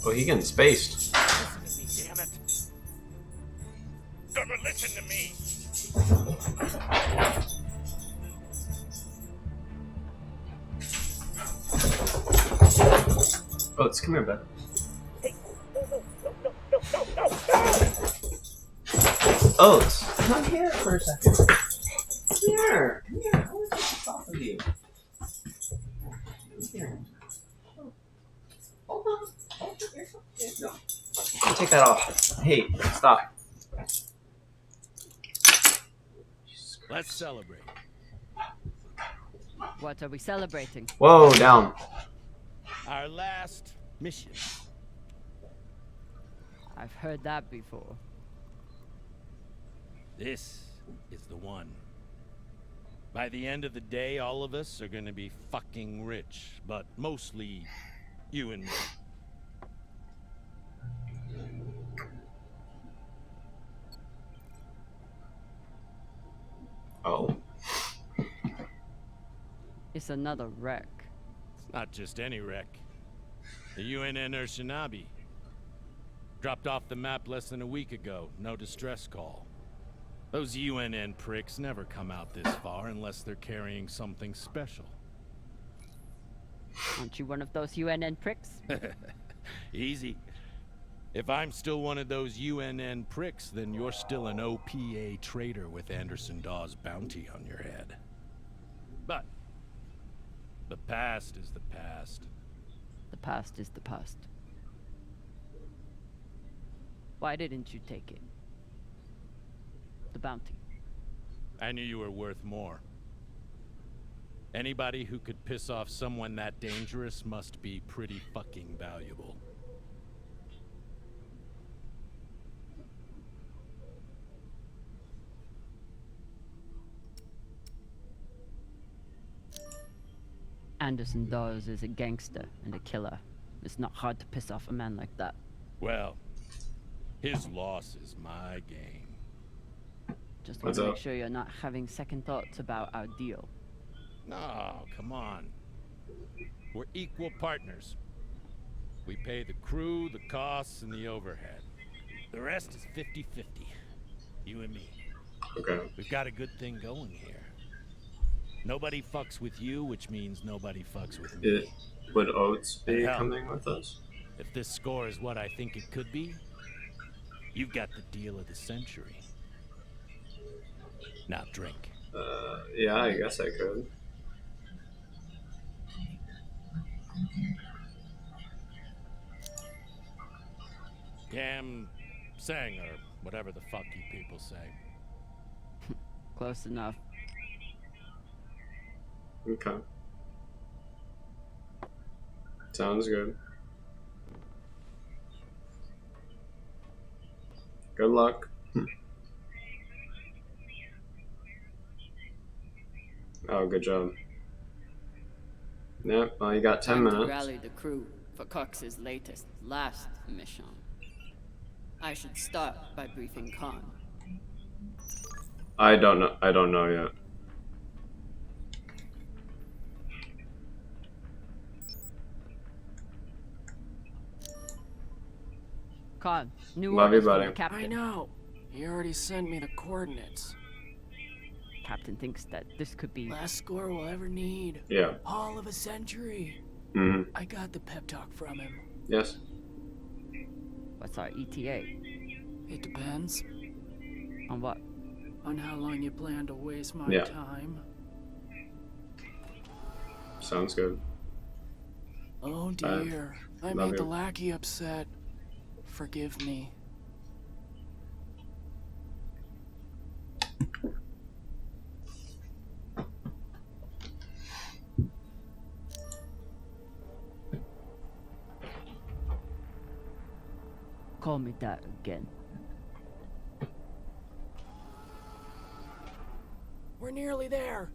Oh, he getting spaced. Listen to me, damn it. Gonna listen to me. Oats, come here, bud. Hey, no. Oats, come here for a second. Come here. Come here. I want to take this off of you. Come here. Hold on. No. Take that off. Hey, stop. Let's celebrate. What are we celebrating? Whoa, down. Our last mission. I've heard that before. This is the one. By the end of the day, all of us are gonna be fucking rich, but mostly you and me. Oh. It's another wreck. It's not just any wreck. The UNN Shinabi. Dropped off the map less than a week ago. No distress call. Those UNN pricks never come out this far unless they're carrying something special. Aren't you one of those UNN pricks? Easy. If I'm still one of those UNN pricks, then you're still an OPA traitor with Anderson Dawes' bounty on your head. But the past is the past. The past is the past. Why didn't you take it? The bounty. I knew you were worth more. Anybody who could piss off someone that dangerous must be pretty fucking valuable. Anderson Dawes is a gangster and a killer. It's not hard to piss off a man like that. Well, his loss is my gain. Just want What's to make up? sure you're not having second thoughts about our deal. No, come on. We're equal partners. We pay the crew, the costs, and the overhead. The rest is 50-50. You and me. Okay. We've got a good thing going here. Nobody fucks with you, which means nobody fucks with me. Would Oats be Hell. coming with us? If this score is what I think it could be, you've got the deal of the century. Now drink. Yeah, I guess I could. Gam sang, or whatever the fuck you people say. Close enough. Okay. Sounds good. Good luck. Oh, good job. Yep, well, you got 10 Time to minutes. rally the crew for Cox's latest, last mission. I should start by briefing Khan. I don't know yet. Khan, new Love you, orders from buddy. the captain. I know. He already sent me the coordinates. Captain thinks that this could be... Last score we'll ever need. Yeah. All of a century. Mm-hmm. I got the pep talk from him. Yes. What's our ETA? It depends On what? on how long you plan to waste my Yeah. time. Sounds good. Oh dear. I love made you. the lackey upset. Forgive me. Call me that again. We're nearly there.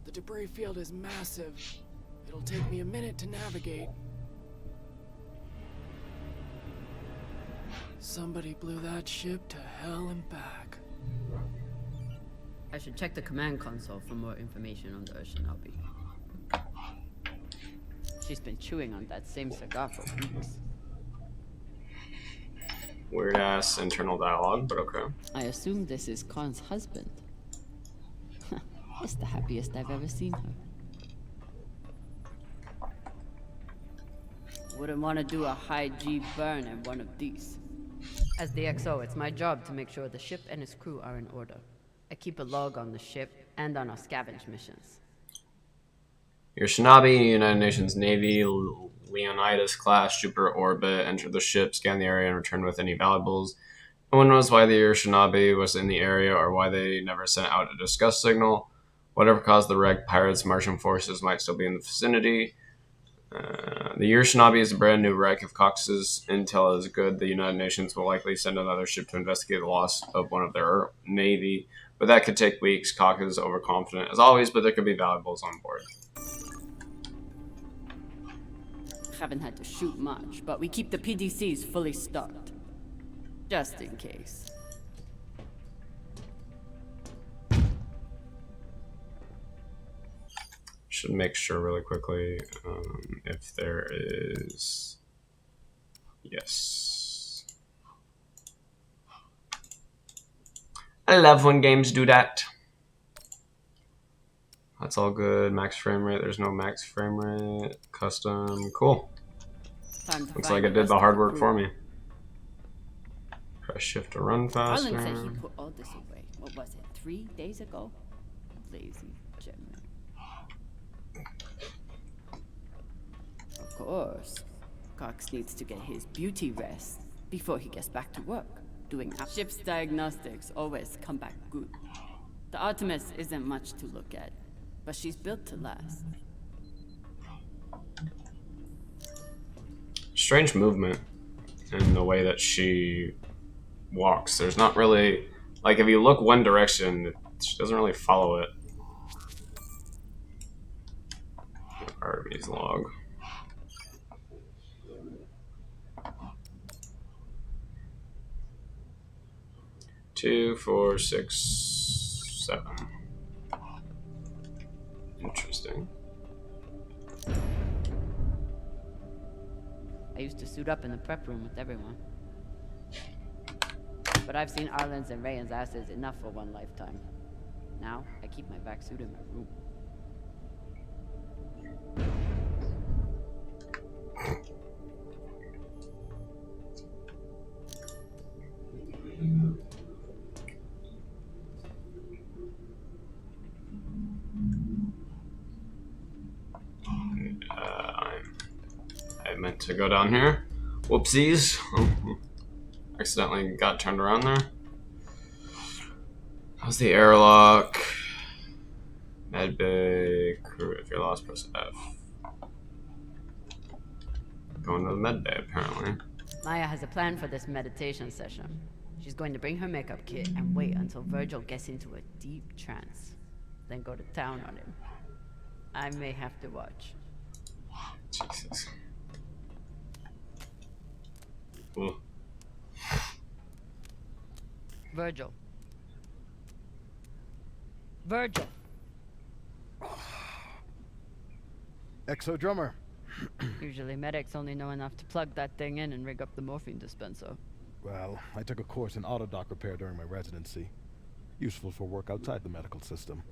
The debris field is massive. It'll take me a minute to navigate. Somebody blew that ship to hell and back. I should check the command console for more information on the Shinabi. She's been chewing on that same cigar for weeks. Weird ass internal dialogue, but okay. I assume this is Khan's husband. It's the happiest I've ever seen her. Wouldn't want to do a high G burn in one of these. As the XO, it's my job to make sure the ship and its crew are in order. I keep a log on the ship and on our scavenge missions. Your Shinabi, United Nations Navy, Leonidas class, Jupiter orbit, enter the ship, scan the area, and return with any valuables. No one knows why the Shinabi was in the area or why they never sent out a discuss signal. Whatever caused the wreck, pirates, Martian forces might still be in the vicinity. The Shinabi is a brand new wreck. If Cox's intel is good, the United Nations will likely send another ship to investigate the loss of one of their navy. But that could take weeks. Cox is overconfident as always, but there could be valuables on board. Haven't had to shoot much, but we keep the PDCs fully stocked. Just in case. Should make sure really quickly if there is. Yes. I love when games do that. That's all good. Max frame rate. There's no max frame rate. Custom. Cool. Looks like it did the hard work for me. Press shift to run faster. Arlen said he put all this away. What was it, 3 days ago? Lazy Gemini. Of course. Cox needs to get his beauty rest before he gets back to work. Doing ship's diagnostics always come back good. The Artemis isn't much to look at, but she's built to last. Strange movement in the way that she walks. There's not really, like, if you look one direction, she doesn't really follow it. Arby's log. Two, 4, 6, 7. Interesting. I used to suit up in the prep room with everyone. But I've seen Arlen's and Rayan's asses enough for one lifetime. Now, I keep my vac suit in my room. I meant to go down here. Whoopsies. Accidentally got turned around there. How's the airlock? Medbay. Crew. If you're lost, press F. Going to the medbay, apparently. Maya has a plan for this meditation session. She's going to bring her makeup kit and wait until Virgil gets into a deep trance. Then go to town on him. I may have to watch. Jesus. Cool. Virgil. Virgil! Exo drummer. Usually medics only know enough to plug that thing in and rig up the morphine dispenser. Well, I took a course in autodoc repair during my residency. Useful for work outside the medical system.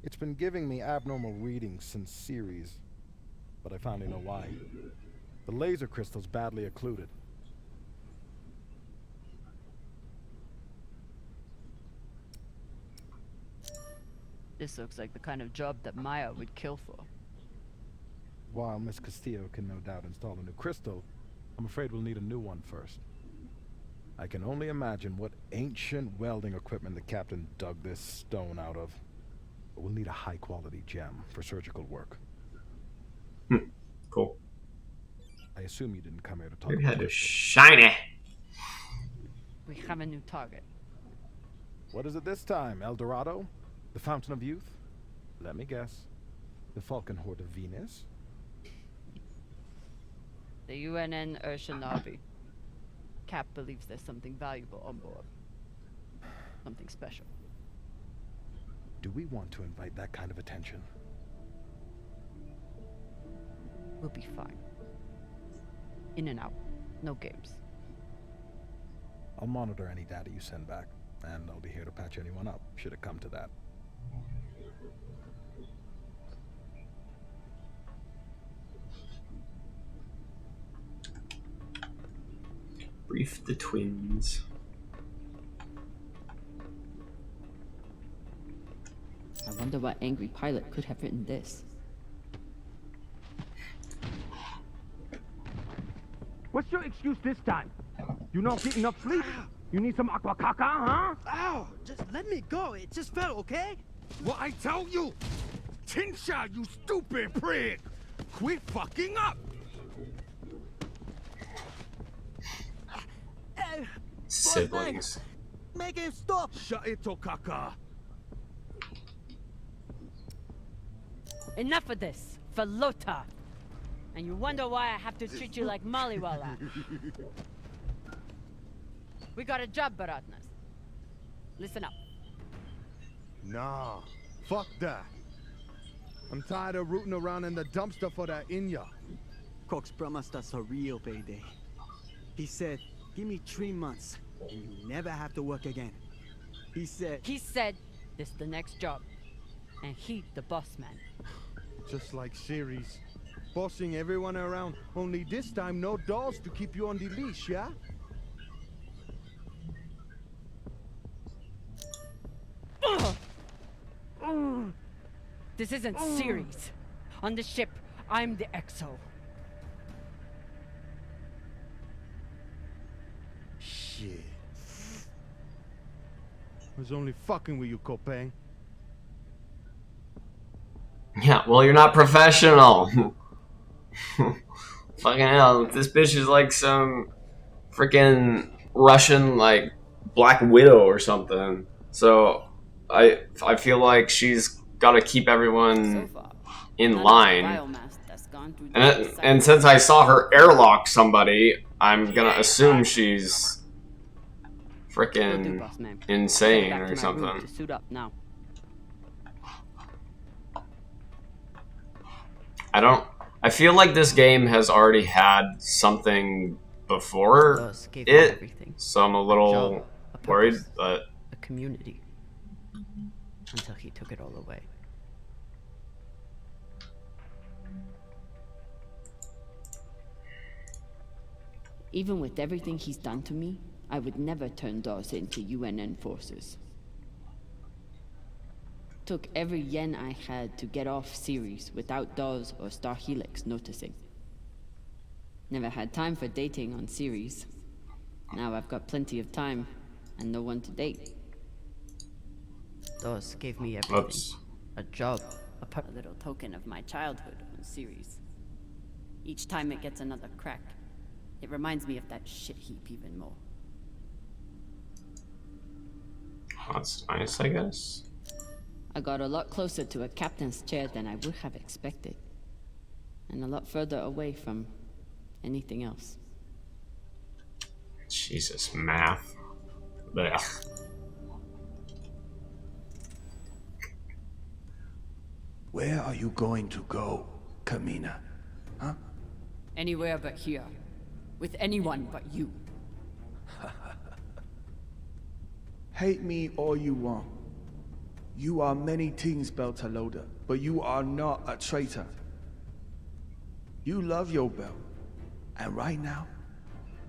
It's been giving me abnormal readings since series, but I finally know why. The laser crystal's badly occluded. This looks like the kind of job that Maya would kill for. While Miss Castillo can no doubt install a new crystal, I'm afraid we'll need a new one first. I can only imagine what ancient welding equipment the captain dug this stone out of. But we'll need a high-quality gem for surgical work. Cool. I assume you didn't come here to talk Maybe about had to crystals. shine it. We have a new target. What is it this time, El Dorado? The Fountain of Youth? Let me guess. The Falcon Horde of Venus? The UNN Shinabi. Cap believes there's something valuable on board. Something special. Do we want to invite that kind of attention? We'll be fine. In and out. No games. I'll monitor any data you send back, and I'll be here to patch anyone up, should it come to that. Brief the twins. I wonder what angry pilot could have written this. What's your excuse this time? You not get enough sleep? You need some aqua caca, huh? Ow! Just let me go. It just fell, okay? What I tell you? Tinsha, you stupid prig! Quit fucking up! Siblings. Make him stop! Shut it, Tokaka. Enough of this, Falota. And you wonder why I have to treat you like Maliwala. We got a job, Baratnas. Listen up. Nah, fuck that. I'm tired of rooting around in the dumpster for that Inya. Cox promised us a real payday. He said, give me 3 months, and you never have to work again. He said, this the next job. And he the boss man. Just like series. Bossing everyone around, only this time no dolls to keep you on the leash, yeah? This isn't series. On the ship, I'm the EXO. Shit. I was only fucking with you, Copang. Yeah, well, you're not professional. Fucking hell, this bitch is like some freaking Russian, like, Black Widow or something. So, I feel like she's got to keep everyone in line. And since I saw her airlock somebody, I'm gonna assume she's freaking insane or something. Suit up now. I feel like this game has already had something before it, so I'm a little worried, but... A community. Until he took it all away. Even with everything he's done to me, I would never turn DOS into UNN forces. Took every yen I had to get off Ceres without DOS or Star Helix noticing. Never had time for dating on Ceres. Now I've got plenty of time and no one to date. DOS gave me everything. Oops. A job, A little token of my childhood on Ceres. Each time it gets another crack, it reminds me of that shit heap even more. That's nice, I guess. I got a lot closer to a captain's chair than I would have expected. And a lot further away from anything else. Jesus, math. Blech. Where are you going to go, Kamina? Huh? Anywhere but here. With anyone but you. Hate me all you want. You are many things, Beltalowda, but you are not a traitor. You love your belt. And right now,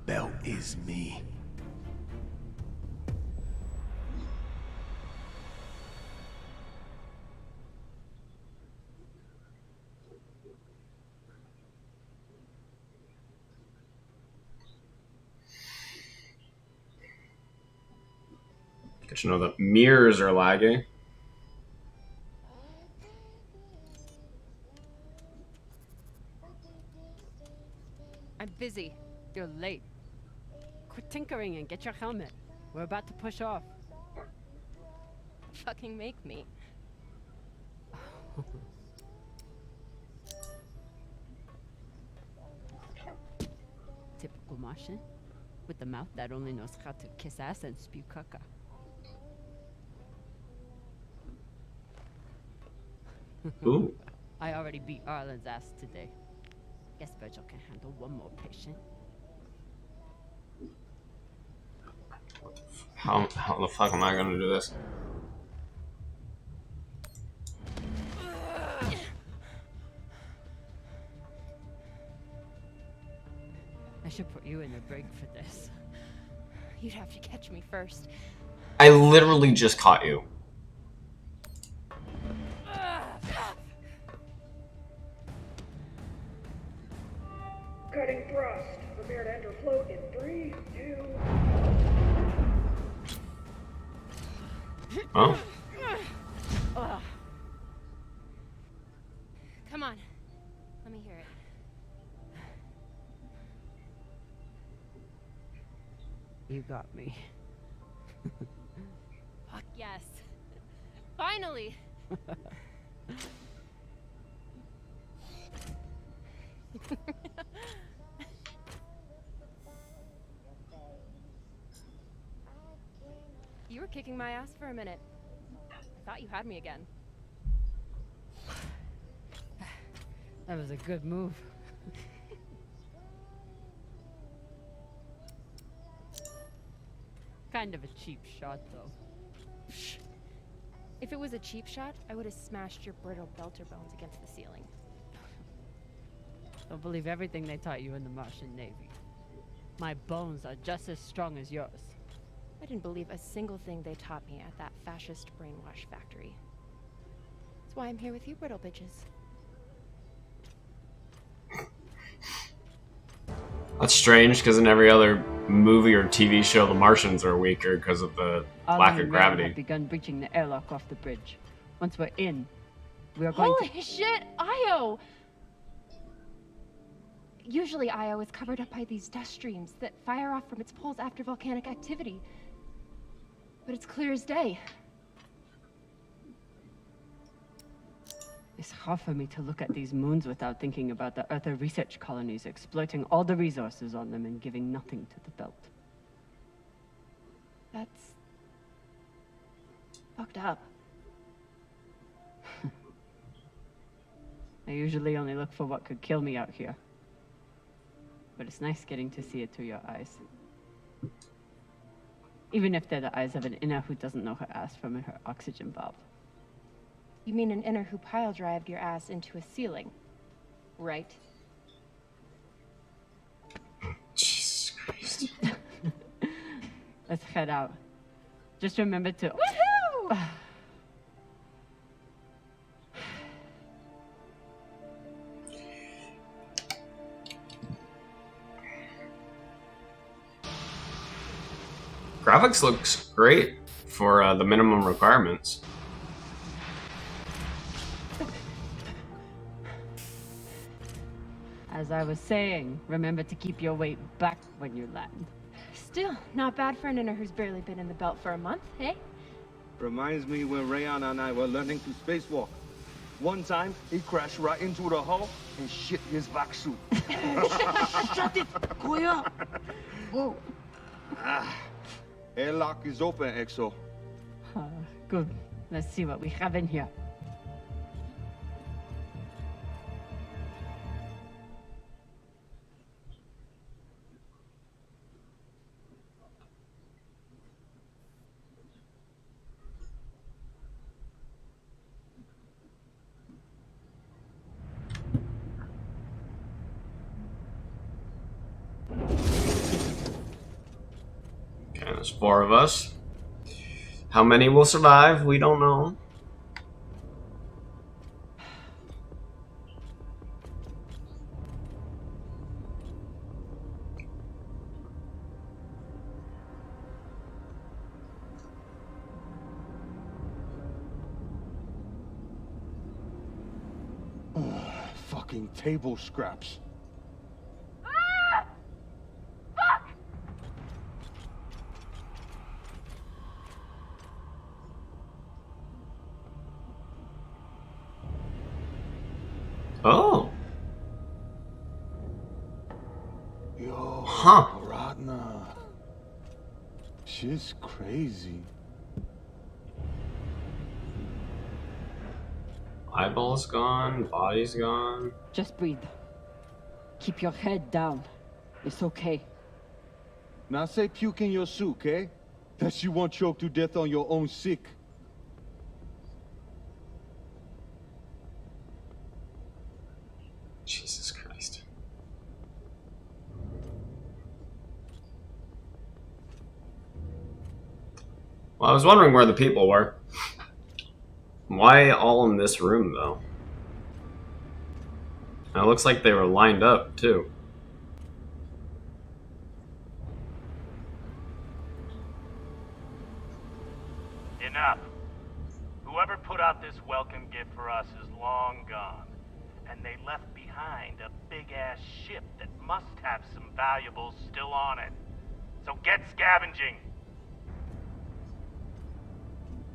belt is me. Good to know that mirrors are lagging. I'm busy. You're late. Quit tinkering and get your helmet. We're about to push off. Fucking make me. Typical Martian. With the mouth that only knows how to kiss ass and spew caca. Ooh. I already beat Arlen's ass today. Guess Virgil can handle one more patient. How the fuck am I gonna do this? I should put you in a break for this. You'd have to catch me first. I literally just caught you. Cutting thrust. Prepare to enter float in 3, 2. Oh. Come on. Let me hear it. You got me. Fuck yes. Finally. You were kicking my ass for a minute. I thought you had me again. That was a good move. Kind of a cheap shot, though. If it was a cheap shot, I would have smashed your brittle belter bones against the ceiling. Don't believe everything they taught you in the Martian Navy. My bones are just as strong as yours. I didn't believe a single thing they taught me at that fascist brainwash factory. That's why I'm here with you, brittle bitches. That's strange, because in every other movie or TV show, the Martians are weaker because of the lack of gravity. Have begun breaching the airlock off the bridge. Once we're in, we are going Holy shit, Io! Usually Io is covered up by these dust streams that fire off from its poles after volcanic activity. But it's clear as day. It's hard for me to look at these moons without thinking about the Earther research colonies exploiting all the resources on them and giving nothing to the belt. That's fucked up. I usually only look for what could kill me out here. But it's nice getting to see it through your eyes. Even if they're the eyes of an inner who doesn't know her ass from her oxygen valve. You mean an inner who pile-drived your ass into a ceiling, right? Jesus Christ. Let's head out. Just remember to... Woohoo! Graphics looks great for the minimum requirements. As I was saying, remember to keep your weight back when you land. Still, not bad for an inner who's barely been in the belt for a month, hey? Reminds me when Rayanna and I were learning to spacewalk. One time, he crashed right into the hull and shit his vac suit. Shut it! Koya! Whoa. Airlock is open, Exo. Good. Let's see what we have in here. Okay, there's 4 of us. How many will survive? We don't know. Fucking table scraps. Oh. Yo, Huh. Ratna. She's crazy. Eyeball's gone, body's gone. Just breathe. Keep your head down. It's okay. Now say puke in your suit, okay? Bet you won't choke to death on your own sick. Jesus Christ. Well, I was wondering where the people were. Why all in this room, though? And it looks like they were lined up, too. Enough. Whoever put out this welcome gift for us is long gone. And they left behind a big-ass ship that must have some valuables still on it. So get scavenging.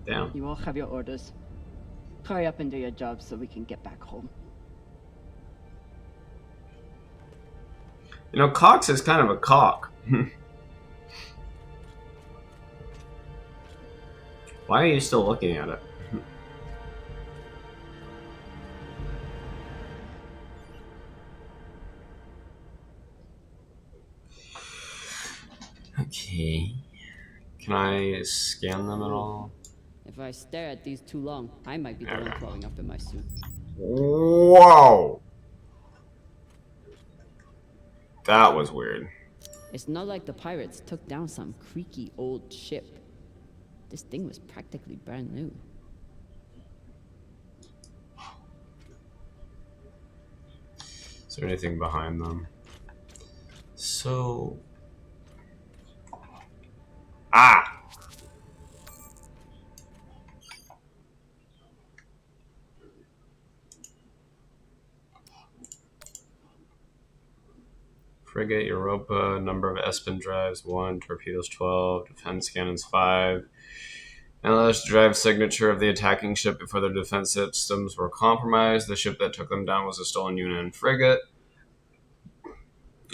Damn. You all have your orders. Hurry up and do your job so we can get back home. You know, Cox is kind of a cock. Why are you still looking at it? Okay. Can I scan them at all? If I stare at these too long, I might be the one crawling up in my suit. Whoa! That was weird. It's not like the pirates took down some creaky old ship. This thing was practically brand new. Is there anything behind them? So... Ah! Frigate Europa, number of Espen drives 1, torpedoes 12, defense cannons 5. Analyzed drive signature of the attacking ship before their defense systems were compromised. The ship that took them down was a stolen UN frigate.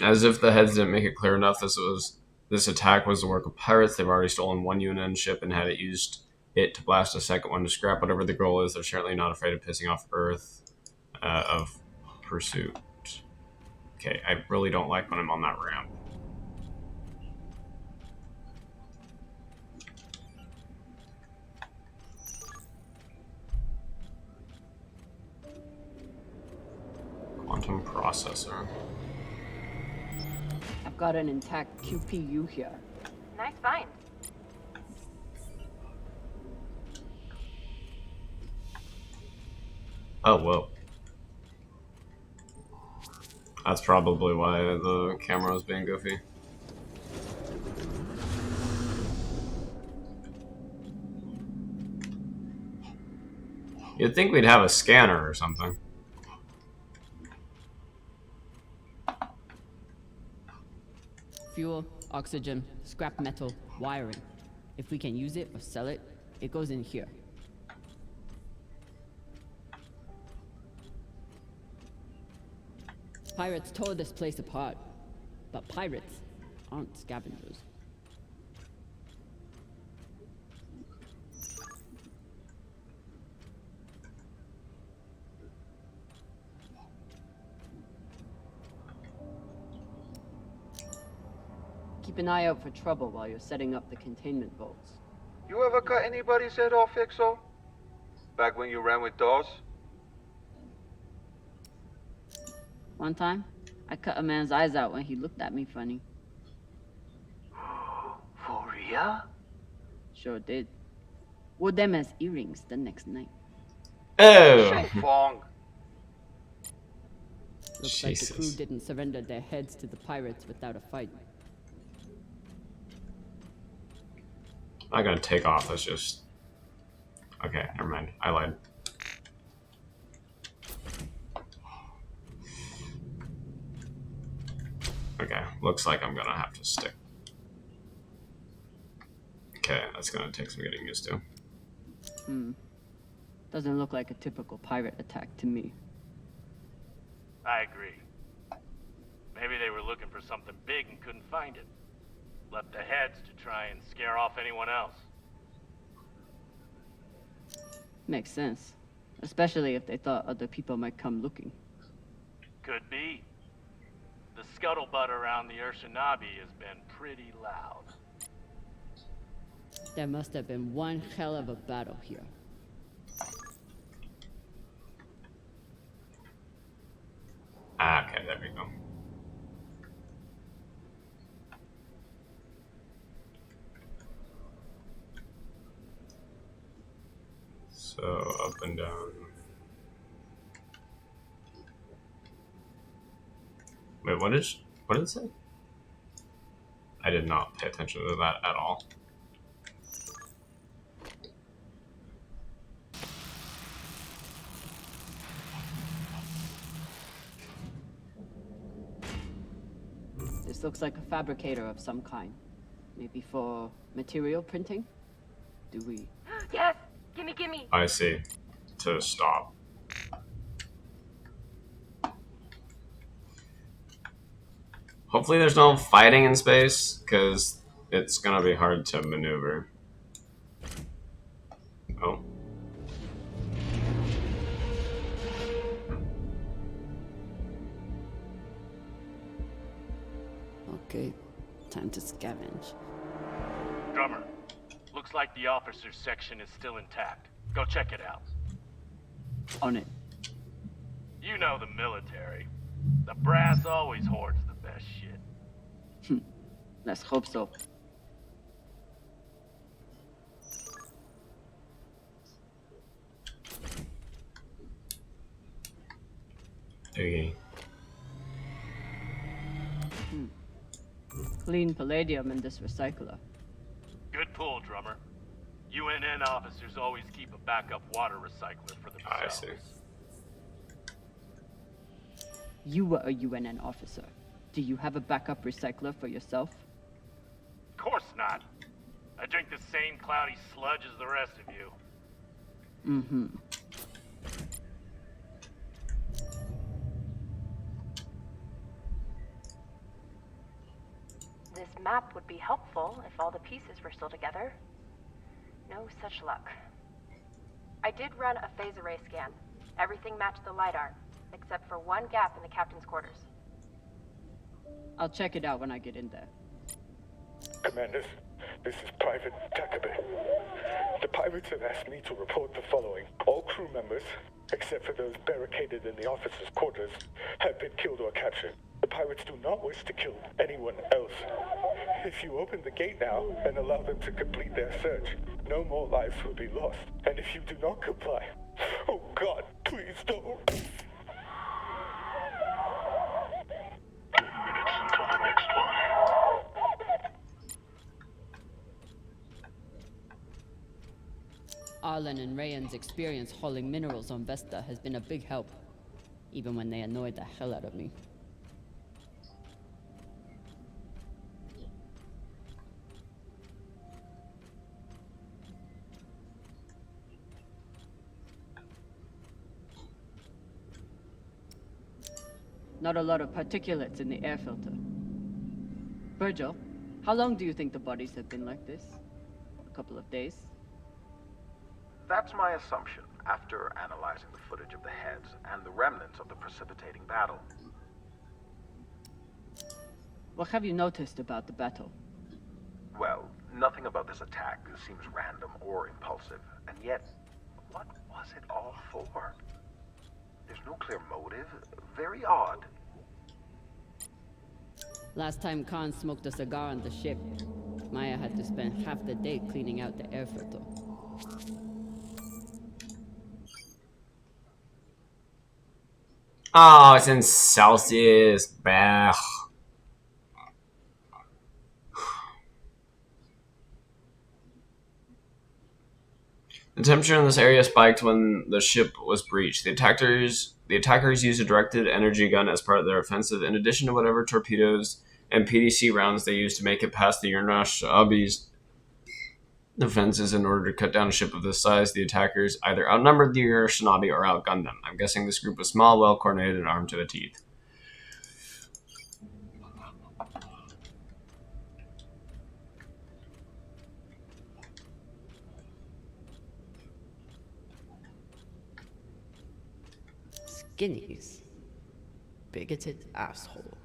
As if the heads didn't make it clear enough, this attack was the work of pirates. They've already stolen one UN ship and had it used to blast a second one to scrap whatever the goal is. They're certainly not afraid of pissing off Earth of pursuit. Okay, I really don't like when I'm on that ramp. Quantum processor. I've got an intact QPU here. Nice find. Oh, whoa. That's probably why the camera was being goofy. You'd think we'd have a scanner or something. Fuel, oxygen, scrap metal, wiring. If we can use it or sell it, it goes in here. Pirates tore this place apart, but pirates aren't scavengers. Keep an eye out for trouble while you're setting up the containment vaults. You ever cut anybody's head off, Exo? Back when you ran with Dawes? One time, I cut a man's eyes out when he looked at me funny. For real? Sure did. Wore them as earrings the next night. Oh! Fong. Looks like the crew didn't surrender their heads to the pirates without a fight. I'm not gonna take off, that's just... Okay, never mind. I lied. Okay, looks like I'm gonna have to stick. Okay, that's gonna take some getting used to. Doesn't look like a typical pirate attack to me. I agree. Maybe they were looking for something big and couldn't find it. Left the heads to try and scare off anyone else. Makes sense. Especially if they thought other people might come looking. Could be. The scuttlebutt around the Urshinabi has been pretty loud. There must have been one hell of a battle here. Ah, okay, there we go. So, up and down. Wait, what did it say? I did not pay attention to that at all. This looks like a fabricator of some kind. Maybe for material printing? Do we... Yes! Gimme, gimme! I see. To stop. Hopefully there's no fighting in space, because it's gonna be hard to maneuver. Oh. Okay, time to scavenge. Drummer, looks like the officers section is still intact. Go check it out. On it. You know the military. The brass always hoards the best shit. Let's hope so. Okay. Clean palladium in this recycler. Good pull, Drummer. UNN officers always keep a backup water recycler for themselves. I see. You were a UNN officer. Do you have a backup recycler for yourself? Of course not. I drink the same cloudy sludge as the rest of you. Mm-hmm. This map would be helpful if all the pieces were still together. No such luck. I did run a phase array scan. Everything matched the LiDAR, except for one gap in the captain's quarters. I'll check it out when I get in there. Commanders, this is Private Takabe. The pirates have asked me to report the following. All crew members, except for those barricaded in the officers' quarters, have been killed or captured. The pirates do not wish to kill anyone else. If you open the gate now and allow them to complete their search, no more lives will be lost. And if you do not comply, oh God, please don't. Arlen and Rayan's experience hauling minerals on Vesta has been a big help, even when they annoyed the hell out of me. Not a lot of particulates in the air filter. Virgil, how long do you think the bodies have been like this? A couple of days? That's my assumption, after analyzing the footage of the heads and the remnants of the precipitating battle. What have you noticed about the battle? Well, nothing about this attack seems random or impulsive, and yet, what was it all for? There's no clear motive. Very odd. Last time Khan smoked a cigar on the ship, Maya had to spend half the day cleaning out the air filter. Oh, it's in Celsius. Bah. The temperature in this area spiked when the ship was breached. The attackers used a directed energy gun as part of their offensive, in addition to whatever torpedoes and PDC rounds they used to make it past the Abi's defenses. In order to cut down a ship of this size, the attackers either outnumbered the Shinobi or outgunned them. I'm guessing this group was small, well-coordinated, and armed to the teeth. Skinnies. Bigoted asshole.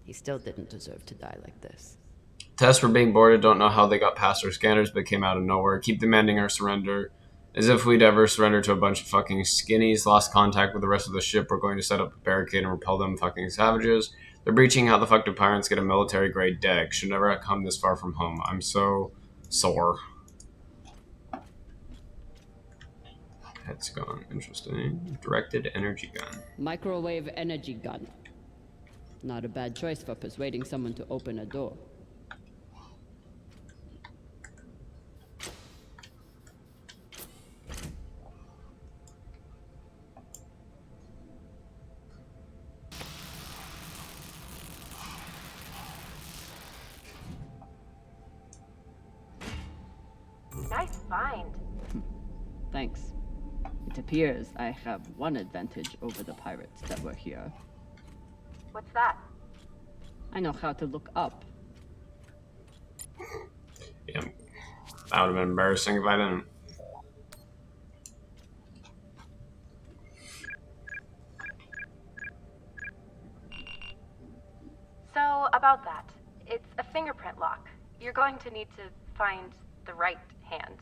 He still didn't deserve to die like this. Tests were being boarded, don't know how they got past our scanners, but came out of nowhere. Keep demanding our surrender. As if we'd ever surrender to a bunch of fucking skinnies. Lost contact with the rest of the ship. We're going to set up a barricade and repel them fucking savages. They're breaching. How the fuck do pirates get a military-grade deck? Should never have come this far from home. I'm so sore. Head's gone. Interesting. Directed energy gun. Microwave energy gun. Not a bad choice for persuading someone to open a door. Nice find. Thanks. It appears I have one advantage over the pirates that were here. What's that? I know how to look up. Yeah, that would have been embarrassing if I didn't. So, about that. It's a fingerprint lock. You're going to need to find the right hand.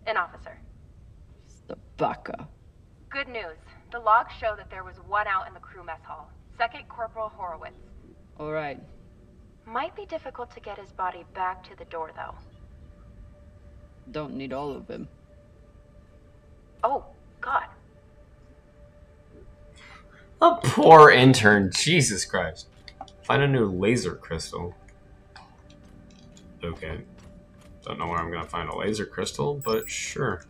An officer. The baka. Good news. The logs show that there was one out in the crew mess hall. Second Corporal Horowitz. Alright. Might be difficult to get his body back to the door, though. Don't need all of him. Oh, God. A poor intern. Jesus Christ. Find a new laser crystal. Okay. Don't know where I'm gonna find a laser crystal, but sure.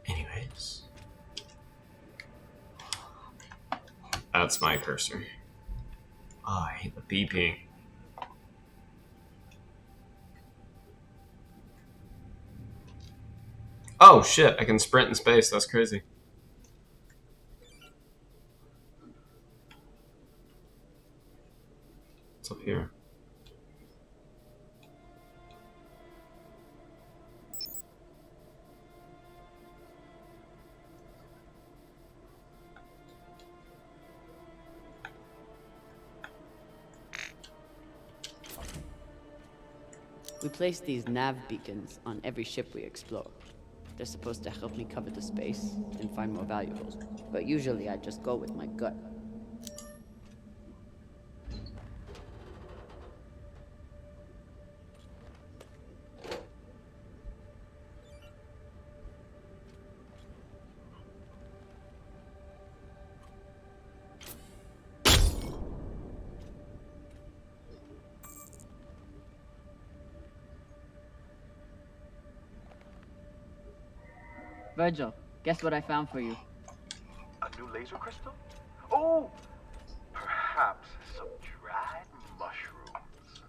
Anyways. That's my cursor. Oh, I hate the beeping. Oh shit, I can sprint in space, that's crazy. What's up here? We place these nav beacons on every ship we explore. They're supposed to help me cover the space and find more valuables, but usually I just go with my gut. Virgil, guess what I found for you? A new laser crystal? Oh! Perhaps some dried mushrooms.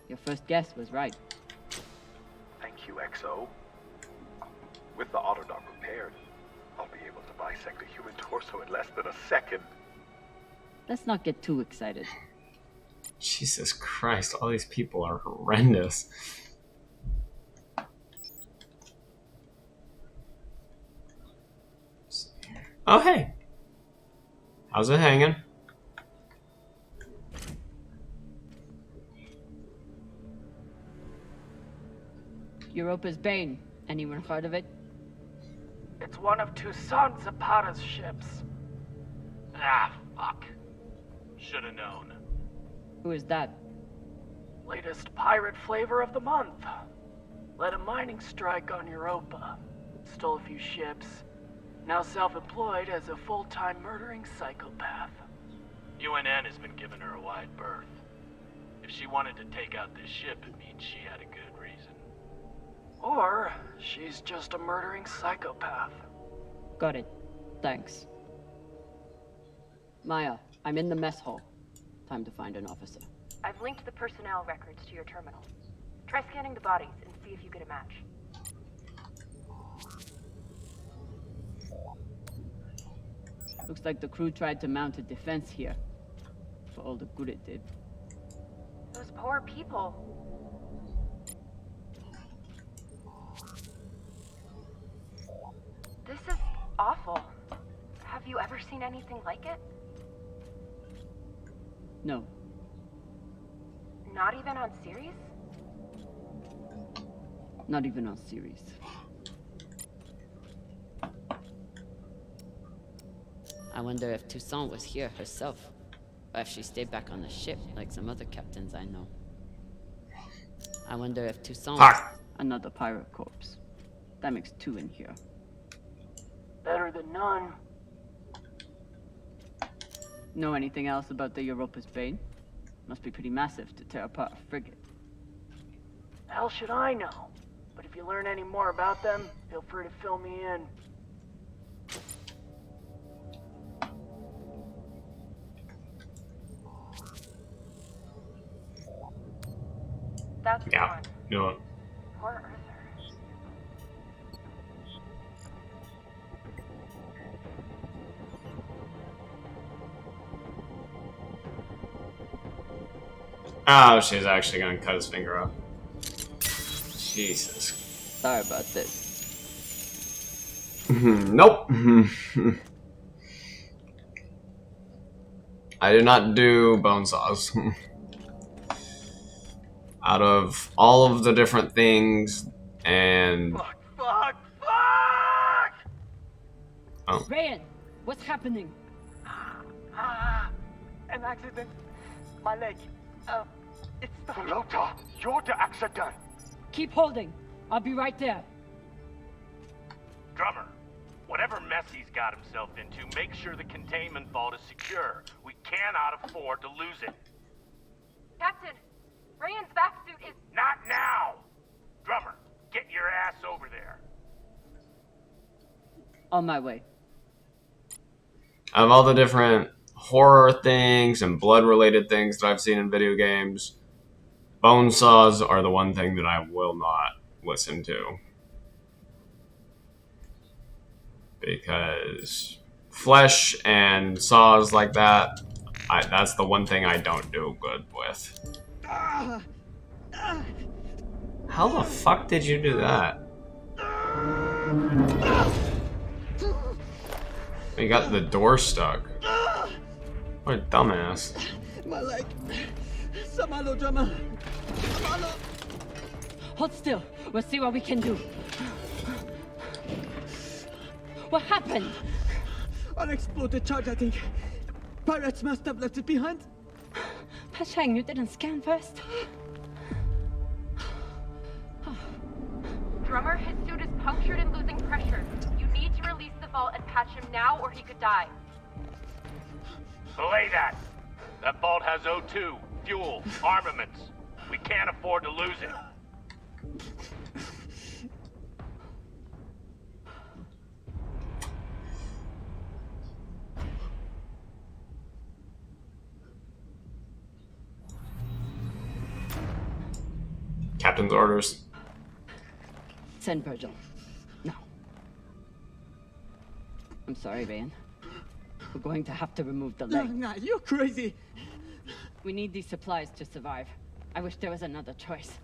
Your first guess was right. Thank you, XO. With the autodock repaired, I'll be able to bisect a human torso in less than a second. Let's not get too excited. Jesus Christ, all these people are horrendous. Oh, hey. How's it hanging? Europa's Bane. Anyone heard of it? It's one of Toussaint Zapata's ships. Ah, fuck. Shoulda known. Who is that? Latest pirate flavor of the month. Led a mining strike on Europa. Stole a few ships. Now self-employed as a full-time murdering psychopath. UNN has been giving her a wide berth. If she wanted to take out this ship, it means she had a good reason. Or she's just a murdering psychopath. Got it. Thanks. Maya, I'm in the mess hall. Time to find an officer. I've linked the personnel records to your terminal. Try scanning the bodies and see if you get a match. Looks like the crew tried to mount a defense here. For all the good it did. Those poor people. This is awful. Have Have you ever seen anything like it? No. Not even on series? Not even on series. I wonder if Toussaint was here herself, or if she stayed back on the ship like some other captains I know. I wonder if Toussaint was another pirate corpse. That makes 2 in here. Better than none. Know anything else about the Europa's Bane? Must be pretty massive to tear apart a frigate. Hell should I know? But if you learn any more about them, feel free to fill me in. That's the Yeah. one. No. Poor Arthur. Oh, she's actually gonna cut his finger off. Jesus. Sorry about this. Nope. I did not do bone saws. Out of all of the different things, and Fuck! oh, Ryan, what's happening? An accident. My leg. It's Flota, you're the accident. Keep holding. I'll be right there. Drummer, whatever mess he's got himself into, make sure the containment vault is secure. We cannot afford to lose it. Captain, Ryan's back suit is... Not now! Drummer, get your ass over there. On my way. out of all the different horror things and blood-related things that I've seen in video games, bone saws are the one thing that I will not listen to. Because flesh and saws like that, that's the one thing I don't do good with. How the fuck did you do that? You got the door stuck. What a dumbass. My leg. Samalo, drummer. Samalo. Hold still. We'll see what we can do. What happened? Unexploded charge, I think. Pirates must have left it behind. Pashang, you didn't scan first? Drummer, his suit is punctured and losing pressure. You need to release the vault and patch him now or he could die. Belay that! That vault has O2, fuel, armaments. We can't afford to lose it. Captain's orders. Send Virgil. No. I'm sorry, Van. We're going to have to remove the leg. Nah, you're crazy. We need these supplies to survive. I wish there was another choice.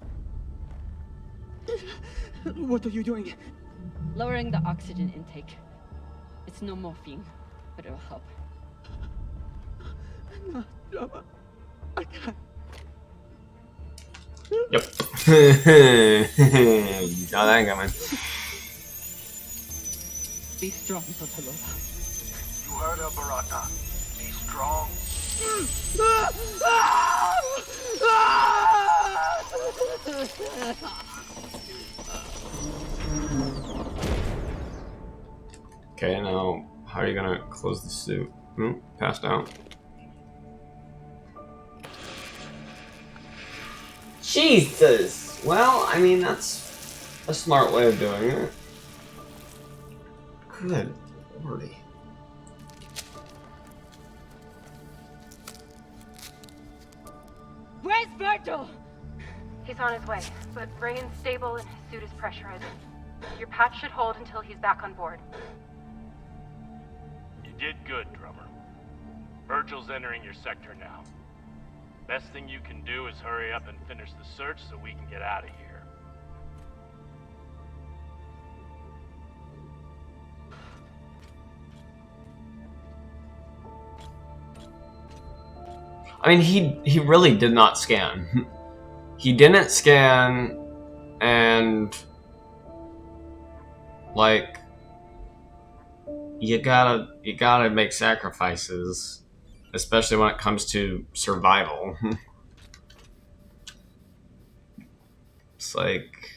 What are you doing? Lowering the oxygen intake. It's no morphine, but it'll help. No, drummer. I can't. Yep. Saw that coming. Be strong, Totolola. You heard her, Barata. Be strong. Okay, now how are you gonna close the suit? Passed out. Jesus! Well, I mean, that's a smart way of doing it. Good lordy. Where's Virgil? He's on his way, but Rayan's stable and his suit is pressurizing. Your patch should hold until he's back on board. You did good, Drummer. Virgil's entering your sector now. Best thing you can do is hurry up and finish the search so we can get out of here. I mean, he really did not scan. He didn't scan, and like you gotta make sacrifices, especially when it comes to survival. It's like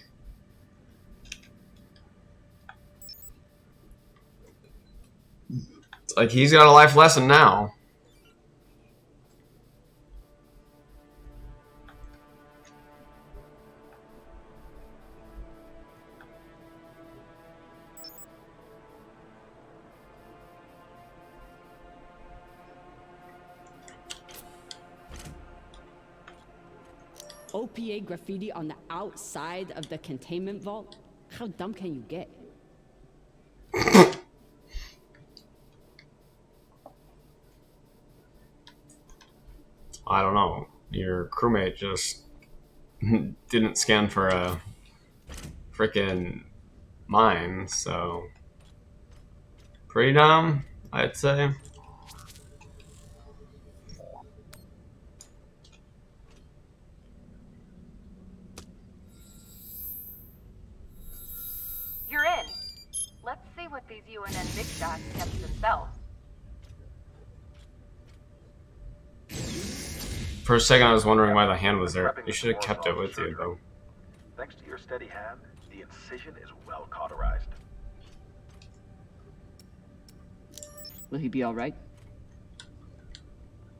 he's got a life lesson now. OPA graffiti on the outside of the containment vault? How dumb can you get? I don't know. Your crewmate just didn't scan for a freaking mine, so pretty dumb, I'd say. You're in. Let's see what these UNN big shots kept to themselves. For a second, I was wondering why the hand was there. You should have kept it with you, though. Thanks to your steady hand, the incision is well cauterized. Will he be alright?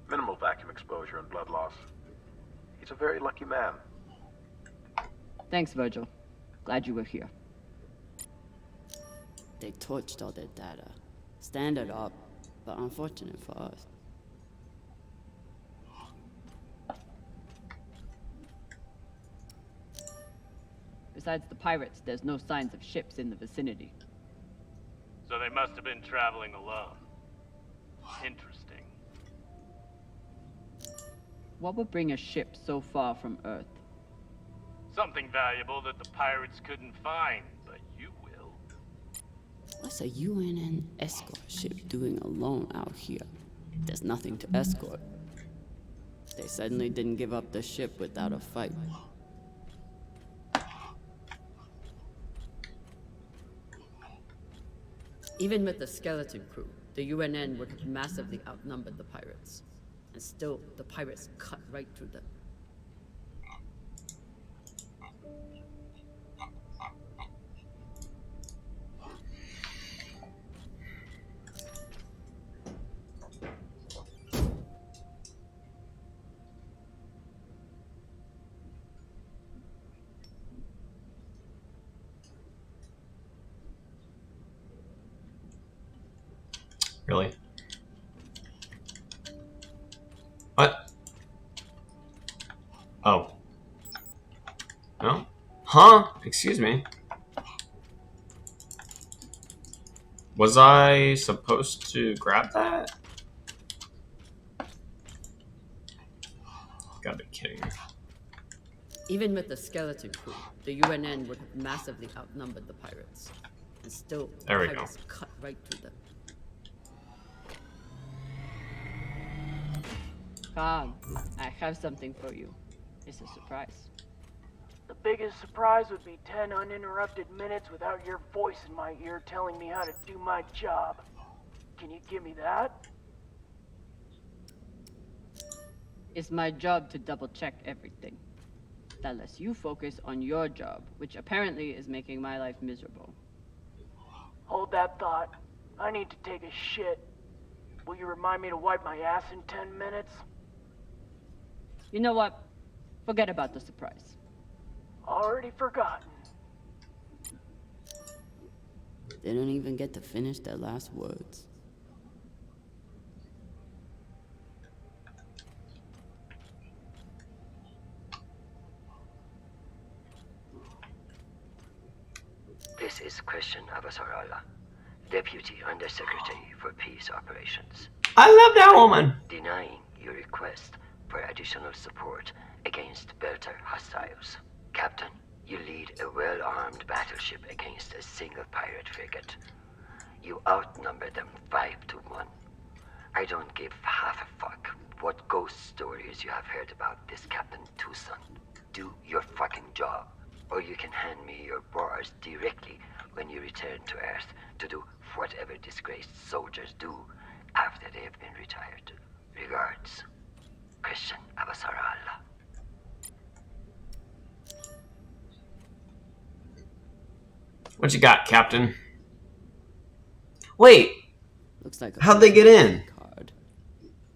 Minimal vacuum exposure and blood loss. He's a very lucky man. Thanks, Virgil. Glad you were here. They torched all their data. Standard up, but unfortunate for us. Besides the pirates, there's no signs of ships in the vicinity. So they must have been traveling alone. Interesting. What would bring a ship so far from Earth? Something valuable that the pirates couldn't find, but you will. What's a UNN escort ship doing alone out here? There's nothing to escort. They suddenly didn't give up the ship without a fight. Even with the skeleton crew, the UNN would have massively outnumbered the pirates. And still, the pirates cut right through them. Really? What? Oh. No? Huh? Excuse me. Was I supposed to grab that? Gotta be kidding me. Even with the skeleton crew, the UNN would have massively outnumbered the pirates. And still, There we the go. pirates cut right through them. Come, I have something for you. It's a surprise. The biggest surprise would be 10 uninterrupted minutes without your voice in my ear telling me how to do my job. Can you give me that? It's my job to double-check everything. That lets you focus on your job, which apparently is making my life miserable. Hold that thought. I need to take a shit. Will you remind me to wipe my ass in 10 minutes? You know what? Forget about the surprise. Already forgotten. They don't even get to finish their last words. This is Christian Avasarala, Deputy Undersecretary for Peace Operations. I love that woman. Denying your request for additional support against Belter hostiles. Captain, you lead a well-armed battleship against a single pirate frigate. You outnumber them 5 to 1. I don't give half a fuck what ghost stories you have heard about this Captain Tucson. Do your fucking job, or you can hand me your bars directly when you return to Earth to do whatever disgraced soldiers do after they have been retired. Regards, Christian Abasarala. What you got, Captain? Wait! Looks like How'd they get in? Card.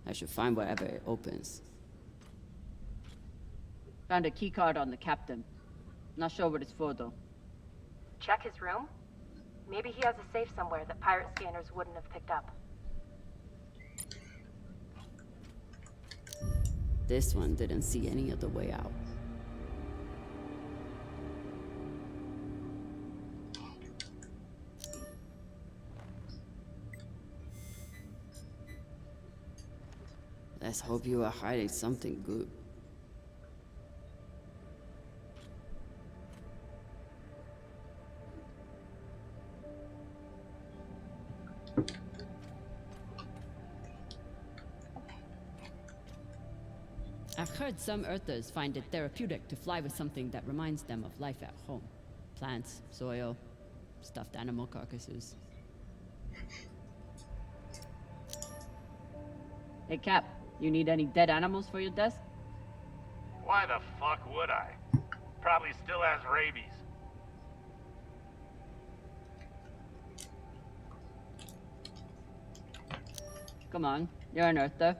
I should find wherever it opens. Found a key card on the captain. Not sure what it's for, though. Check his room? Maybe he has a safe somewhere that pirate scanners wouldn't have picked up. This one didn't see any other way out. Let's hope you are hiding something good. I've heard some Earthers find it therapeutic to fly with something that reminds them of life at home. Plants, soil, stuffed animal carcasses. Hey, Cap, you need any dead animals for your desk? Why the fuck would I? Probably still has rabies. Come on, you're an Earther.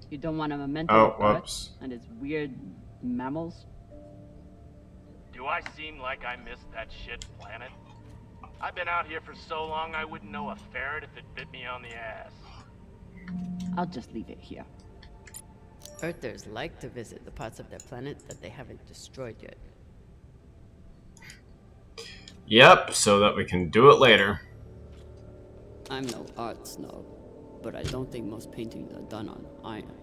You don't want a memento Oh, of Earth whoops. and its weird mammals? Do I seem like I missed that shit planet? I've been out here for so long I wouldn't know a ferret if it bit me on the ass. I'll just leave it here. Earthers like to visit the parts of their planet that they haven't destroyed yet. Yep, so that we can do it later. I'm no art snob, but I don't think most paintings are done on iron.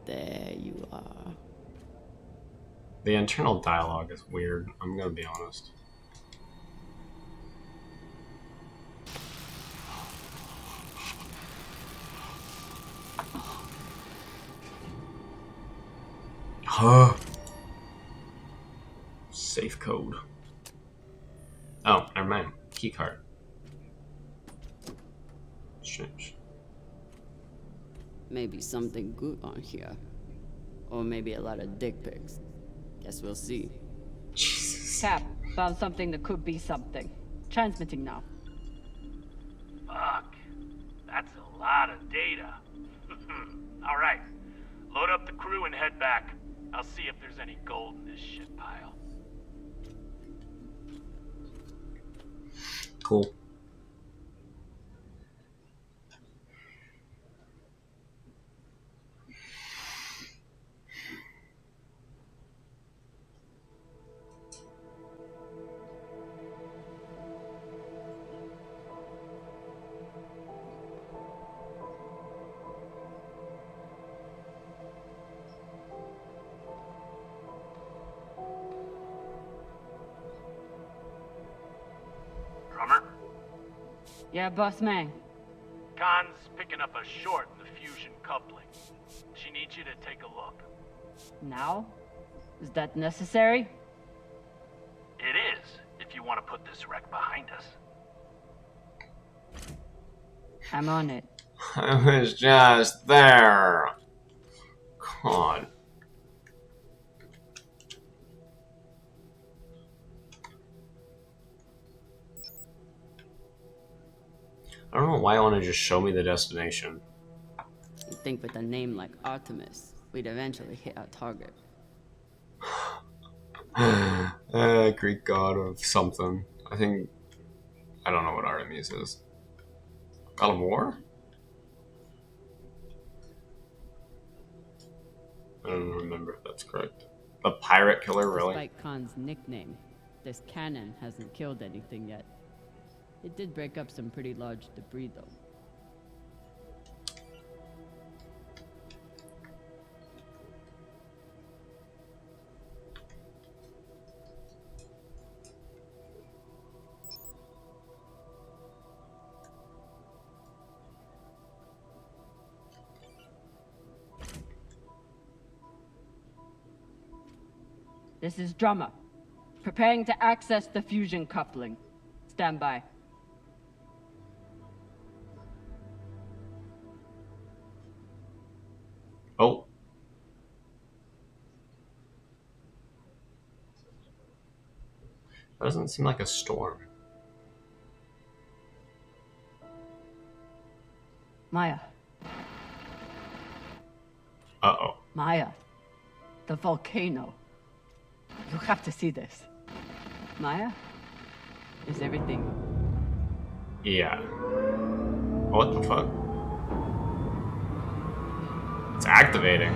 There you are. The internal dialogue is weird, I'm gonna be honest. Huh. Safe code. Oh, never mind. Key card. Strange. Maybe something good on here. Or maybe a lot of dick pics. Guess we'll see. Cap, found something that could be something. Transmitting now. Fuck. That's a lot of data. Alright. Load up the crew and head back. I'll see if there's any gold in this shit pile. Cool. Drummer? Yeah, boss man. Khan's picking up a short in the fusion coupling. She needs you to take a look. Now? Is that necessary? It is, if you want to put this wreck behind us. I'm on it. I was just there. Come on. I don't know why I want to just show me the destination. You'd think with a name like Artemis, we'd eventually hit our target. Greek god of something. I don't know what Artemis is. God of War? I don't remember if that's correct. The pirate killer, really? Despite Khan's nickname, this cannon hasn't killed anything yet. It did break up some pretty large debris, though. This is Drummer. Preparing to access the fusion coupling. Stand by. Oh. That doesn't seem like a storm. Maya. Uh-oh. Maya. The volcano. You have to see this. Maya? Is everything... Yeah. What the fuck? It's activating.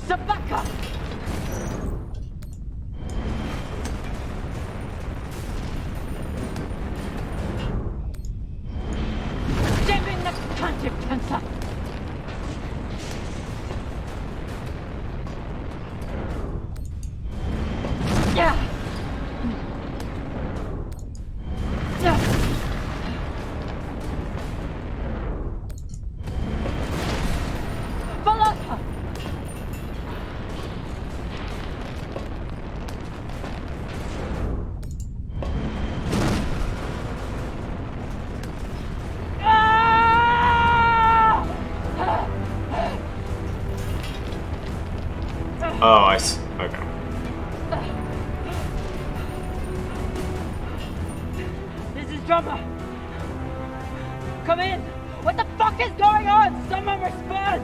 Sabaka! Jammin the country cancer! Yeah! Balata! Oh, I see. Okay. This is Drummer! Come in! What the fuck is going on? Someone respond!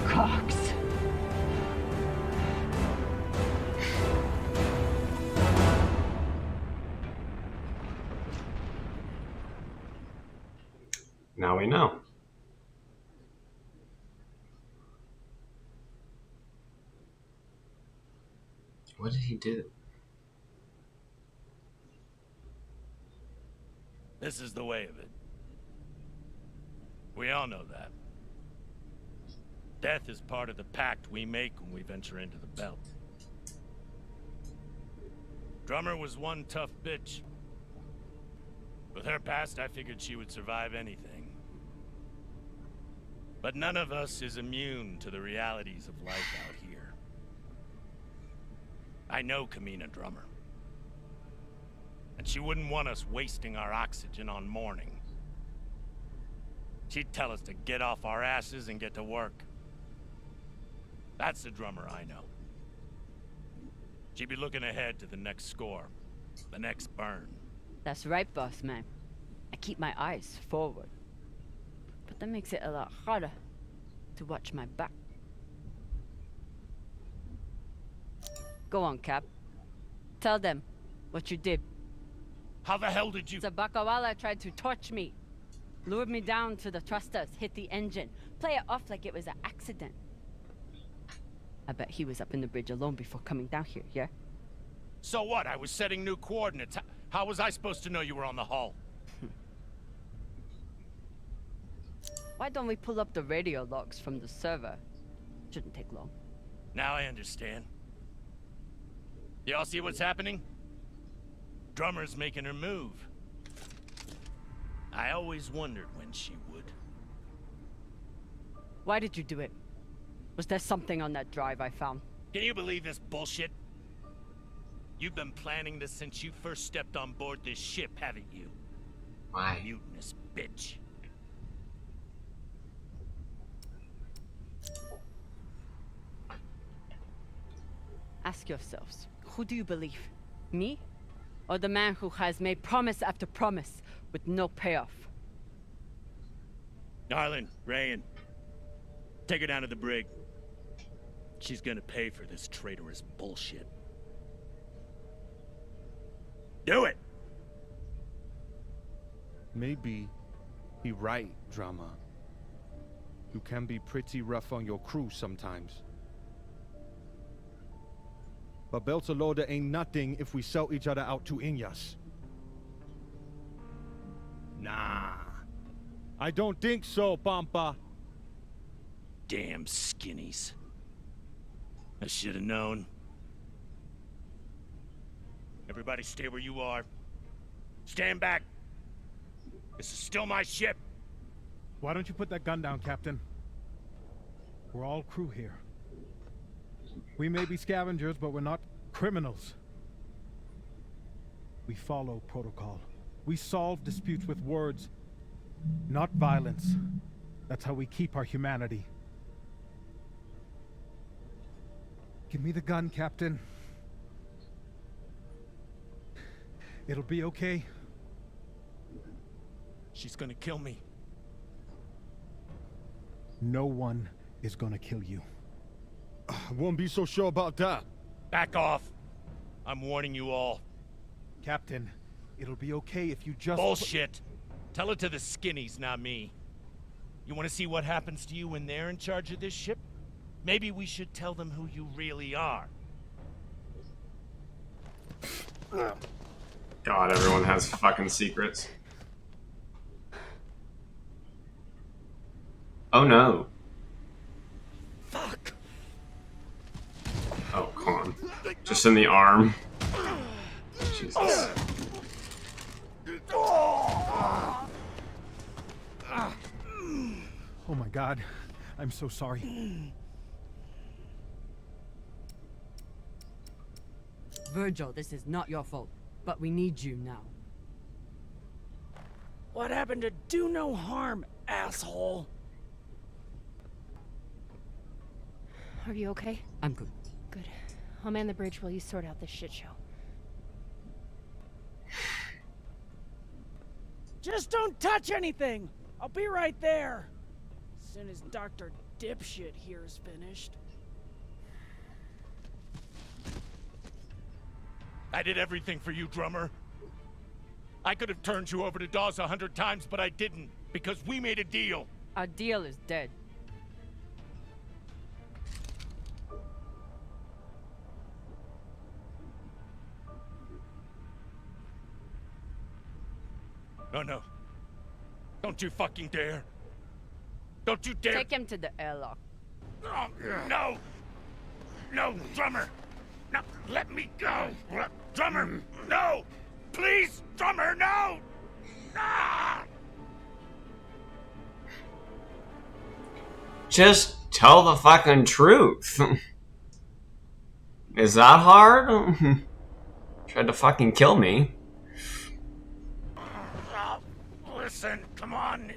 Cox. Now we know. What did he do? This is the way of it. We all know that. Death is part of the pact we make when we venture into the belt. Drummer was one tough bitch. With her past, I figured she would survive anything. But none of us is immune to the realities of life out here. I know Kamina Drummer. And she wouldn't want us wasting our oxygen on mourning. She'd tell us to get off our asses and get to work. That's the Drummer I know. She'd be looking ahead to the next score, the next burn. That's right, boss man. I keep my eyes forward. But that makes it a lot harder to watch my back. Go on, Cap. Tell them what you did. How the hell did you... Sabakawala tried to torch me. Lured me down to the thrusters, hit the engine. Play it off like it was an accident. I bet he was up in the bridge alone before coming down here, yeah? So what? I was setting new coordinates. How was I supposed to know you were on the hull? Why don't we pull up the radio logs from the server? Shouldn't take long. Now I understand. Y'all see what's happening? Drummer's making her move. I always wondered when she would. Why did you do it? Was there something on that drive I found? Can you believe this bullshit? You've been planning this since you first stepped on board this ship, haven't you? Why? Mutinous bitch. Ask yourselves, who do you believe? Me? Or the man who has made promise after promise with no payoff? Darlin, Rayan, take her down to the brig. She's gonna pay for this traitorous bullshit. Do it! Maybe he right, Drama. You can be pretty rough on your crew sometimes. But Beltalowda ain't nothing if we sell each other out to Inyas. Nah. I don't think so, Pampa. Damn skinnies. I should have known. Everybody stay where you are. Stand back. This is still my ship. Why don't you put that gun down, Captain? We're all crew here. We may be scavengers, but we're not criminals. We follow protocol. We solve disputes with words, not violence. That's how we keep our humanity. Give me the gun, Captain. It'll be okay. She's gonna kill me. No one is gonna kill you. I won't be so sure about that. Back off. I'm warning you all. Captain, it'll be okay if you just... Bullshit. Tell it to the skinnies, not me. You want to see what happens to you when they're in charge of this ship? Maybe we should tell them who you really are. God, everyone has fucking secrets. Oh no. Fuck. Oh, come on. Just in the arm. Jesus. Oh my God. I'm so sorry. Virgil, this is not your fault, but we need you now. What happened to do no harm, asshole? Are you okay? I'm good. Good. I'll man the bridge while you sort out this shit show. Just don't touch anything! I'll be right there! As soon as Dr. Dipshit here is finished. I did everything for you, drummer. I could have turned you over to Dawes 100 times, but I didn't, because we made a deal. Our deal is dead. Oh no. Don't you fucking dare. Don't you dare. Take him to the airlock. Oh, no! No, drummer! No, let me go! Drummer, no! Please, drummer, no! Ah! Just tell the fucking truth. Is that hard? Tried to fucking kill me. Listen, come on.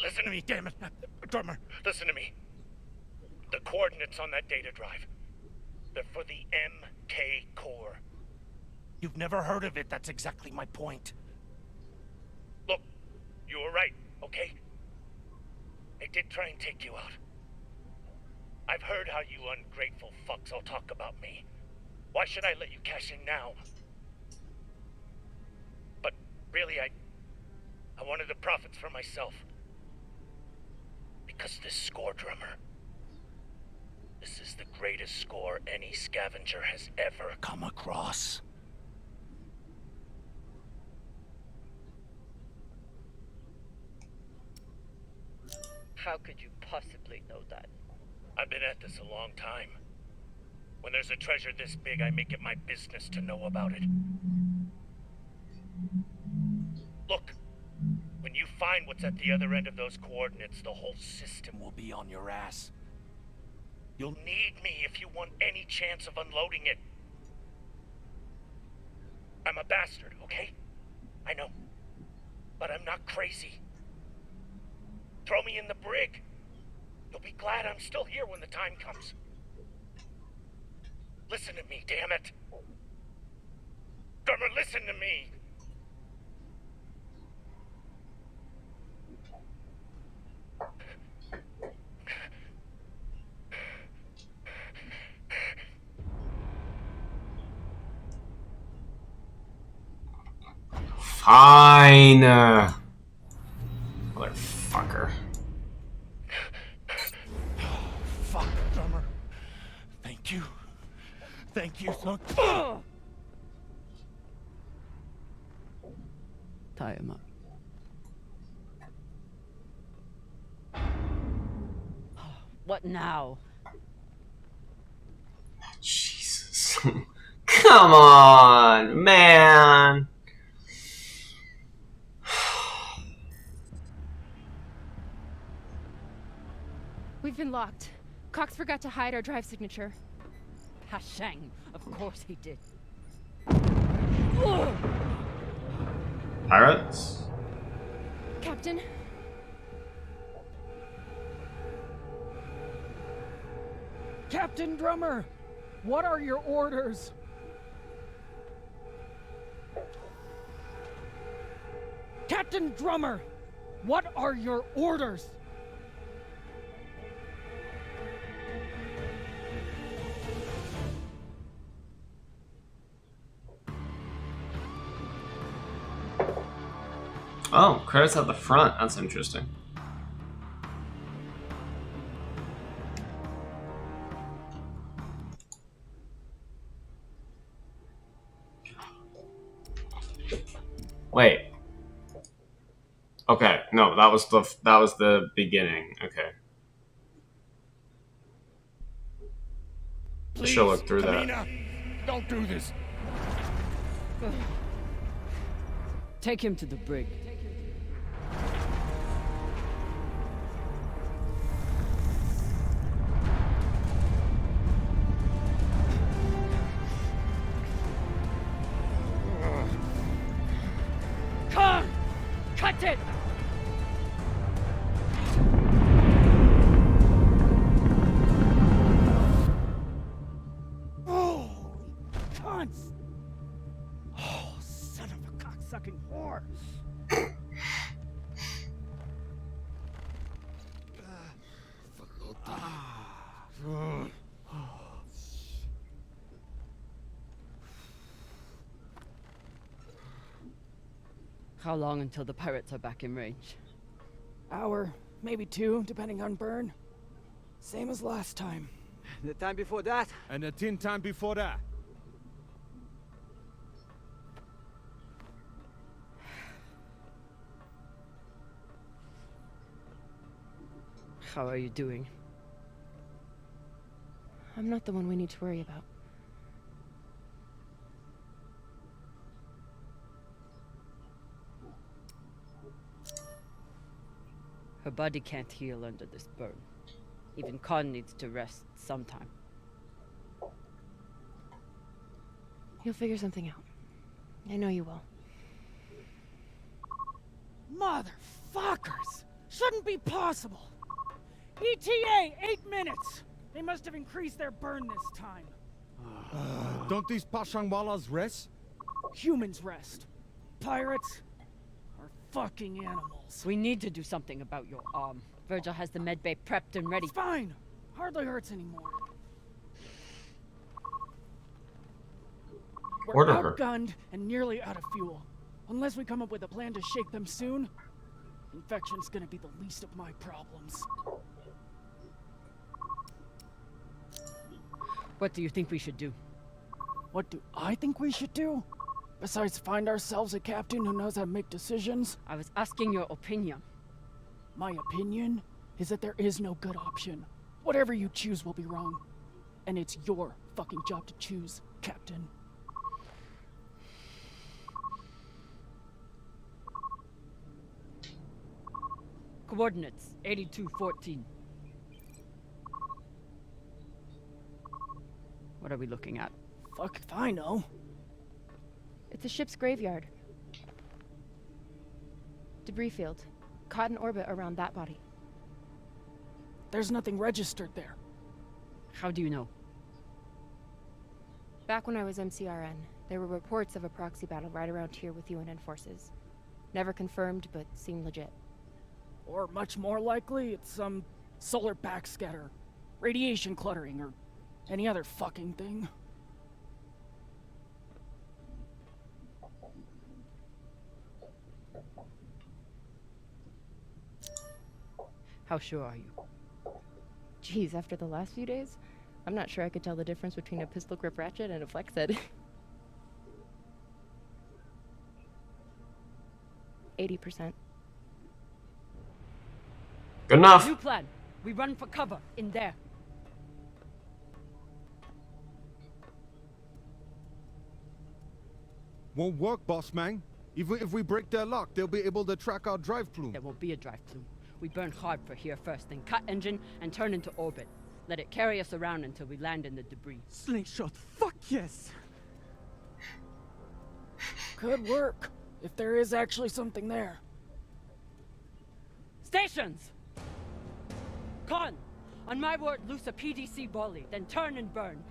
Listen to me, damn it. Drummer, listen to me. The coordinates on that data drive, they're for the MK core. You've never heard of it, that's exactly my point. Look, you were right, okay? They did try and take you out. I've heard how you ungrateful fucks all talk about me. Why should I let you cash in now? But really, I wanted the profits for myself. Because this score, drummer, this is the greatest score any scavenger has ever come across. How could you possibly know that? I've been at this a long time. When there's a treasure this big, I make it my business to know about it. Look, when you find what's at the other end of those coordinates, the whole system will be on your ass. You'll need me if you want any chance of unloading it. I'm a bastard, okay? I know. But I'm not crazy. Throw me in the brig. You'll be glad I'm still here when the time comes. Listen to me, damn it. Drummer, listen to me. Fine. Motherfucker. Fuck, drummer. Thank you. Thank you so Tie him up. What now? Jesus. Come on, man. We've been locked. Cox forgot to hide our drive signature. Hashang, of course he did. Pirates? Captain? Captain Drummer, what are your orders? Captain Drummer, what are your orders? Oh, credits at the front. That's interesting. Wait. Okay, no, that was the beginning. Okay. I should look through that. Don't do this. Take him to the brig. Khan! Cut it! Oh, cunts! Oh, son of a cocksucking whore! How long until the pirates are back in range? Hour, maybe 2, depending on burn. Same as last time. The time before that? And the 10 time before that. How are you doing? I'm not the one we need to worry about. Her body can't heal under this burn. Even Khan needs to rest sometime. You'll figure something out. I know you will. Motherfuckers! Shouldn't be possible! ETA, 8 minutes! They must have increased their burn this time. Don't these Pashangwalas rest? Humans rest. Pirates are fucking animals. We need to do something about your arm. Virgil has the medbay prepped and ready. It's fine. Hardly hurts anymore. We're Order her. outgunned and nearly out of fuel. Unless we come up with a plan to shake them soon, infection's gonna be the least of my problems. What do you think we should do? What do I think we should do? Besides find ourselves a captain who knows how to make decisions? I was asking your opinion. My opinion is that there is no good option. Whatever you choose will be wrong. And it's your fucking job to choose, Captain. Coordinates 8214. What are we looking at? Fuck if I know. It's a ship's graveyard. Debris field. Caught in orbit around that body. There's nothing registered there. How do you know? Back when I was MCRN, there were reports of a proxy battle right around here with UNN forces. Never confirmed, but seemed legit. Or much more likely, it's some solar backscatter, radiation cluttering, or any other fucking thing. How sure are you? Geez, after the last few days, I'm not sure I could tell the difference between a pistol grip ratchet and a flex head. 80%. Good enough. New plan. We run for cover in there. Won't work, boss man. Even if we break their lock, they'll be able to track our drive plume. There won't be a drive plume. We burn hard for here first, then cut engine and turn into orbit. Let it carry us around until we land in the debris. Slingshot, fuck yes! Could work, if there is actually something there. Stations! Con! On my word, loose a PDC volley, then turn and burn.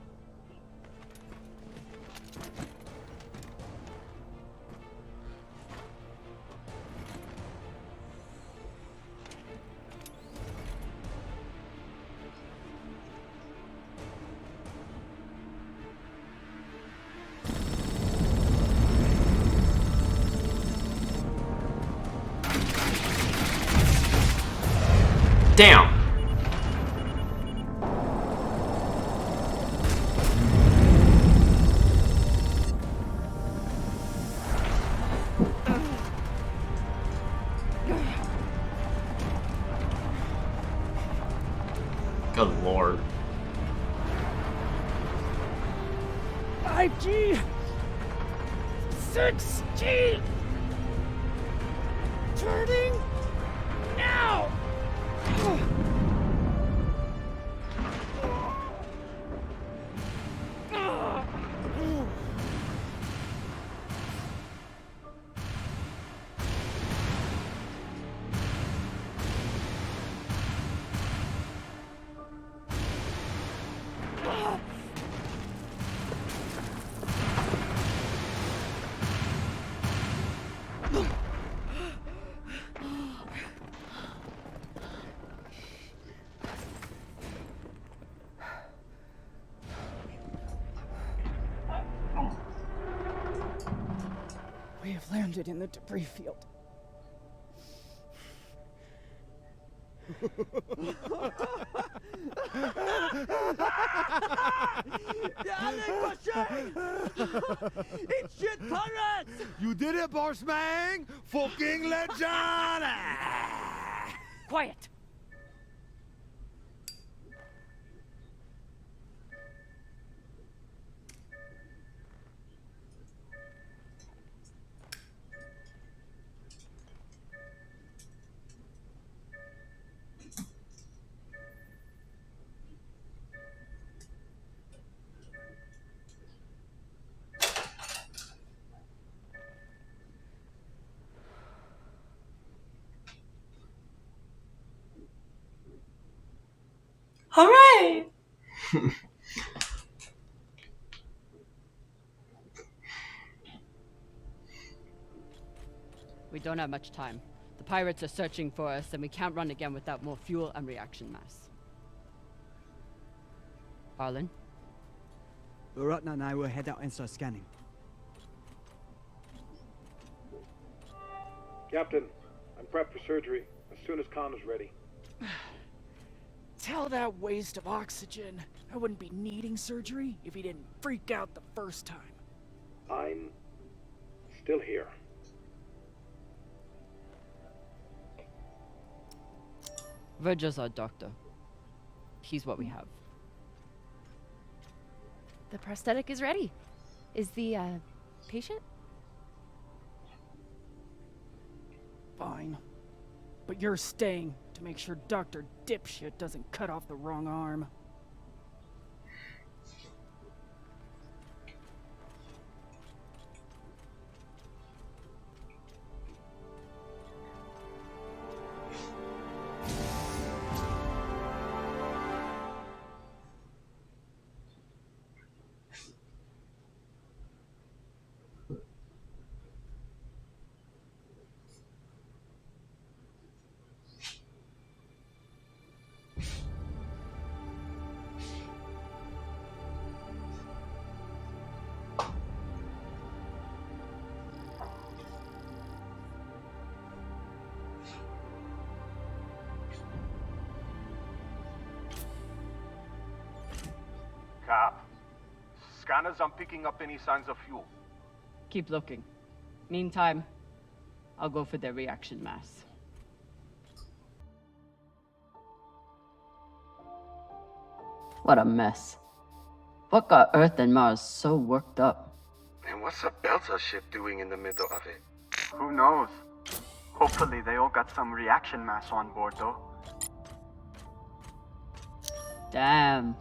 Damn. Good lord. 5G! 6G! Turning now! We have landed in the debris field. It's shit pirates! You did it, boss man! Fucking legend! Quiet! Hooray! We don't have much time. The pirates are searching for us, and we can't run again without more fuel and reaction mass. Arlen? Ratna and I will head out and start scanning. Captain, I'm prepped for surgery as soon as Khan is ready. Tell that waste of oxygen I wouldn't be needing surgery if he didn't freak out the first time. I'm still here. Virgil's our doctor. He's what we have. The prosthetic is ready. Is the, patient? Fine. But you're staying to make sure Dr. Dipshit doesn't cut off the wrong arm. Cap, scanners aren't picking up any signs of fuel. Keep looking. Meantime, I'll go for their reaction mass. What a mess. What got Earth and Mars so worked up? And what's a Belter ship doing in the middle of it? Who knows? Hopefully they all got some reaction mass on board, though. Damn.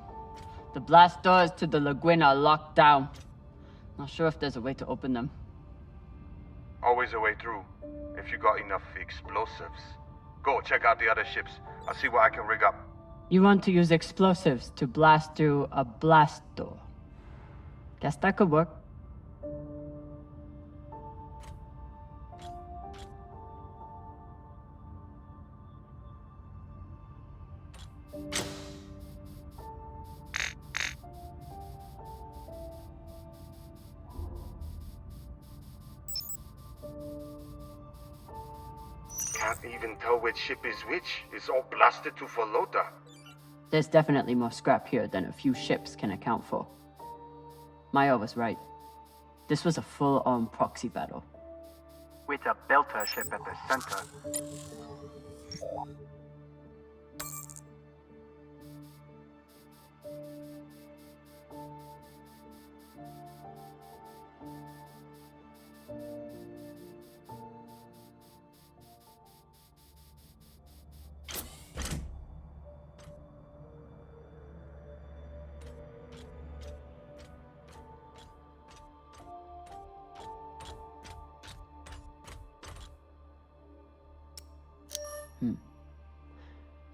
The blast doors to the lagoon are locked down. Not sure if there's a way to open them. Always a way through, if you got enough explosives. Go, check out the other ships. I'll see what I can rig up. You want to use explosives to blast through a blast door. Guess that could work. Can't even tell which ship is which. It's all blasted to Folota. There's definitely more scrap here than a few ships can account for. Maya was right. This was a full-on proxy battle. With a Belter ship at the center.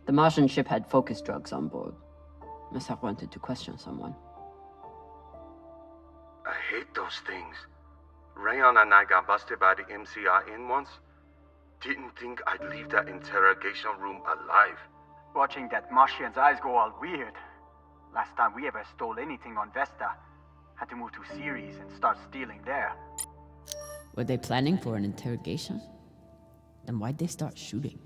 The Martian ship had focus drugs on board. Must have wanted to question someone. I hate those things. Rayon and I got busted by the MCI in once. Didn't think I'd leave that interrogation room alive. Watching that Martian's eyes go all weird. Last time we ever stole anything on Vesta. Had to move to Ceres and start stealing there. Were they planning for an interrogation? Then why'd they start shooting?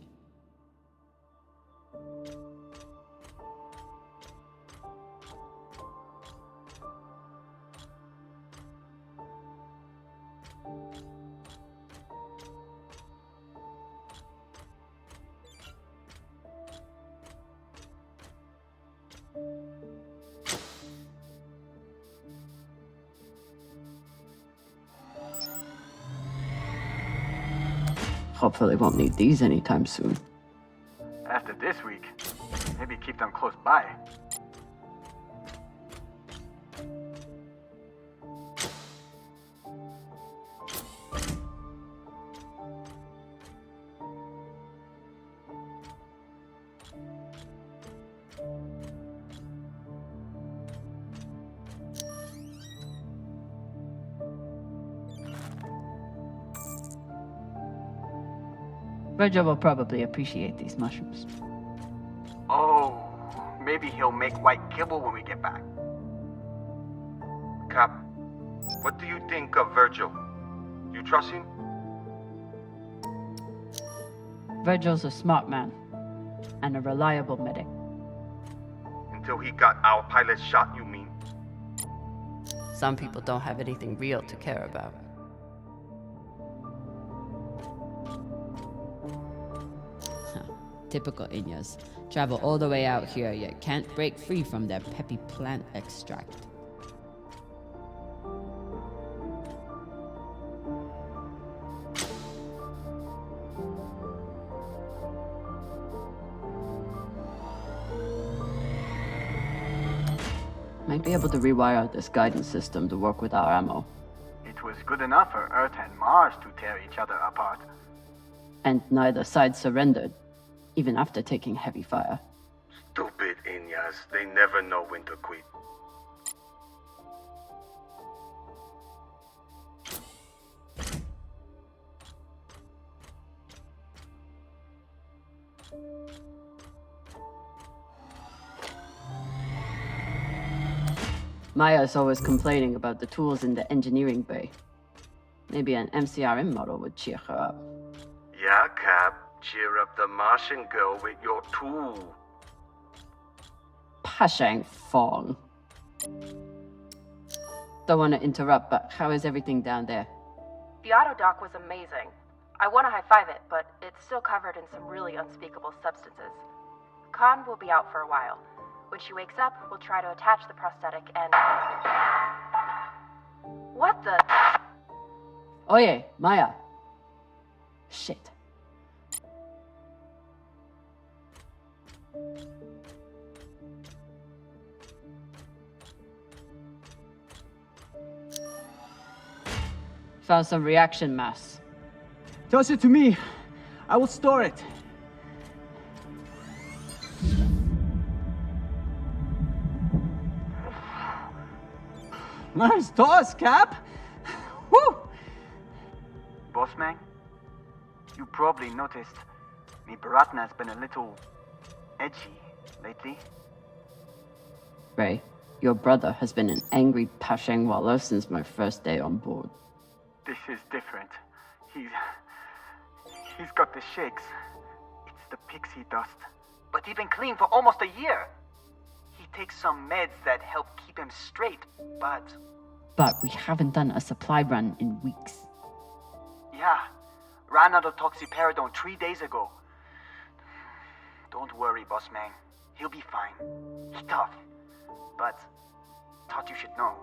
Hopefully won't need these anytime soon. After this week, maybe keep them close by. Virgil will probably appreciate these mushrooms. Oh, maybe he'll make white kibble when we get back. Cap, what do you think of Virgil? You trust him? Virgil's a smart man and a reliable medic. Until he got our pilot shot, you mean? Some people don't have anything real to care about. Typical Inyas. Travel all the way out here, yet can't break free from their peppy plant extract. Might be able to rewire this guidance system to work with our ammo. It was good enough for Earth and Mars to tear each other apart. And neither side surrendered, even after taking heavy fire. Stupid Inyas. They never know when to quit. Maya's always complaining about the tools in the engineering bay. Maybe an MCRM model would cheer her up. Yeah, Cap. Cheer up the Martian girl with your tool. Pashang Fong. Don't want to interrupt, but how is everything down there? The auto dock was amazing. I want to high-five it, but it's still covered in some really unspeakable substances. Khan will be out for a while. When she wakes up, we'll try to attach the prosthetic and... What the... Oye, Maya. Shit. Found some reaction mass. Toss it to me. I will store it. Nice toss, Cap. Woo! Boss man, you probably noticed me Baratna's been a little edgy lately. Ray, your brother has been an angry Pashangwala since my first day on board. This is different. He's got the shakes. It's the pixie dust. But he's been clean for almost a year. He takes some meds that help keep him straight, but... But we haven't done a supply run in weeks. Yeah, ran out of toxiperidone 3 days ago. Don't worry, boss man. He'll be fine. He's tough. But thought you should know.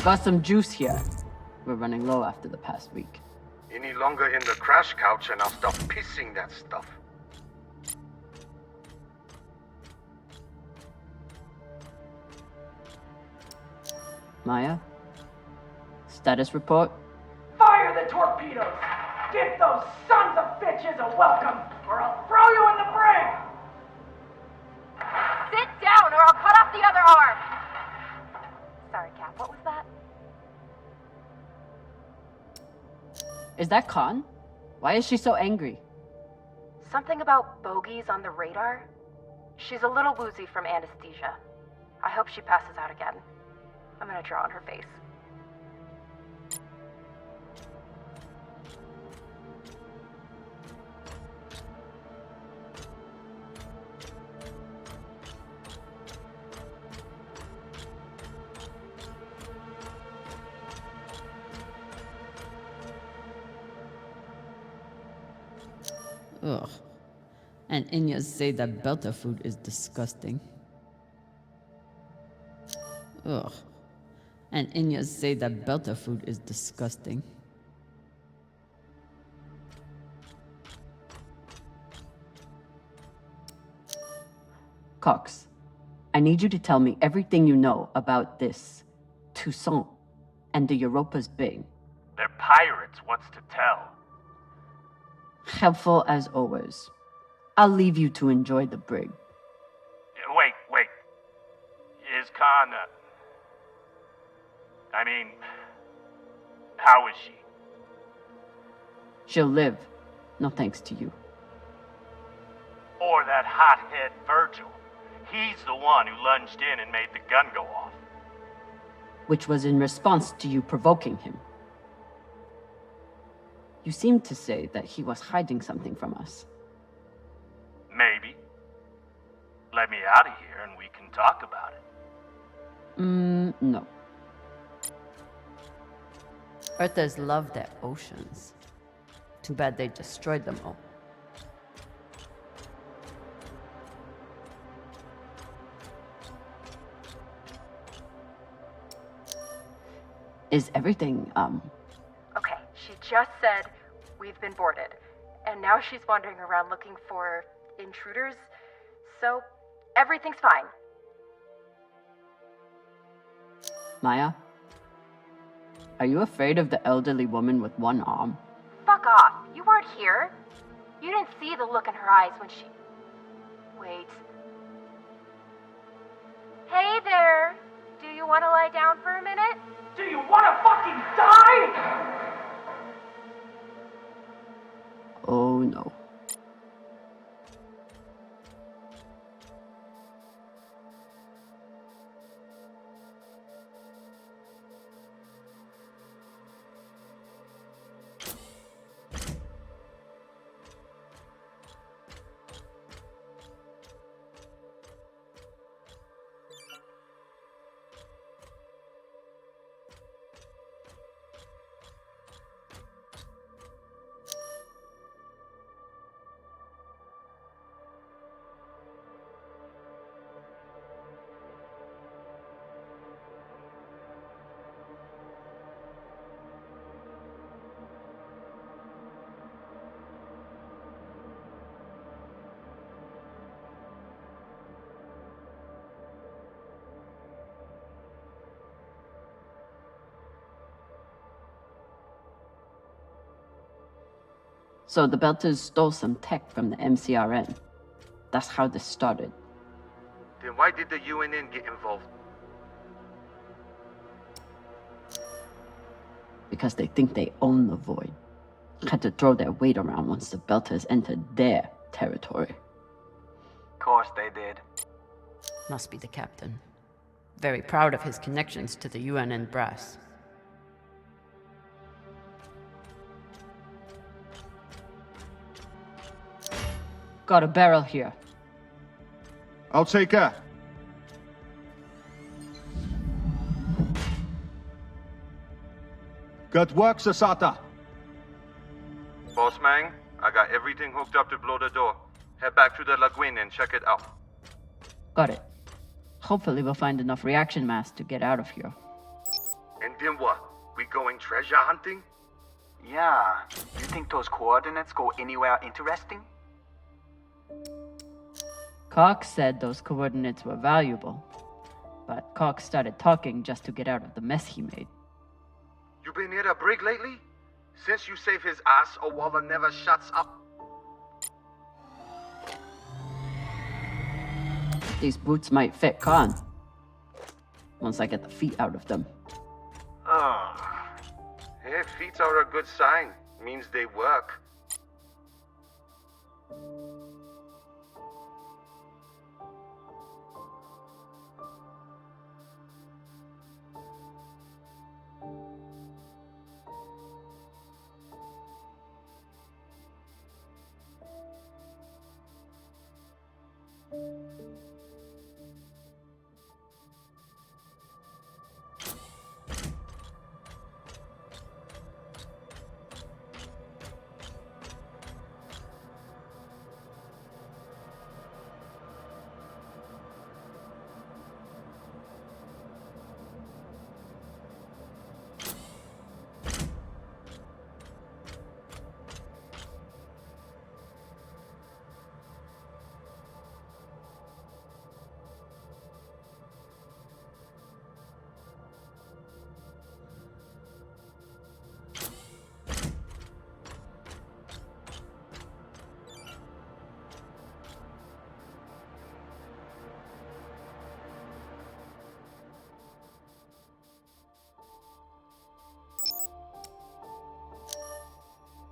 Got some juice here. We're running low after the past week. Any longer in the crash couch and I'll stop pissing that stuff. Maya? Status report? Fire the torpedoes! Give those sons of bitches a welcome, or I'll throw you in the brig! Sit down, or I'll cut off the other arm! Sorry, Cap, what was that? Is that Khan? Why is she so angry? Something about bogeys on the radar? She's a little woozy from anesthesia. I hope she passes out again. I'm gonna draw on her face. Ugh. And Inyas say that Belter food is disgusting. Ugh. And Inyas say that Belter food is disgusting. Cox, I need you to tell me everything you know about this Toussaint and the Europa's Bing. They're pirates, what's to tell? Helpful as always. I'll leave you to enjoy the brig. Wait. Is Khan, how is she? She'll live. No thanks to you. Or that hothead Virgil. He's the one who lunged in and made the gun go off. Which was in response to you provoking him. You seemed to say that he was hiding something from us. Maybe. Let me out of here and we can talk about it. No. Earthers love their oceans. Too bad they destroyed them all. Is everything, Okay, she just said we've been boarded. And now she's wandering around looking for intruders. So, everything's fine. Maya? Are you afraid of the elderly woman with one arm? Fuck off. You weren't here. You didn't see the look in her eyes when she... Wait. Hey there. Do you want to lie down for a minute? Do you want to fucking die? Oh no. So the Belters stole some tech from the MCRN. That's how this started. Then why did the UNN get involved? Because they think they own the Void. Had to throw their weight around once the Belters entered their territory. Course they did. Must be the captain. Very proud of his connections to the UNN brass. Got a barrel here. I'll take her. Good work, Sasata. Boss man, I got everything hooked up to blow the door. Head back to the lagoon and check it out. Got it. Hopefully we'll find enough reaction mass to get out of here. And then what? We going treasure hunting? Yeah. You think those coordinates go anywhere interesting? Cox said those coordinates were valuable, but Cox started talking just to get out of the mess he made. You been near a brig lately? Since you saved his ass, Owala never shuts up. These boots might fit Khan. Once I get the feet out of them. Hey, feet are a good sign. Means they work.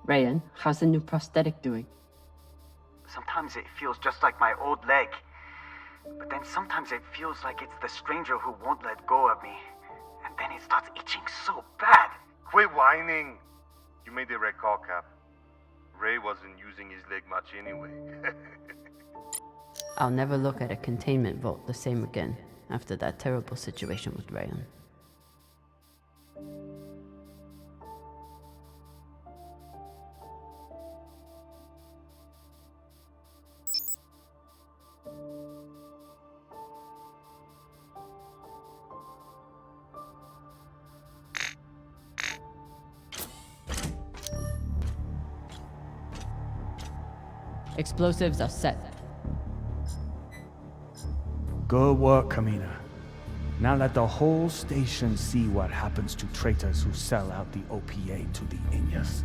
Rayan, how's the new prosthetic doing? Sometimes it feels just like my old leg. But then sometimes it feels like it's the stranger who won't let go of me. And then it starts itching so bad. Quit whining. You made the right call, Cap. Ray wasn't using his leg much anyway. I'll never look at a containment vault the same again after that terrible situation with Rayan. Explosives are set. Good work, Kamina. Now let the whole station see what happens to traitors who sell out the OPA to the Inyas.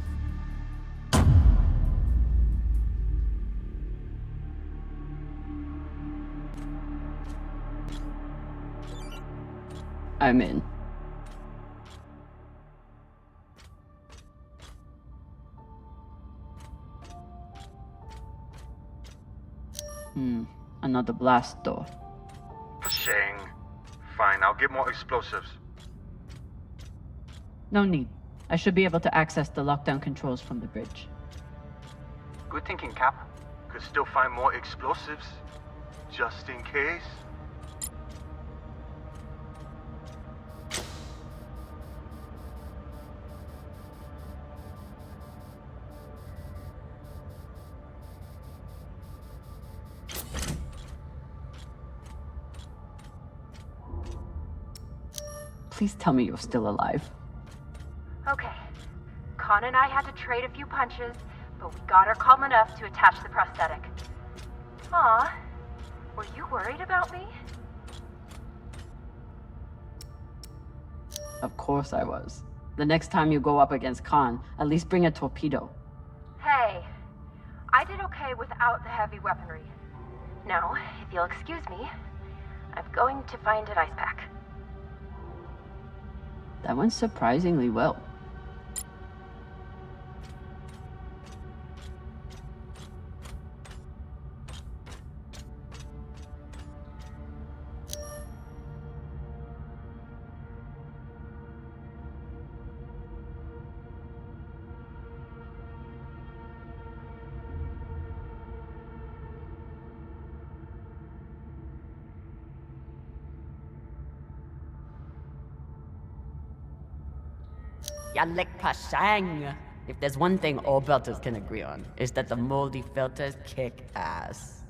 I'm in. Another blast door. Shang. Fine, I'll get more explosives. No need. I should be able to access the lockdown controls from the bridge. Good thinking, Cap. Could still find more explosives. Just in case. Please tell me you're still alive. Okay. Con and I had to trade a few punches, but we got her calm enough to attach the prosthetic. Aw, were you worried about me? Of course I was. The next time you go up against Khan, at least bring a torpedo. Hey, I did okay without the heavy weaponry. Now, if you'll excuse me, I'm going to find an ice pack. That went surprisingly well. Yalek Pashang! If there's one thing all belters can agree on, is that the moldy filters kick ass.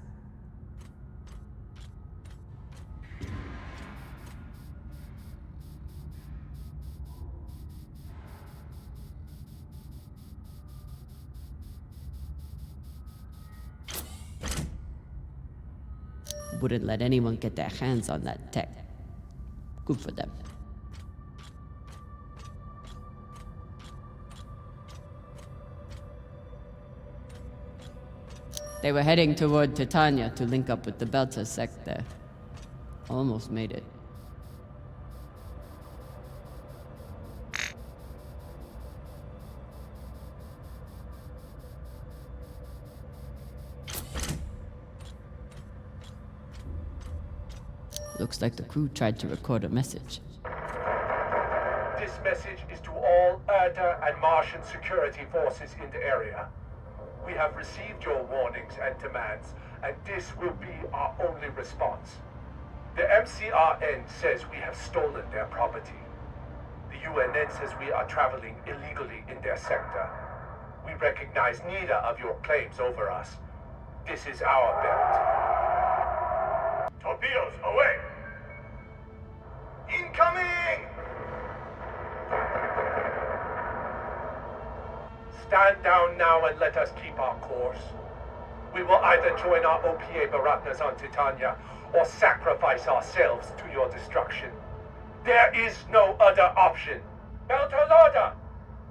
Wouldn't let anyone get their hands on that tech. Good for them. They were heading toward Titania to link up with the Belter sect there. Almost made it. Looks like the crew tried to record a message. This message is to all Earther and Martian security forces in the area. We have received your warnings and demands, and this will be our only response. The MCRN says we have stolen their property. The UNN says we are traveling illegally in their sector. We recognize neither of your claims over us. This is our belt. Torpedoes, away! Incoming! Stand down now and let us keep our course. We will either join our OPA Baratnas on Titania or sacrifice ourselves to your destruction. There is no other option. Beltalada!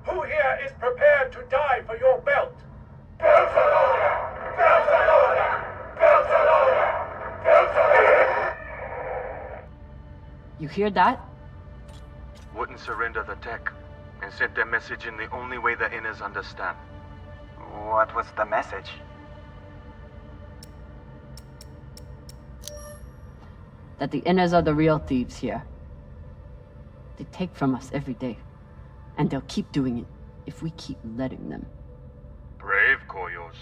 Who here is prepared to die for your belt? Beltalada! Beltalada! Beltalada! Beltalada! You hear that? Wouldn't surrender the tech and sent their message in the only way the Inners understand. What was the message? That the Inners are the real thieves here. They take from us every day. And they'll keep doing it if we keep letting them. Brave, Koyos.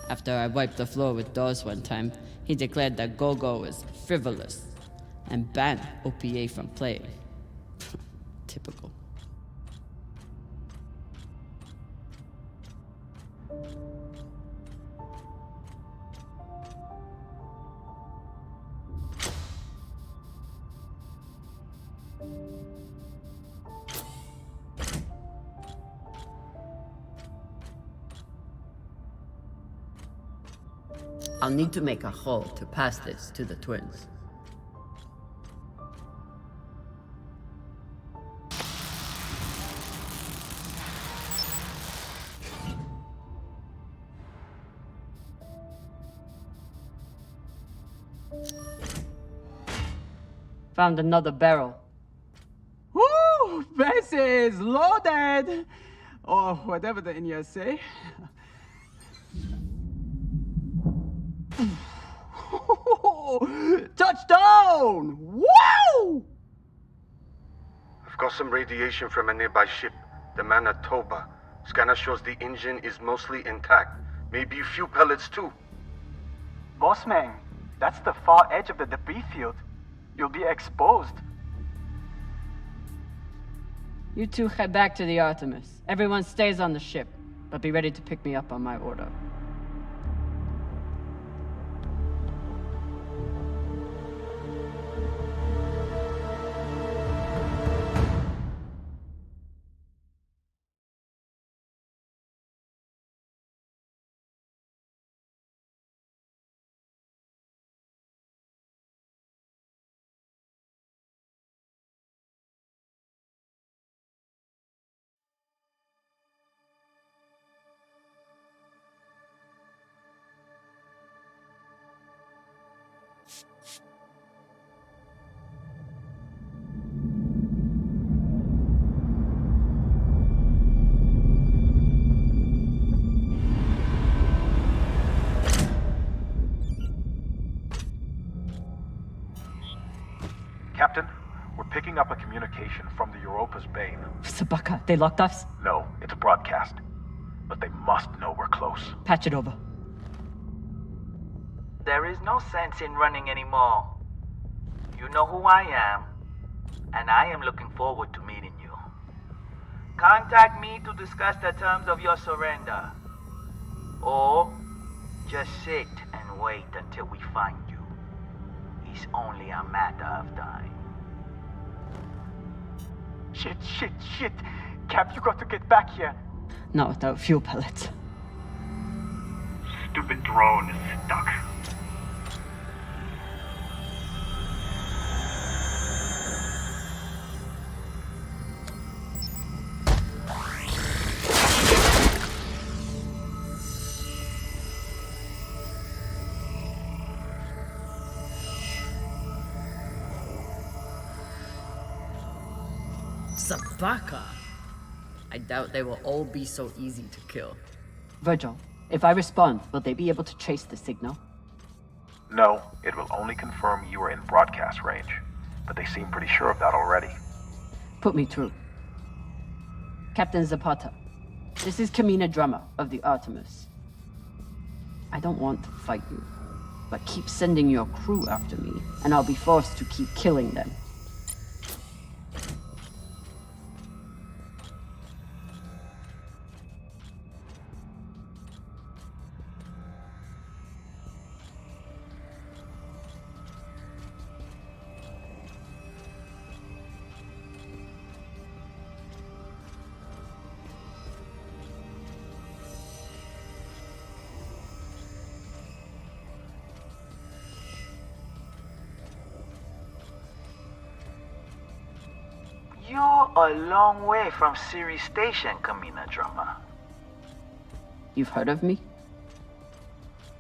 After I wiped the floor with Dawes one time, he declared that Go-Go is frivolous and banned OPA from playing. Typical. I'll need to make a hole to pass this to the twins. Found another barrel. Woo! This is loaded! Or whatever the Indians say. Touchdown! Wow! I've got some radiation from a nearby ship, the Manitoba. Scanner shows the engine is mostly intact. Maybe a few pellets too. Bossman, that's the far edge of the debris field. You'll be exposed. You two head back to the Artemis. Everyone stays on the ship, but be ready to pick me up on my order. Captain, we're picking up a communication from the Europa's Bane. Sabaka, they locked us? No, it's a broadcast. But they must know we're close. Patch it over. There is no sense in running anymore. You know who I am, and I am looking forward to meeting you. Contact me to discuss the terms of your surrender. Or just sit and wait until we find you. It's only a matter of time. Shit. Cap, you got to get back here. Not without fuel pellets. Stupid drone is stuck. Sabaka! I doubt they will all be so easy to kill. Virgil, if I respond, will they be able to trace the signal? No, it will only confirm you are in broadcast range. But they seem pretty sure of that already. Put me through. Captain Zapata, this is Kamina Drummer of the Artemis. I don't want to fight you, but keep sending your crew after me, and I'll be forced to keep killing them. You're a long way from Siri Station, Kamina Drummer. You've heard of me?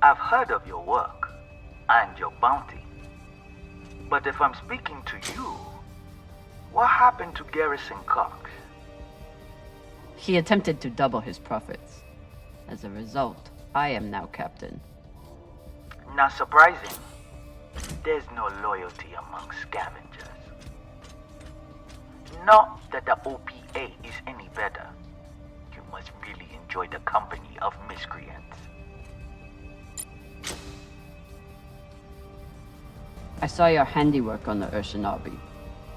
I've heard of your work and your bounty. But if I'm speaking to you, what happened to Garrison Cox? He attempted to double his profits. As a result, I am now captain. Not surprising. There's no loyalty among scavengers. Not that the OPA is any better. You must really enjoy the company of miscreants. I saw your handiwork on the Urshinabi.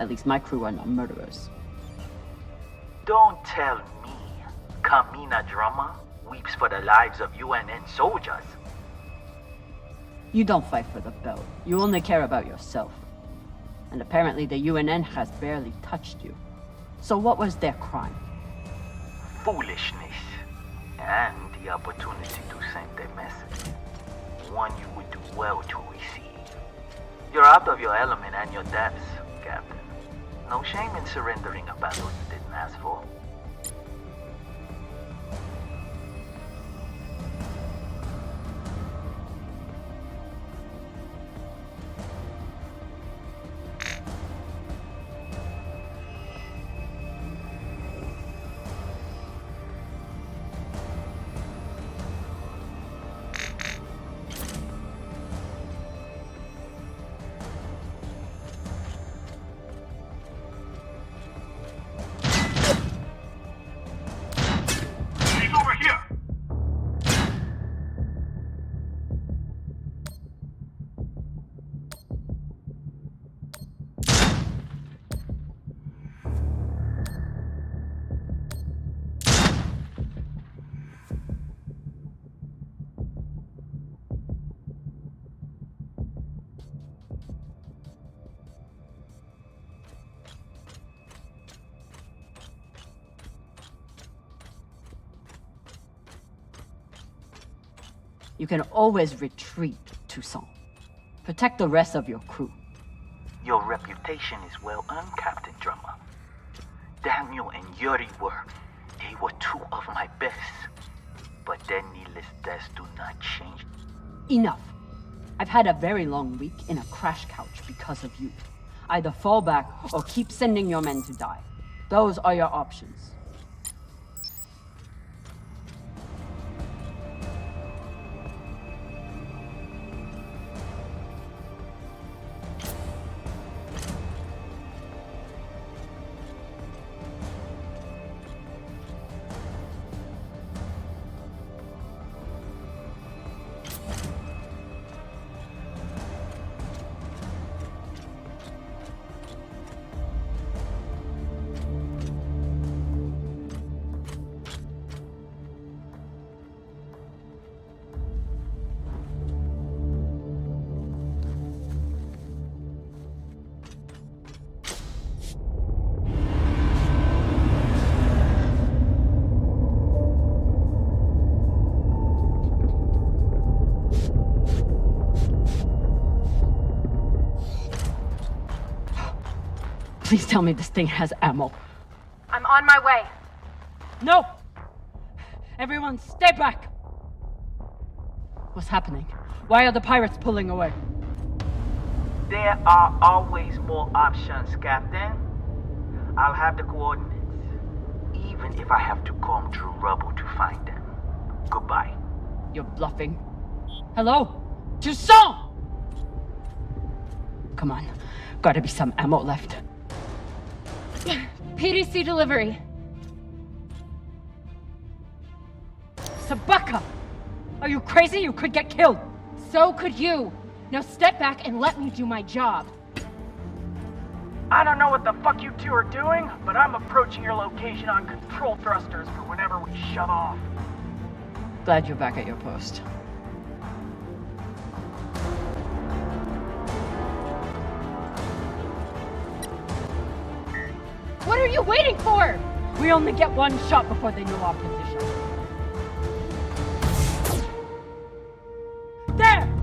At least my crew are not murderers. Don't tell me Kamina Drummer weeps for the lives of UNN soldiers. You don't fight for the belt. You only care about yourself. And apparently the UNN has barely touched you. So what was their crime? Foolishness. And the opportunity to send a message. one you would do well to receive. You're out of your element and your depths, Captain. No shame in surrendering a battle you didn't ask for. You can always retreat, Toussaint. Protect the rest of your crew. Your reputation is well earned, Captain Drummer. Daniel and Yuri they were two of my best. But their needless deaths do not change. Enough. I've had a very long week in a crash couch because of you. Either fall back or keep sending your men to die. Those are your options. Please tell me this thing has ammo. I'm on my way. No! Everyone, stay back! What's happening? Why are the pirates pulling away? There are always more options, Captain. I'll have the coordinates, even if I have to comb through rubble to find them. Goodbye. You're bluffing. Hello? Toussaint! Come on. Gotta be some ammo left. PDC delivery. Sabaka! Are you crazy? You could get killed! So could you. Now step back and let me do my job. I don't know what the fuck you two are doing, but I'm approaching your location on control thrusters for whenever we shove off. Glad you're back at your post. What are you waiting for? We only get one shot before they know our position. There!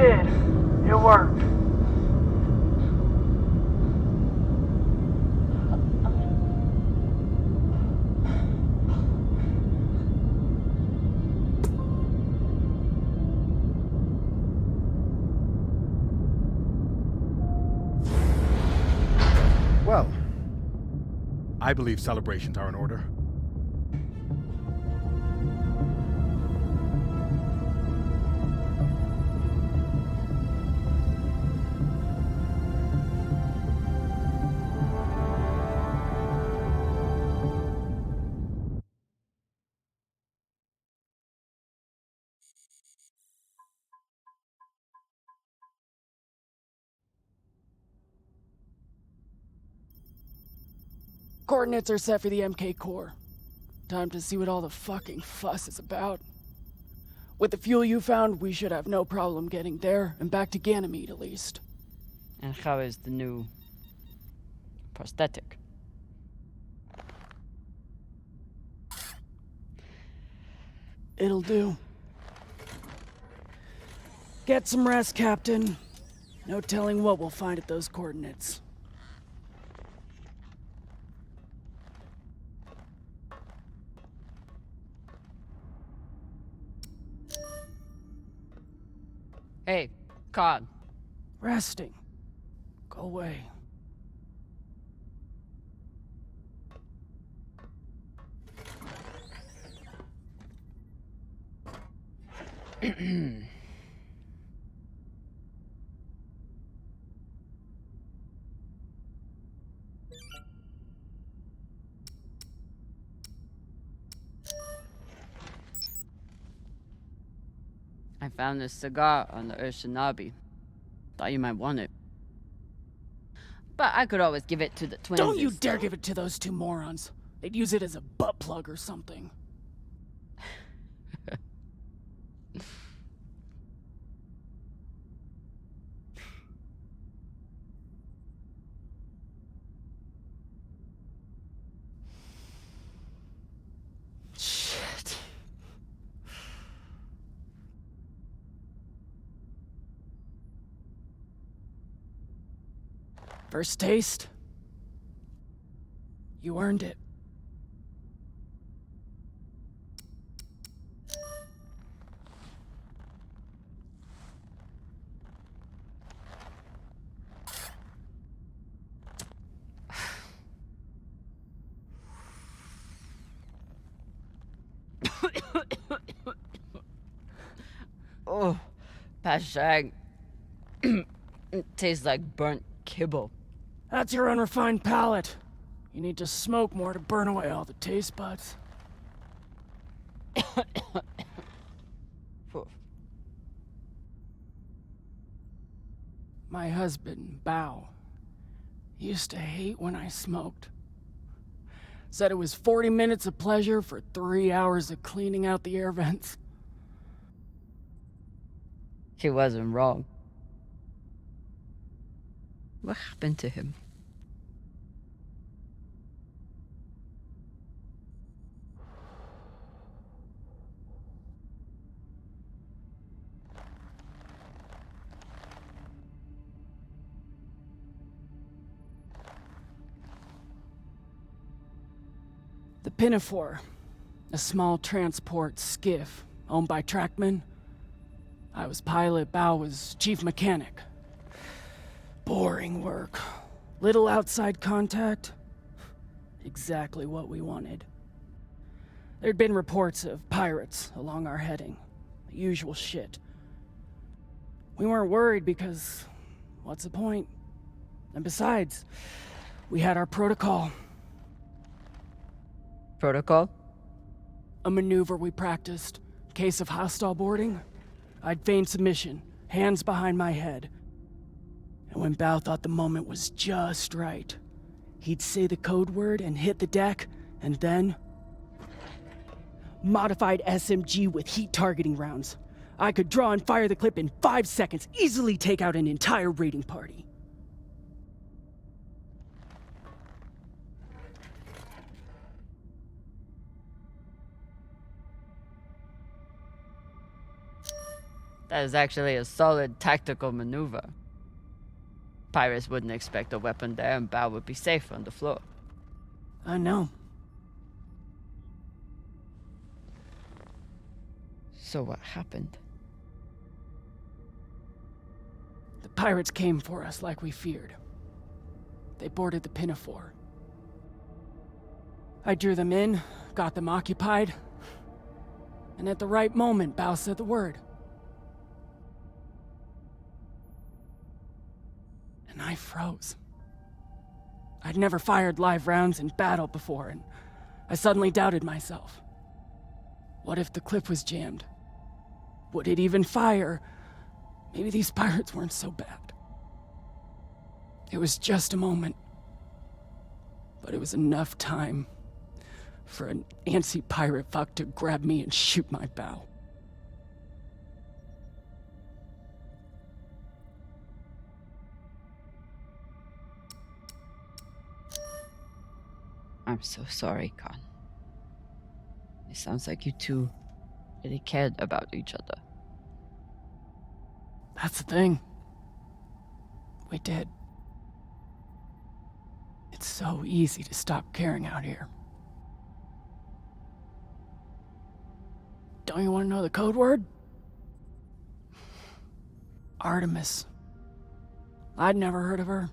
did. It worked. Well, I believe celebrations are in order. Coordinates are set for the MK core. Time to see what all the fucking fuss is about. With the fuel you found, we should have no problem getting there and back to Ganymede at least. And how is the new prosthetic? It'll do. Get some rest, Captain. No telling what we'll find at those coordinates. Hey, Cog. Resting. Go away. I found this cigar on the Urshanabi. Thought you might want it. But I could always give it to the twins. Don't you dare give it to those two morons. They'd use it as a butt plug or something. Shit. First taste? You earned it. Oh, Pashag. It tastes like burnt kibble. That's your unrefined palate. You need to smoke more to burn away all the taste buds. My husband, Bao, used to hate when I smoked. Said it was 40 minutes of pleasure for 3 hours of cleaning out the air vents. He wasn't wrong. What happened to him? The Pinafore, a small transport skiff owned by Trackman. I was pilot, Bao was chief mechanic. Boring work. Little outside contact. Exactly what we wanted. There'd been reports of pirates along our heading. The usual shit. We weren't worried because, what's the point? And besides, we had our protocol. Protocol? A maneuver we practiced. Case of hostile boarding, I'd feign submission, hands behind my head. And when Bao thought the moment was just right, he'd say the code word and hit the deck, and then... Modified SMG with heat targeting rounds. I could draw and fire the clip in 5 seconds, easily take out an entire raiding party. That is actually a solid tactical maneuver. Pirates wouldn't expect a weapon there, and Bao would be safe on the floor. I know. So what happened? The pirates came for us like we feared. They boarded the Pinafore. I drew them in, got them occupied, and at the right moment, Bao said the word. And I froze. I'd never fired live rounds in battle before, and I suddenly doubted myself. What if the clip was jammed? Would it even fire? Maybe these pirates weren't so bad. It was just a moment. But it was enough time for an antsy pirate fuck to grab me and shoot my bow. I'm so sorry, Khan. It sounds like you two really cared about each other. That's the thing. We did. It's so easy to stop caring out here. Don't you want to know the code word? Artemis. I'd never heard of her.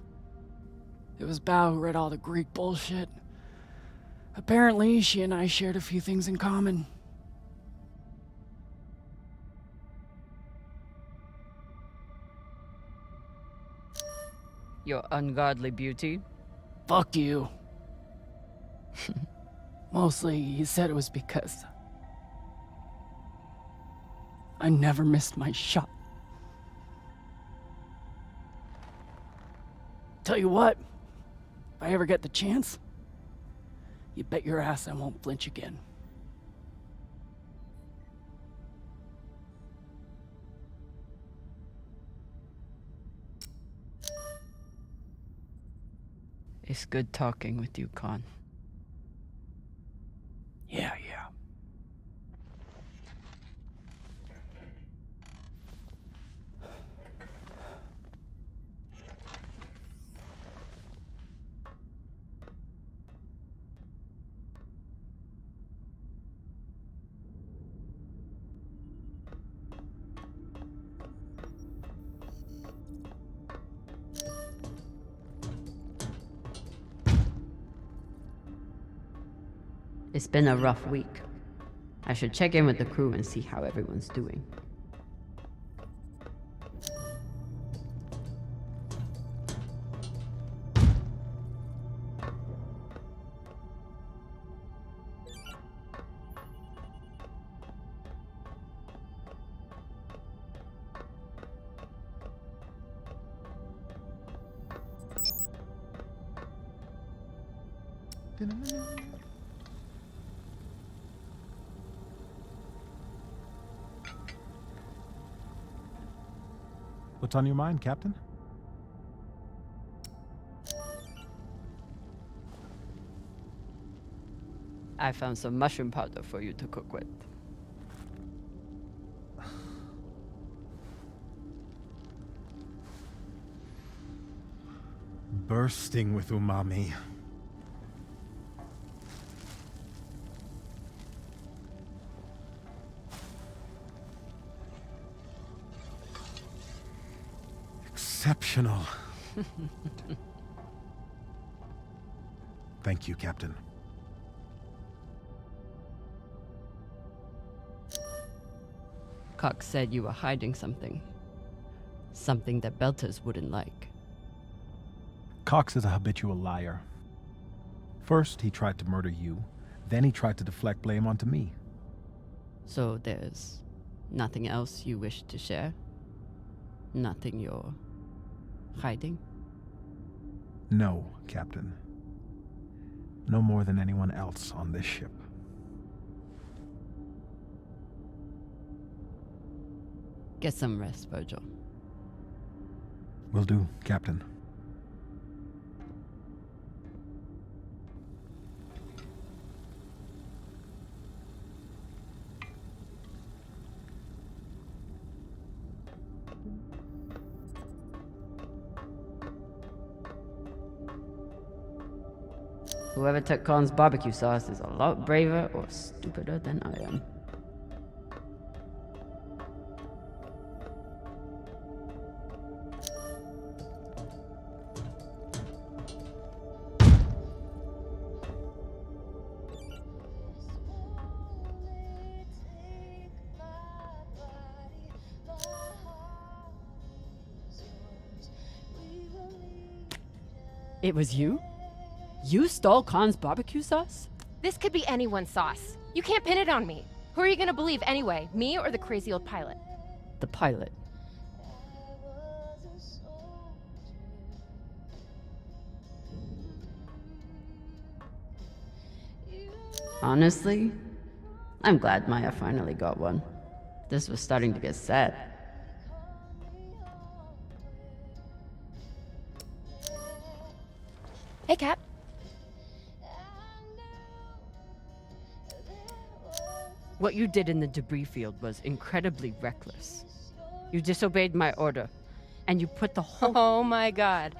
It was Bao who read all the Greek bullshit. Apparently, she and I shared a few things in common. Your ungodly beauty? Fuck you. Mostly, he said it was because I never missed my shot. Tell you what, if I ever get the chance, you bet your ass I won't flinch again. It's good talking with you, Khan. Yeah. It's been a rough week. I should check in with the crew and see how everyone's doing. What's on your mind, Captain? I found some mushroom powder for you to cook with. Bursting with umami. Exceptional. Thank you, Captain. Cox said you were hiding something. Something that Belters wouldn't like. Cox is a habitual liar. First, he tried to murder you. Then he tried to deflect blame onto me. So there's nothing else you wish to share? Nothing you're hiding? No, Captain. No more than anyone else on this ship. Get some rest, Virgil. Will do, Captain. Whoever took Khan's barbecue sauce is a lot braver or stupider than I am. It was you? You stole Khan's barbecue sauce? This could be anyone's sauce. You can't pin it on me. Who are you gonna believe anyway? Me or the crazy old pilot? The pilot. Honestly, I'm glad Maya finally got one. This was starting to get sad. Hey, Cap. What you did in the debris field was incredibly reckless. You disobeyed my order, and you put the whole— Oh my god.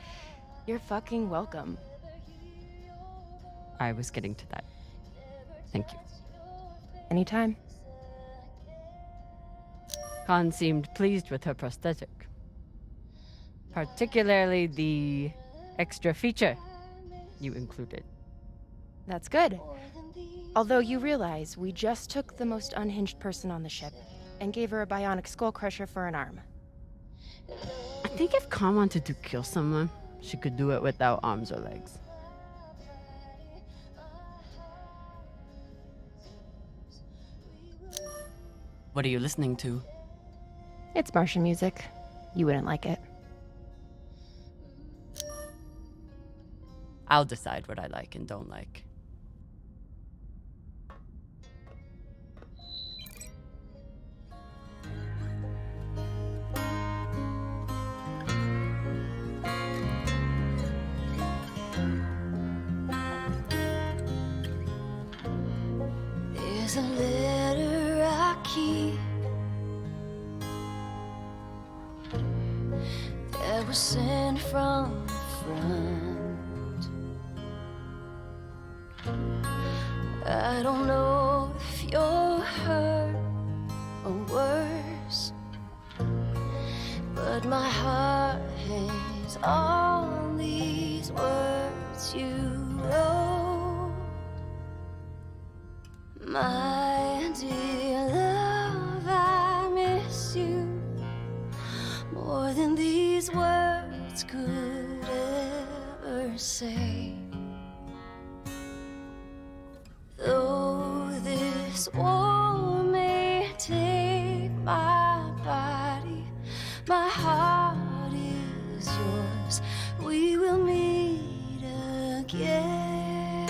You're fucking welcome. I was getting to that. Thank you. Anytime. Khan seemed pleased with her prosthetic. Particularly the extra feature you included. That's good. Although you realize we just took the most unhinged person on the ship and gave her a bionic skull crusher for an arm. I think if Khan wanted to kill someone, she could do it without arms or legs. What are you listening to? It's Martian music. You wouldn't like it. I'll decide what I like and don't like. There's a letter I keep that was sent from the front. I don't know if you're hurt or worse, but my heart hangs on these words you wrote. My dear love, I miss you more than these words could ever say. Though this war may take my body, my heart is yours. We will meet again.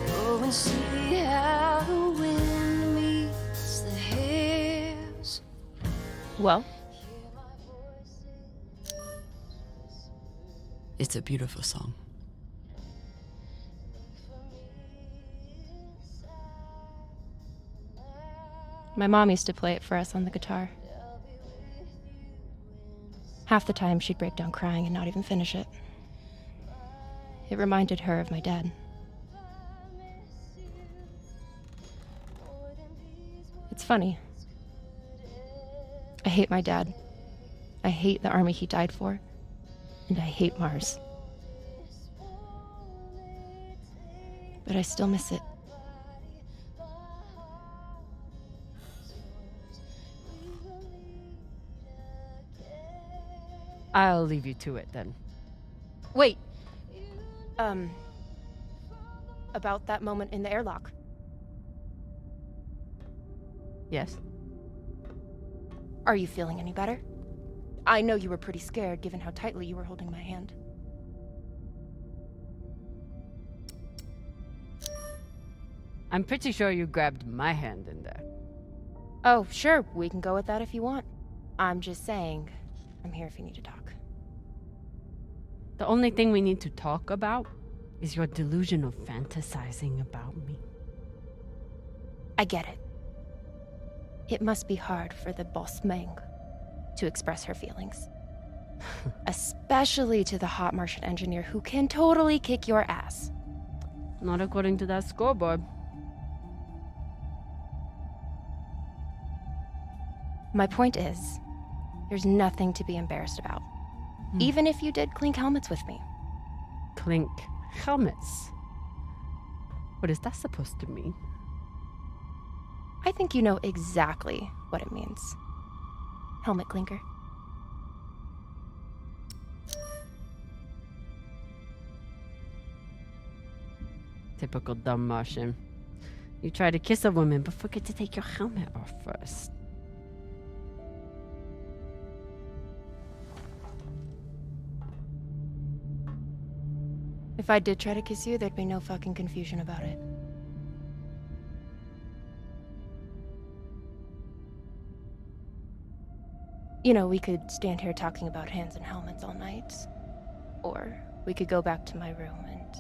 Go and see how the wind meets the hills. Well? It's a beautiful song. My mom used to play it for us on the guitar. Half the time she'd break down crying and not even finish it. It reminded her of my dad. It's funny. I hate my dad. I hate the army he died for. And I hate Mars. But I still miss it. I'll leave you to it then. Wait. About that moment in the airlock. Yes. Are you feeling any better? I know you were pretty scared given how tightly you were holding my hand. I'm pretty sure you grabbed my hand in there. Oh, sure, we can go with that if you want. I'm just saying, I'm here if you need to talk. The only thing we need to talk about is your delusion of fantasizing about me. I get it. It must be hard for the boss Meng to express her feelings. Especially to the hot Martian engineer who can totally kick your ass. Not according to that scoreboard. My point is, there's nothing to be embarrassed about. Even if you did clink helmets with me. Clink helmets? What is that supposed to mean? I think you know exactly what it means. Helmet clinker. Typical dumb Martian. You try to kiss a woman, but forget to take your helmet off first. If I did try to kiss you, there'd be no fucking confusion about it. You know, we could stand here talking about hands and helmets all night. Or we could go back to my room and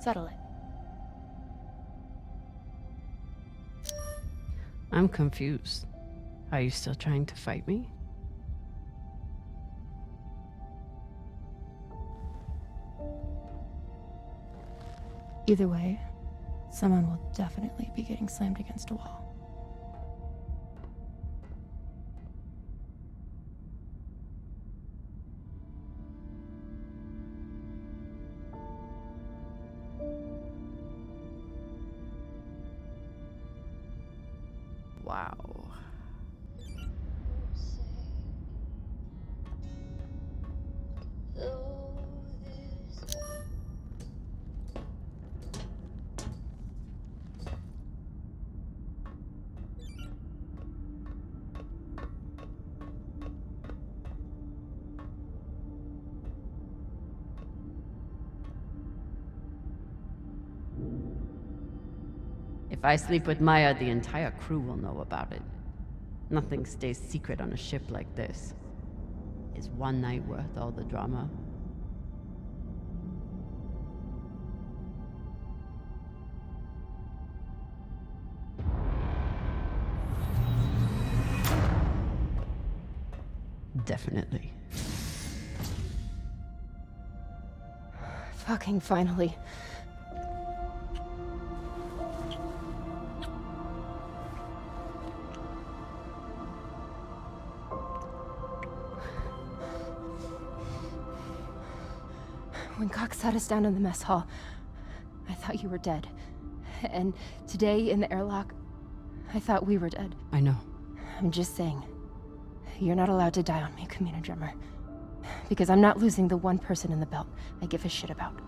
settle it. I'm confused. Are you still trying to fight me? Either way, someone will definitely be getting slammed against a wall. Wow. If I sleep with Maya, the entire crew will know about it. Nothing stays secret on a ship like this. Is one night worth all the drama? Definitely. Fucking finally. When Cox sat us down in the mess hall, I thought you were dead. And today in the airlock, I thought we were dead. I know. I'm just saying, you're not allowed to die on me, Commander Drummer. Because I'm not losing the one person in the belt I give a shit about.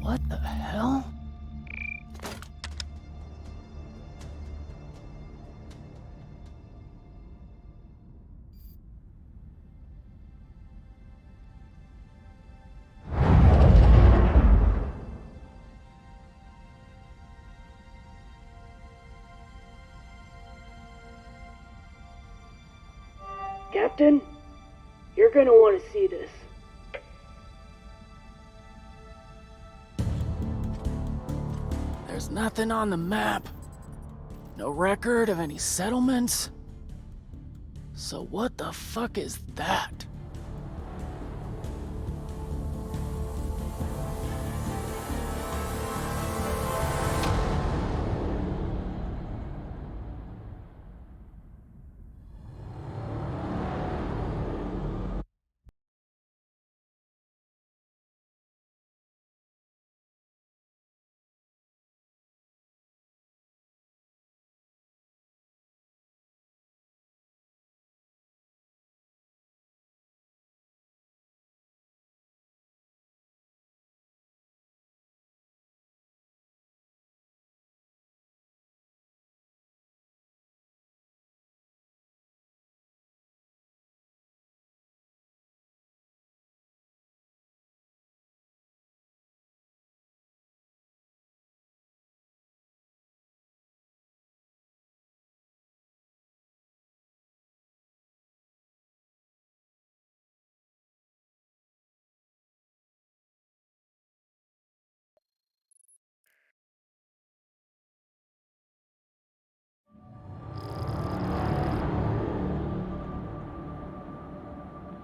What the hell? Captain, you're gonna want to see this. There's nothing on the map. No record of any settlements. So what the fuck is that?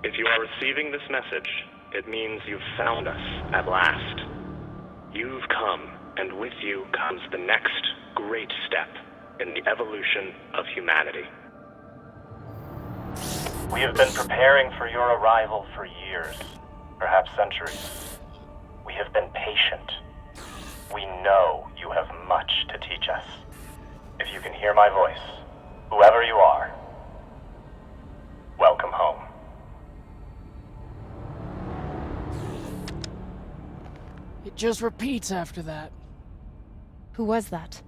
If you are receiving this message, it means you've found us at last. You've come, and with you comes the next great step in the evolution of humanity. We have been preparing for your arrival for years, perhaps centuries. We have been patient. We know you have much to teach us. If you can hear my voice, whoever you are, welcome home. It just repeats after that. Who was that?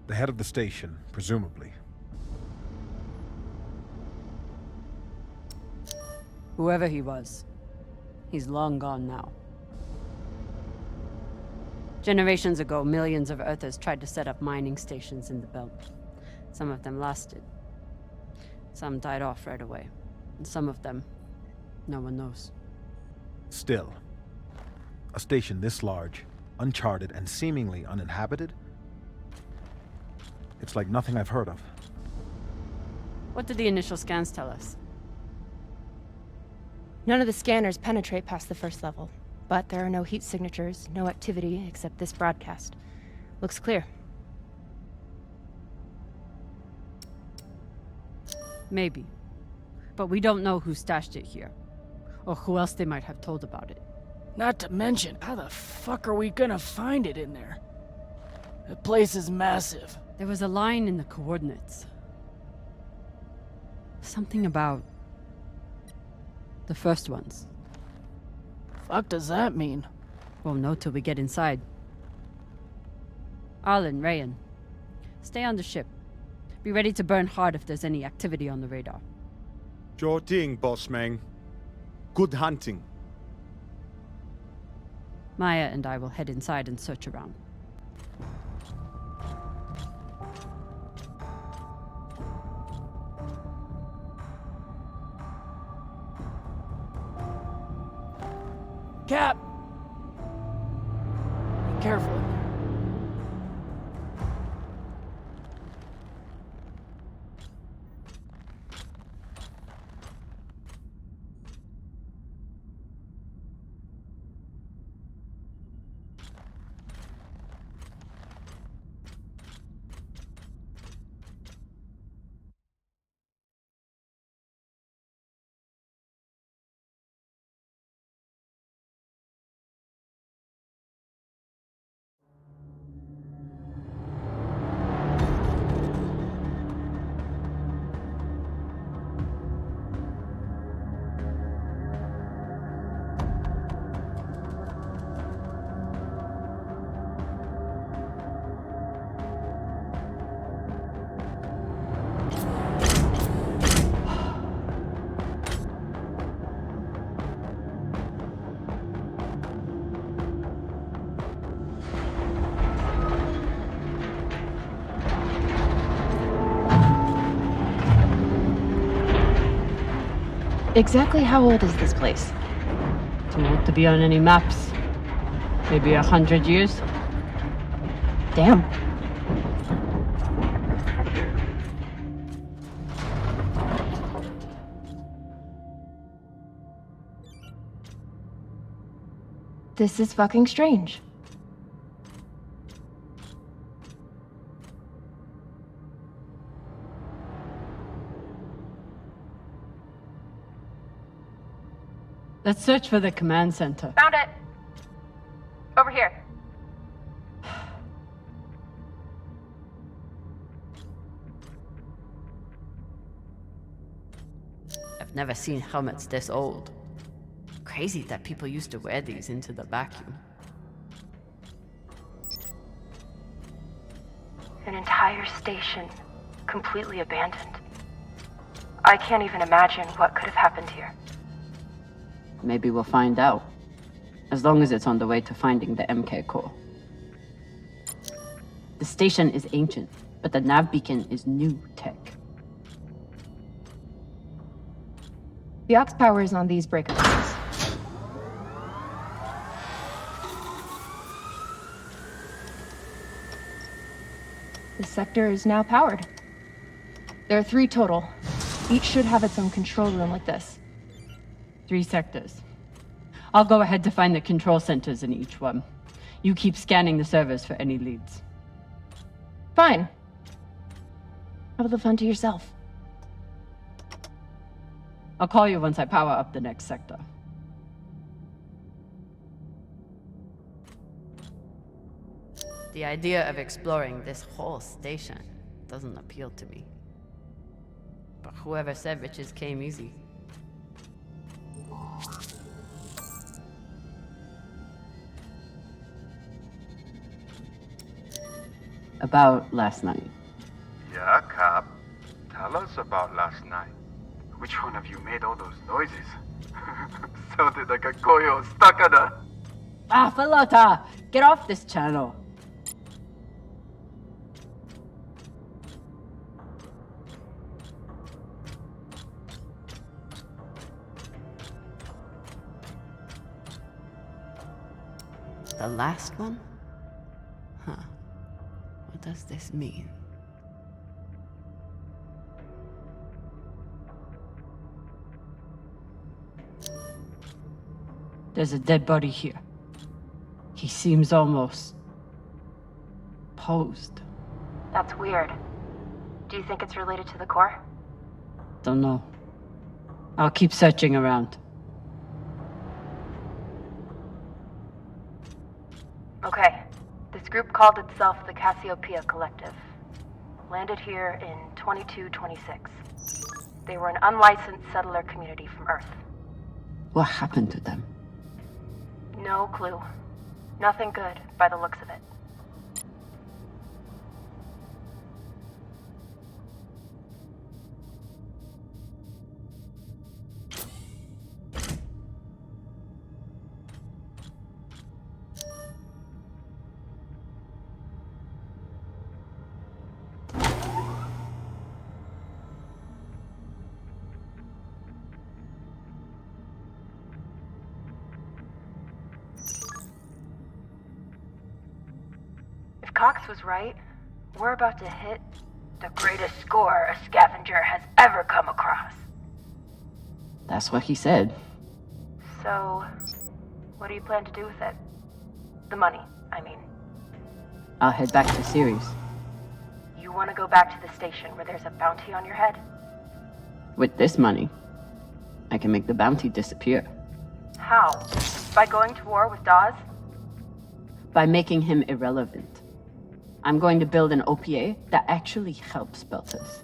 The head of the station, presumably. Whoever he was, he's long gone now. Generations ago, millions of Earthers tried to set up mining stations in the belt. Some of them lasted. Some died off right away. And some of them, no one knows. Still, a station this large, uncharted, and seemingly uninhabited? It's like nothing I've heard of. What did the initial scans tell us? None of the scanners penetrate past the first level, but there are no heat signatures, no activity except this broadcast. Looks clear. Maybe. But we don't know who stashed it here, or who else they might have told about it. Not to mention, how the fuck are we gonna find it in there? The place is massive. There was a line in the coordinates. Something about the first ones. Fuck does that mean? Won't know till we get inside. Arlen, Rayan, stay on the ship. Be ready to burn hard if there's any activity on the radar. Sure thing, boss man. Good hunting. Maya and I will head inside and search around. Cap! Be careful in there. Exactly how old is this place? Too old to be on any maps. Maybe 100 years? Damn. This is fucking strange. Let's search for the command center. Found it! Over here. I've never seen helmets this old. Crazy that people used to wear these into the vacuum. An entire station, completely abandoned. I can't even imagine what could have happened here. Maybe we'll find out. As long as it's on the way to finding the MK core. The station is ancient, but the nav beacon is new tech. The aux power is on these breaker boards. The sector is now powered. There are 3 total. Each should have its own control room like this. 3 sectors. I'll go ahead to find the control centers in each one. You keep scanning the servers for any leads. Fine. Have the fun to yourself. I'll call you once I power up the next sector. The idea of exploring this whole station doesn't appeal to me. But whoever said riches came easy. About last night. Yeah, Cap. Tell us about last night. Which one of you made all those noises? Sounded like a koyo stuck on a... Ah, Falota! Get off this channel! The last one? Huh. What does this mean? There's a dead body here. He seems almost... posed. That's weird. Do you think it's related to the core? Don't know. I'll keep searching around. Okay. This group called itself the Cassiopeia Collective. Landed here in 2226. They were an unlicensed settler community from Earth. What happened to them? No clue. Nothing good, by the looks of it. If Cox was right, we're about to hit the greatest score a scavenger has ever come across. That's what he said. So, what do you plan to do with it? The money, I mean. I'll head back to Ceres. You want to go back to the station where there's a bounty on your head? With this money, I can make the bounty disappear. How? By going to war with Dawes? By making him irrelevant. I'm going to build an OPA that actually helps Belters.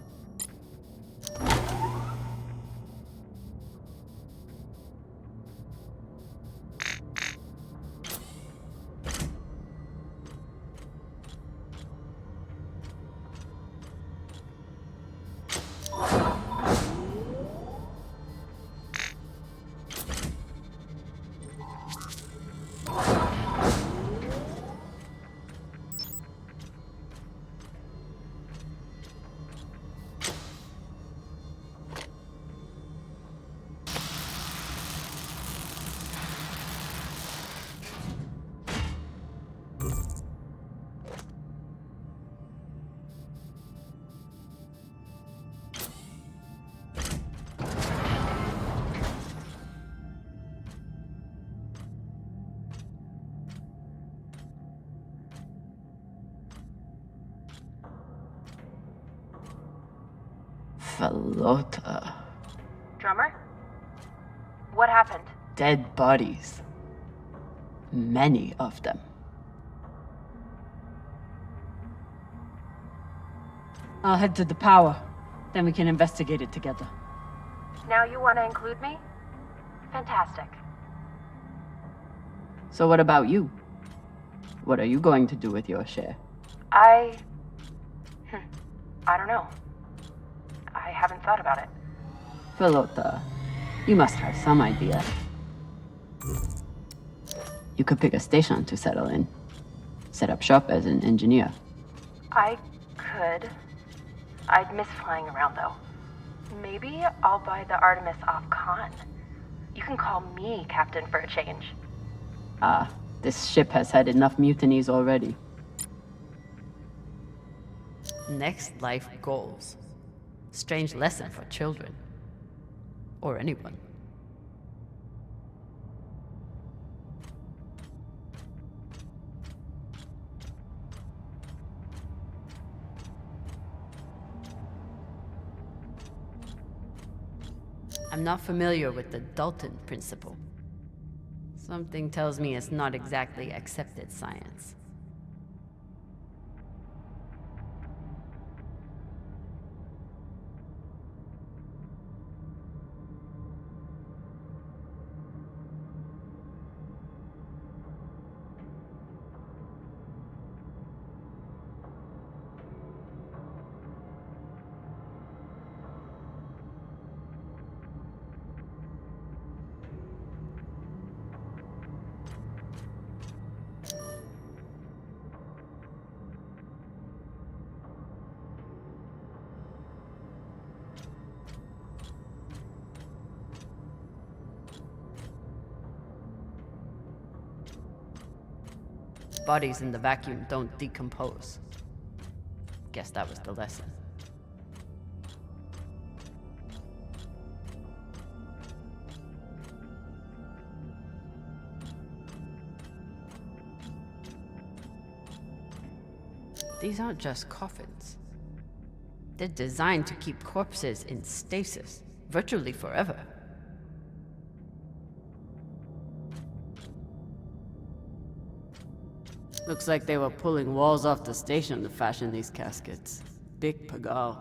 Falota. Drummer? What happened? Dead bodies. Many of them. I'll head to the power. Then we can investigate it together. Now you want to include me? Fantastic. So what about you? What are you going to do with your share? I don't know. I haven't thought about it. Falota, you must have some idea. You could pick a station to settle in. Set up shop as an engineer. I could. I'd miss flying around, though. Maybe I'll buy the Artemis off Khan. You can call me captain for a change. Ah, this ship has had enough mutinies already. Next life goals. Strange lesson for children. Or anyone. I'm not familiar with the Dalton principle. Something tells me it's not exactly accepted science. Bodies in the vacuum don't decompose. Guess that was the lesson. These aren't just coffins. They're designed to keep corpses in stasis, virtually forever. Looks like they were pulling walls off the station to fashion these caskets. Big pagal.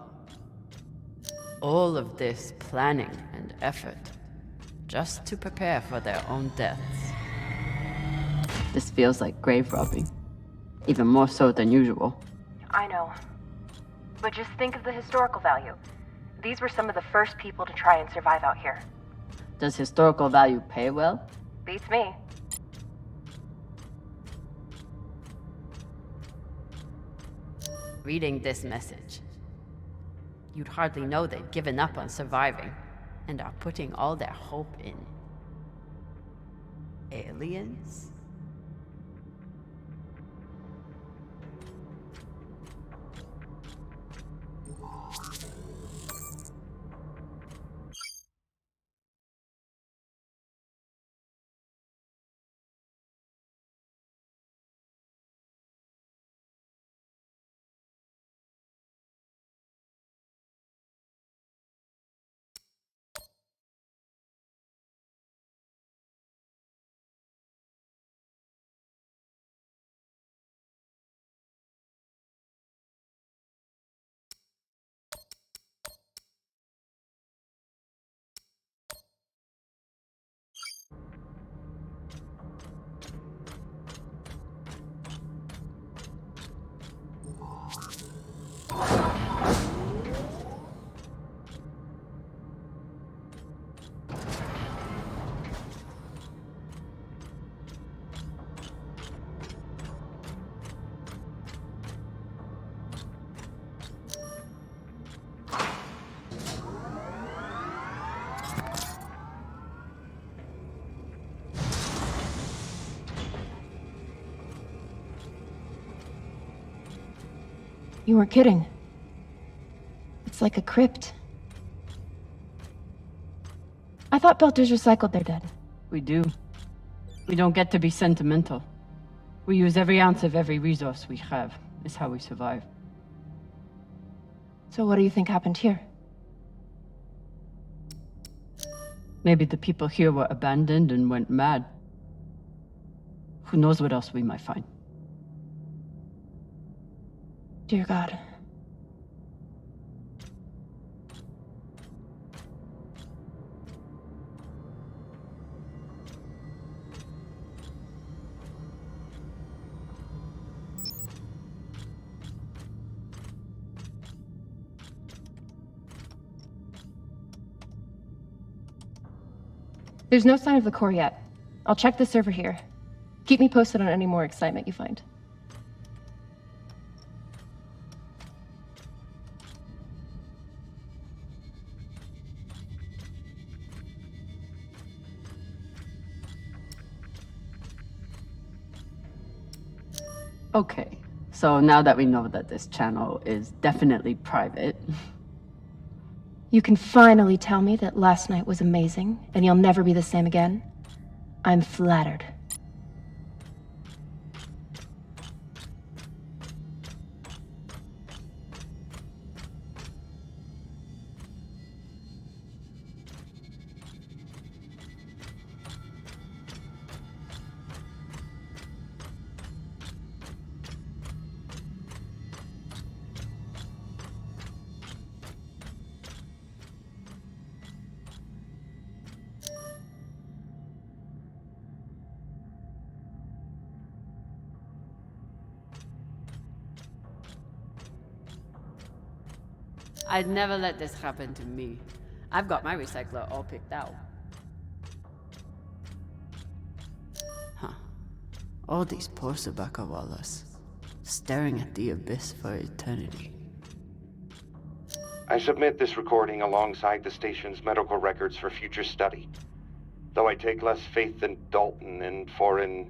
All of this planning and effort, just to prepare for their own deaths. This feels like grave robbing. Even more so than usual. I know. But just think of the historical value. These were some of the first people to try and survive out here. Does historical value pay well? Beats me. Reading this message, you'd hardly know they'd given up on surviving and are putting all their hope in aliens? You weren't kidding. It's like a crypt. I thought Belters recycled their dead. We do. We don't get to be sentimental. We use every ounce of every resource we have. It's how we survive. So what do you think happened here? Maybe the people here were abandoned and went mad. Who knows what else we might find? Dear God. There's no sign of the core yet. I'll check the server here. Keep me posted on any more excitement you find. Okay, so now that we know that this channel is definitely private... You can finally tell me that last night was amazing, and you'll never be the same again? I'm flattered. I'd never let this happen to me. I've got my recycler all picked out. Huh. All these poor Sabakawalas, staring at the abyss for eternity. I submit this recording alongside the station's medical records for future study. Though I take less faith than Dalton in foreign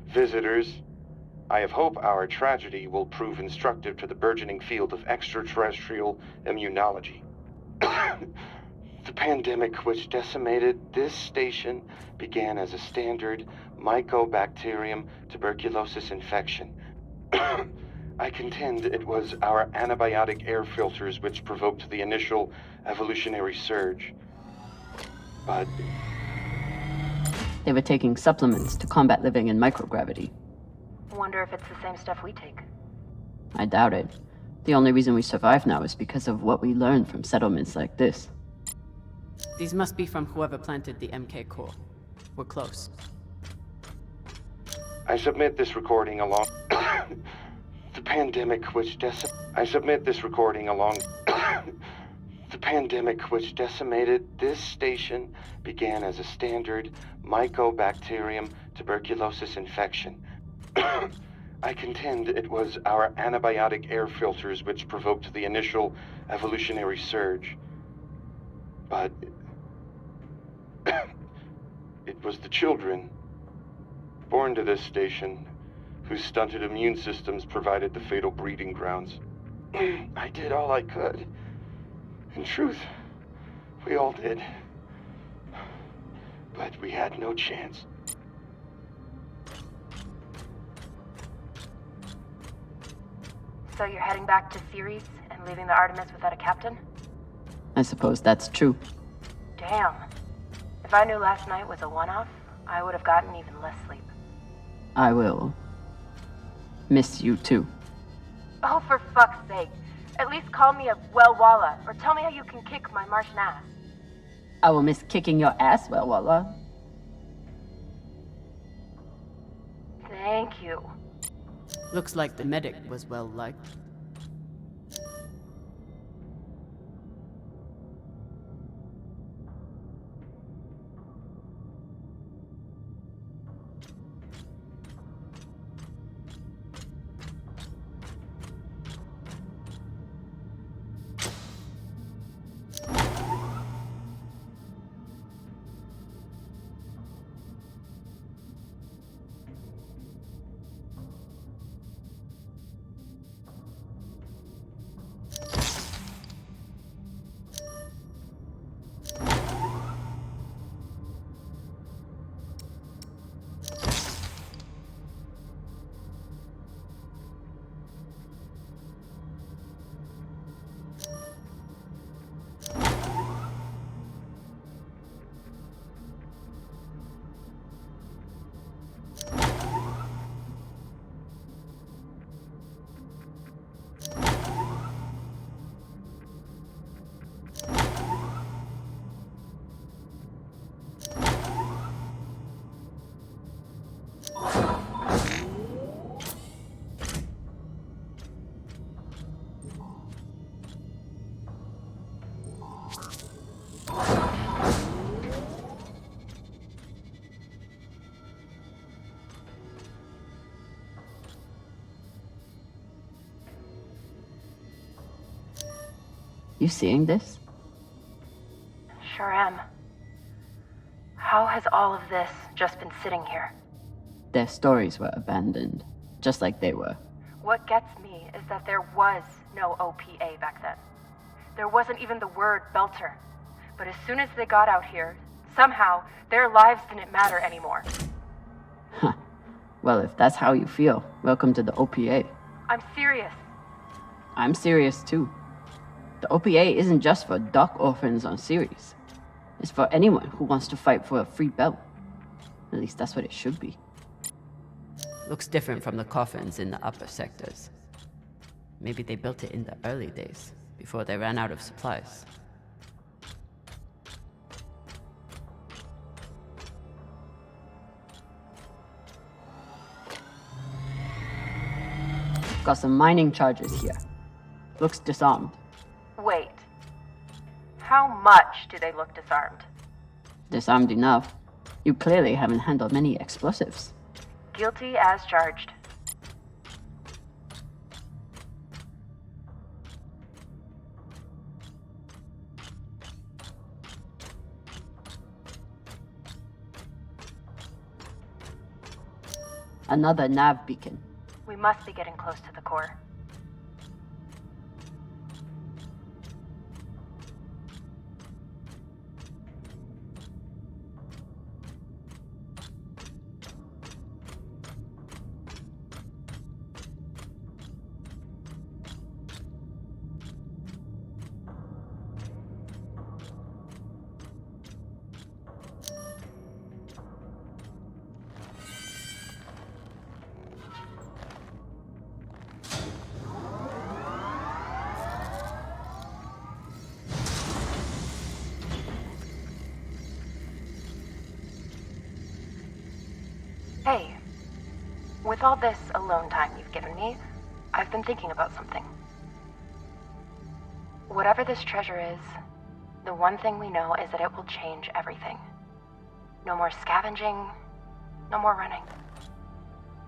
visitors, I have hope our tragedy will prove instructive to the burgeoning field of extraterrestrial immunology. The pandemic which decimated this station began as a standard Mycobacterium tuberculosis infection. I contend it was our antibiotic air filters which provoked the initial evolutionary surge. But They were taking supplements to combat living in microgravity. Wonder if it's the same stuff we take. I doubt it. The only reason we survive now is because of what we learned from settlements like this. These must be from whoever planted the MK core. We're close. I submit this recording along the pandemic which I submit this recording along the pandemic which decimated this station began as a standard Mycobacterium tuberculosis infection. I contend it was our antibiotic air filters which provoked the initial evolutionary surge. But it was the children born to this station whose stunted immune systems provided the fatal breeding grounds. I did all I could. In truth, we all did. But we had no chance. So you're heading back to Ceres and leaving the Artemis without a captain? I suppose that's true. Damn. If I knew last night was a one-off, I would have gotten even less sleep. I will miss you too. Oh, for fuck's sake. At least call me a well-walla, or tell me how you can kick my Martian ass. I will miss kicking your ass, well, Walla. Thank you. Looks like the medic was well liked. You seeing this? Sure am. How has all of this just been sitting here? Their stories were abandoned, just like they were. What gets me is that there was no OPA back then. There wasn't even the word Belter. But as soon as they got out here, somehow their lives didn't matter anymore. Huh. Well, if that's how you feel, welcome to the OPA. I'm serious. I'm serious too. The OPA isn't just for dock orphans on Ceres. It's for anyone who wants to fight for a free belt. At least that's what it should be. Looks different from the coffins in the upper sectors. Maybe they built it in the early days, before they ran out of supplies. Got some mining charges here. Looks disarmed. Wait, How much do they look disarmed? Disarmed enough. You clearly haven't handled many explosives. Guilty as charged. Another nav beacon. We must be getting close to the core. Hey, with all this alone time you've given me, I've been thinking about something. Whatever this treasure is, the one thing we know is that it will change everything. No more scavenging, no more running.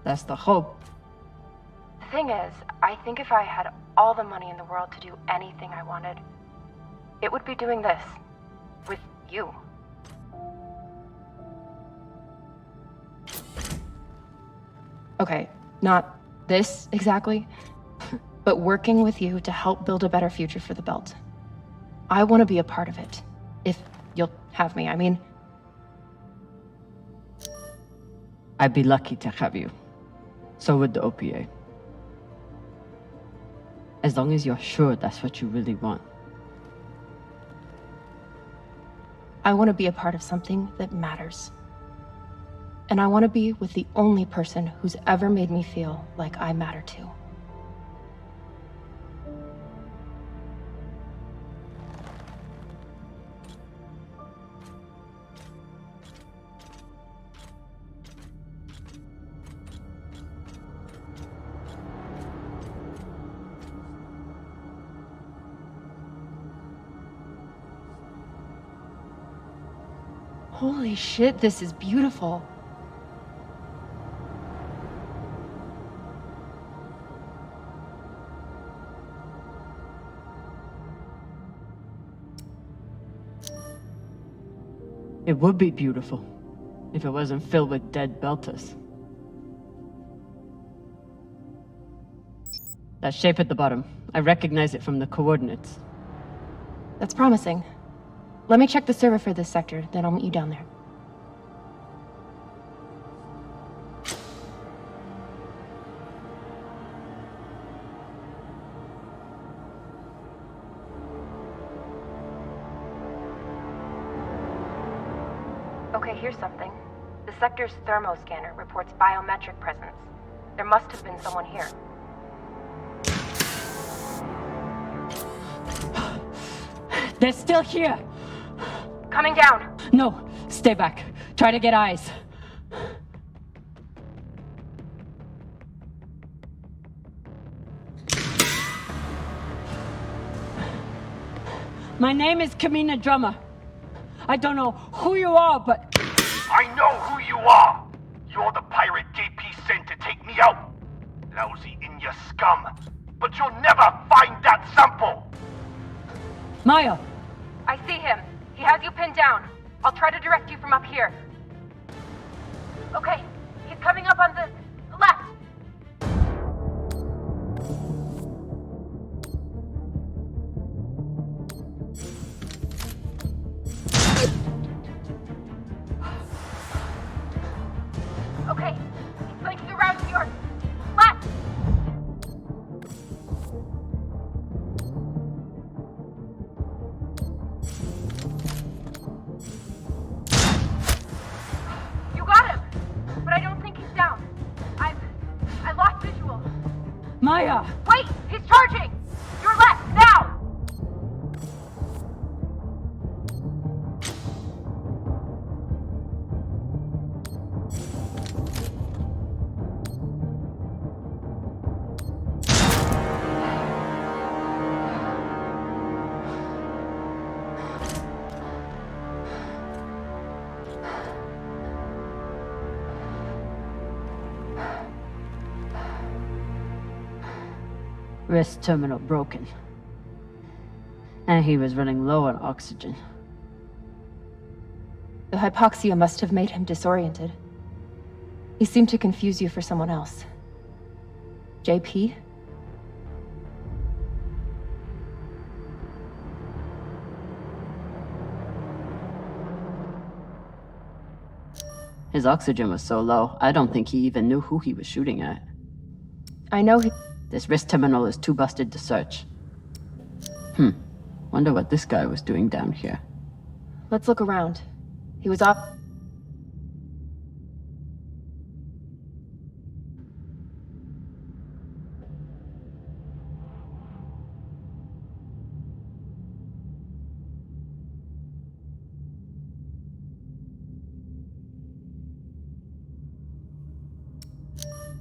That's the hope. The thing is, I think if I had all the money in the world to do anything I wanted, it would be doing this. With you. Okay, not this exactly, but working with you to help build a better future for the Belt. I want to be a part of it. If you'll have me, I mean. I'd be lucky to have you. So would the OPA. As long as you're sure that's what you really want. I want to be a part of something that matters. And I want to be with the only person who's ever made me feel like I matter too. Holy shit, this is beautiful. It would be beautiful if it wasn't filled with dead Belters. That shape at the bottom, I recognize it from the coordinates. That's promising. Let me check the server for this sector, then I'll meet you down there. Okay, here's something. The sector's thermoscanner reports biometric presence. There must have been someone here. They're still here! Coming down! No, stay back. Try to get eyes. My name is Kamina Drummer. I don't know who you are, but... I know who you are! You're the pirate JP sent to take me out! Lousy in your scum! But you'll never find that sample! Maya! I see him. He has you pinned down. I'll try to direct you from up here. Okay, he's coming up on the left. Okay, he's flanking around to your left. You got him, but I don't think he's down. I lost visual. Maya! Wait, he's charging. Your left now. Wrist terminal broken. And he was running low on oxygen. The hypoxia must have made him disoriented. He seemed to confuse you for someone else. JP? His oxygen was so low, I don't think he even knew who he was shooting at. I know he... This wrist terminal is too busted to search. Wonder what this guy was doing down here. Let's look around. He was off...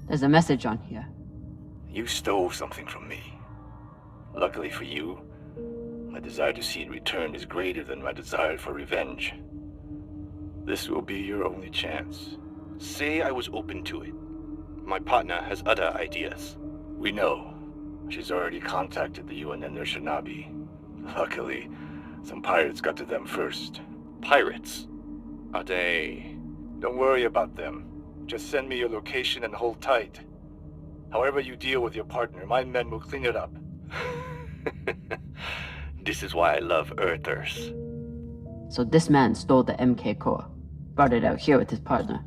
There's a message on here. You stole something from me. Luckily for you, my desire to see it returned is greater than my desire for revenge. This will be your only chance. Say I was open to it. My partner has other ideas. We know. She's already contacted the UN and their Shinabi. Luckily, some pirates got to them first. Pirates? Are they... Don't worry about them. Just send me your location and hold tight. However you deal with your partner, my men will clean it up. This is why I love Earthers. So this man stole the MK core, brought it out here with his partner.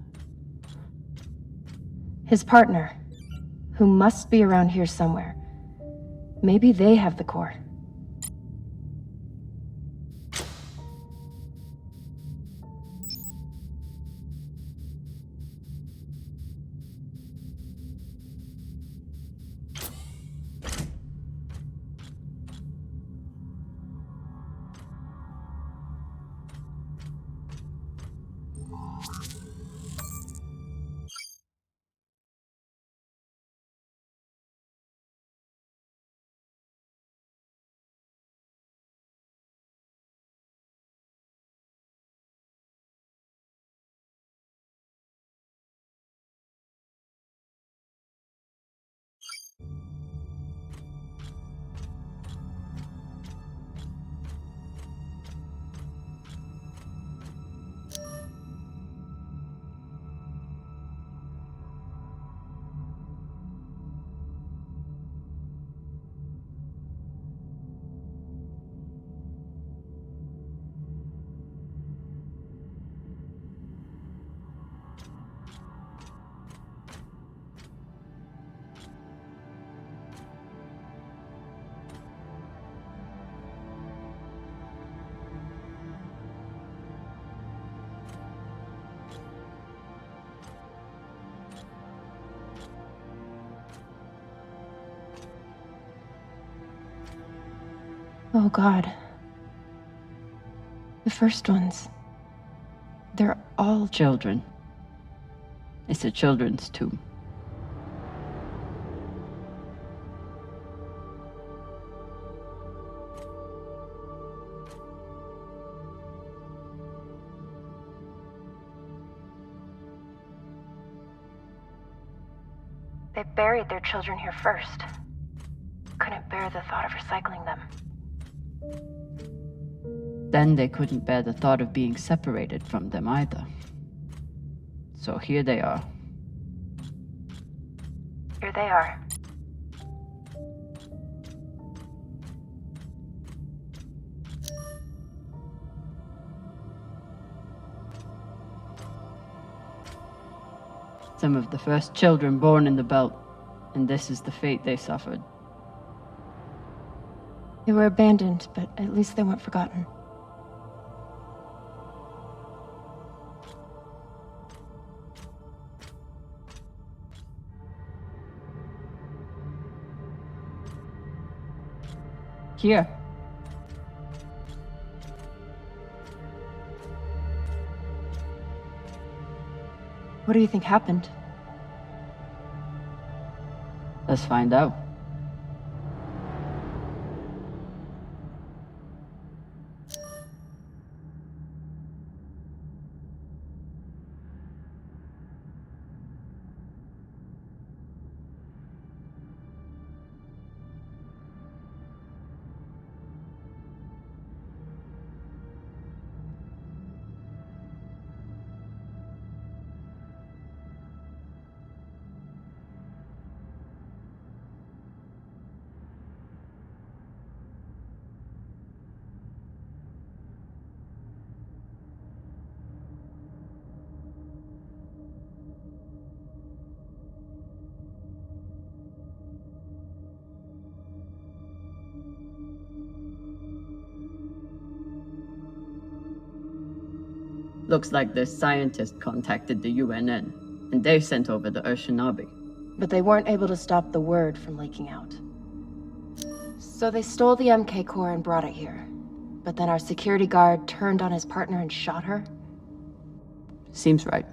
His partner, who must be around here somewhere. Maybe they have the core. Oh God. The first ones. They're all Children. It's a children's tomb. They buried their children here first. Couldn't bear the thought of recycling them. Then they couldn't bear the thought of being separated from them either. So here they are. Here they are. Some of the first children born in the belt, and this is the fate they suffered. They were abandoned, but at least they weren't forgotten. Here. What do you think happened? Let's find out. Looks like this scientist contacted the UNN, and they sent over the Urshinabi. But they weren't able to stop the word from leaking out. So they stole the MK core and brought it here. But then our security guard turned on his partner and shot her? Seems right.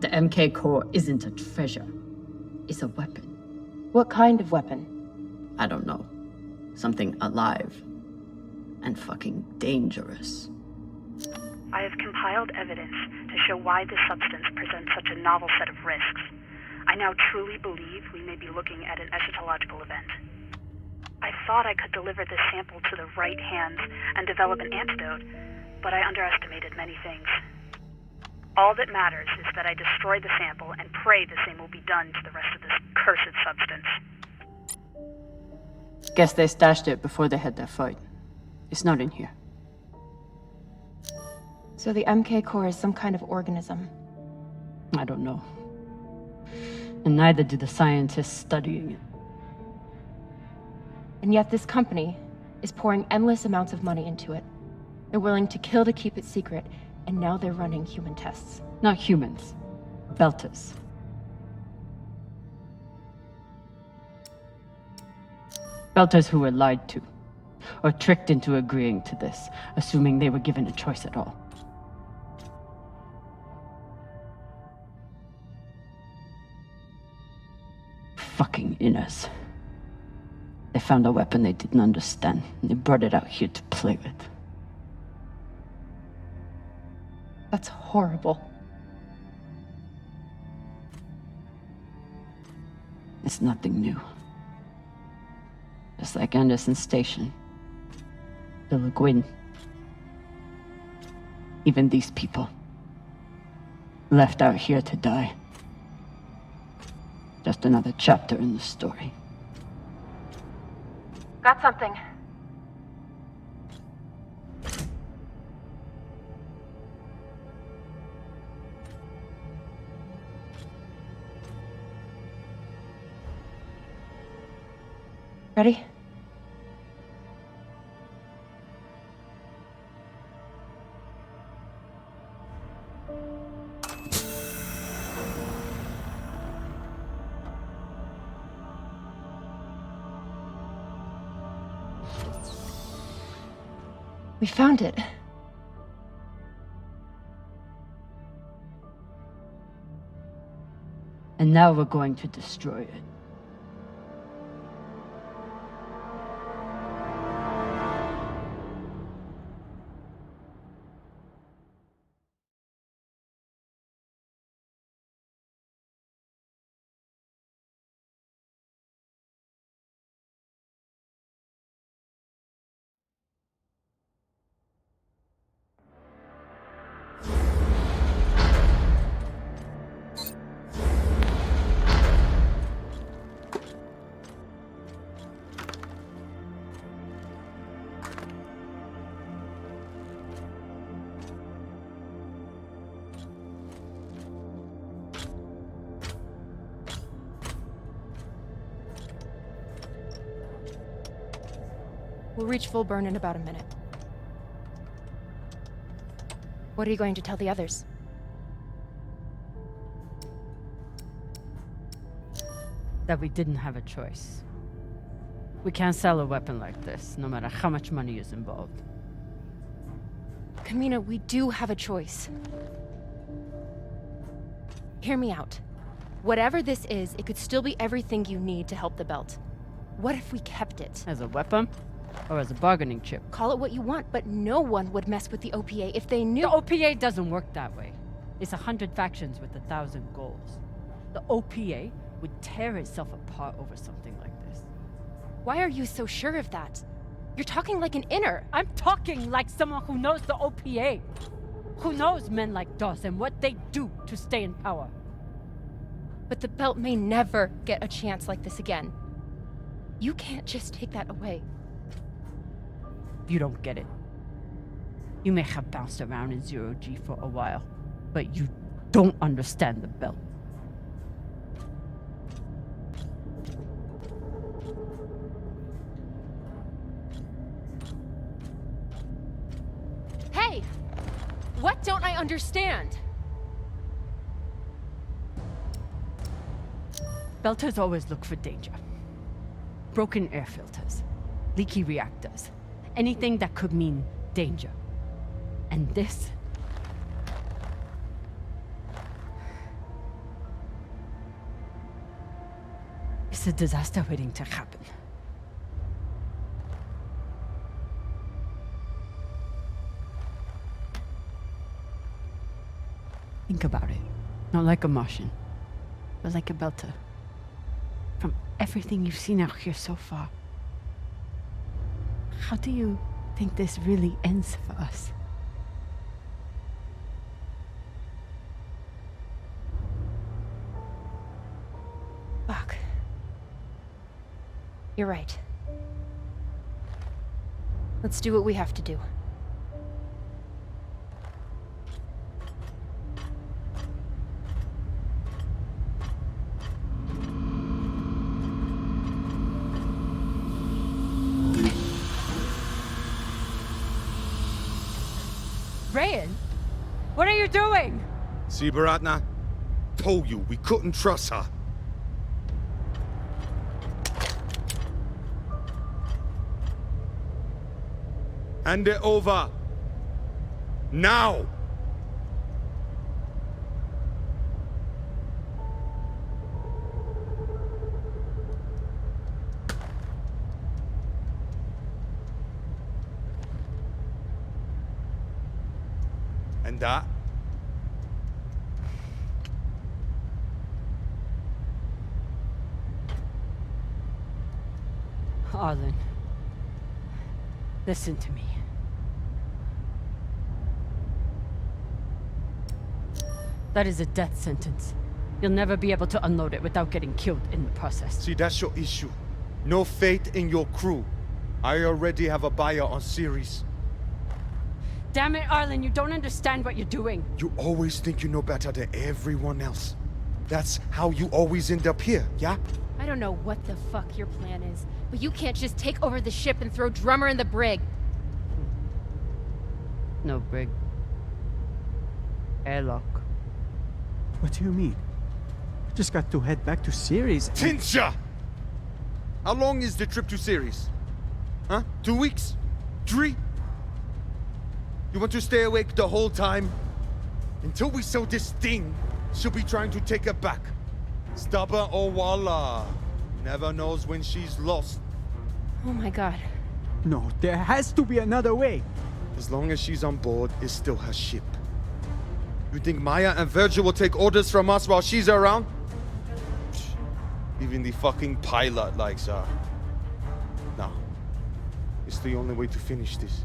The MK core isn't a treasure. It's a weapon. What kind of weapon? I don't know. Something alive. And fucking dangerous. I have compiled evidence to show why this substance presents such a novel set of risks. I now truly believe we may be looking at an eschatological event. I thought I could deliver this sample to the right hands and develop an antidote, but I underestimated many things. All that matters is that I destroy the sample and pray the same will be done to the rest of this cursed substance. Guess they stashed it before they had their fight. It's not in here. So the MK core is some kind of organism. I don't know. And neither do the scientists studying it. And yet this company is pouring endless amounts of money into it. They're willing to kill to keep it secret, and now they're running human tests. Not humans. Belters. Belters who were lied to, or tricked into agreeing to this, assuming they were given a choice at all. Fucking inners. They found a weapon they didn't understand, and they brought it out here to play with. That's horrible. It's nothing new. Just like Anderson Station, the Le Guin. Even these people, left out here to die. Just another chapter in the story. Got something. Ready? We found it. And now we're going to destroy it. We'll reach full burn in about a minute. What are you going to tell the others? That we didn't have a choice. We can't sell a weapon like this, no matter how much money is involved. Kamina, we do have a choice. Hear me out. Whatever this is, it could still be everything you need to help the belt. What if we kept it? As a weapon? Or as a bargaining chip? Call it what you want, but no one would mess with the OPA if they knew— The OPA doesn't work that way. It's 100 factions with 1,000 goals. The OPA would tear itself apart over something like this. Why are you so sure of that? You're talking like an inner. I'm talking like someone who knows the OPA. Who knows men like Doss and what they do to stay in power. But the belt may never get a chance like this again. You can't just take that away. You don't get it. You may have bounced around in 0G for a while, but you don't understand the belt. Hey! What don't I understand? Belters always look for danger. Broken air filters, leaky reactors, anything that could mean danger. And this? It's a disaster waiting to happen. Think about it. Not like a Martian, but like a Belter. From everything you've seen out here so far, how do you think this really ends for us? Fuck. You're right. Let's do what we have to do. Rayan, what are you doing? See, Baratna? Told you we couldn't trust her. Hand it over. Now! And that? Arlen, listen to me. That is a death sentence. You'll never be able to unload it without getting killed in the process. See, that's your issue. No faith in your crew. I already have a buyer on series. Damn it, Arlen, you don't understand what you're doing. You always think you know better than everyone else. That's how you always end up here, yeah? I don't know what the fuck your plan is, but you can't just take over the ship and throw Drummer in the brig. No brig. Airlock. What do you mean? Just got to head back to Ceres. Tinsha! How long is the trip to Ceres? Huh? 2 weeks? 3? You want to stay awake the whole time? Until we sell this thing, she'll be trying to take it back. Stubborn Owala. Never knows when she's lost. Oh my god. No, there has to be another way. As long as she's on board, it's still her ship. You think Maya and Virgil will take orders from us while she's around? Even the fucking pilot likes her. No. It's the only way to finish this.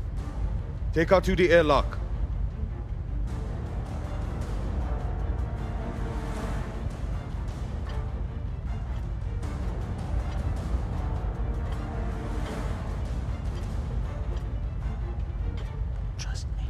Take her to the airlock. Trust me.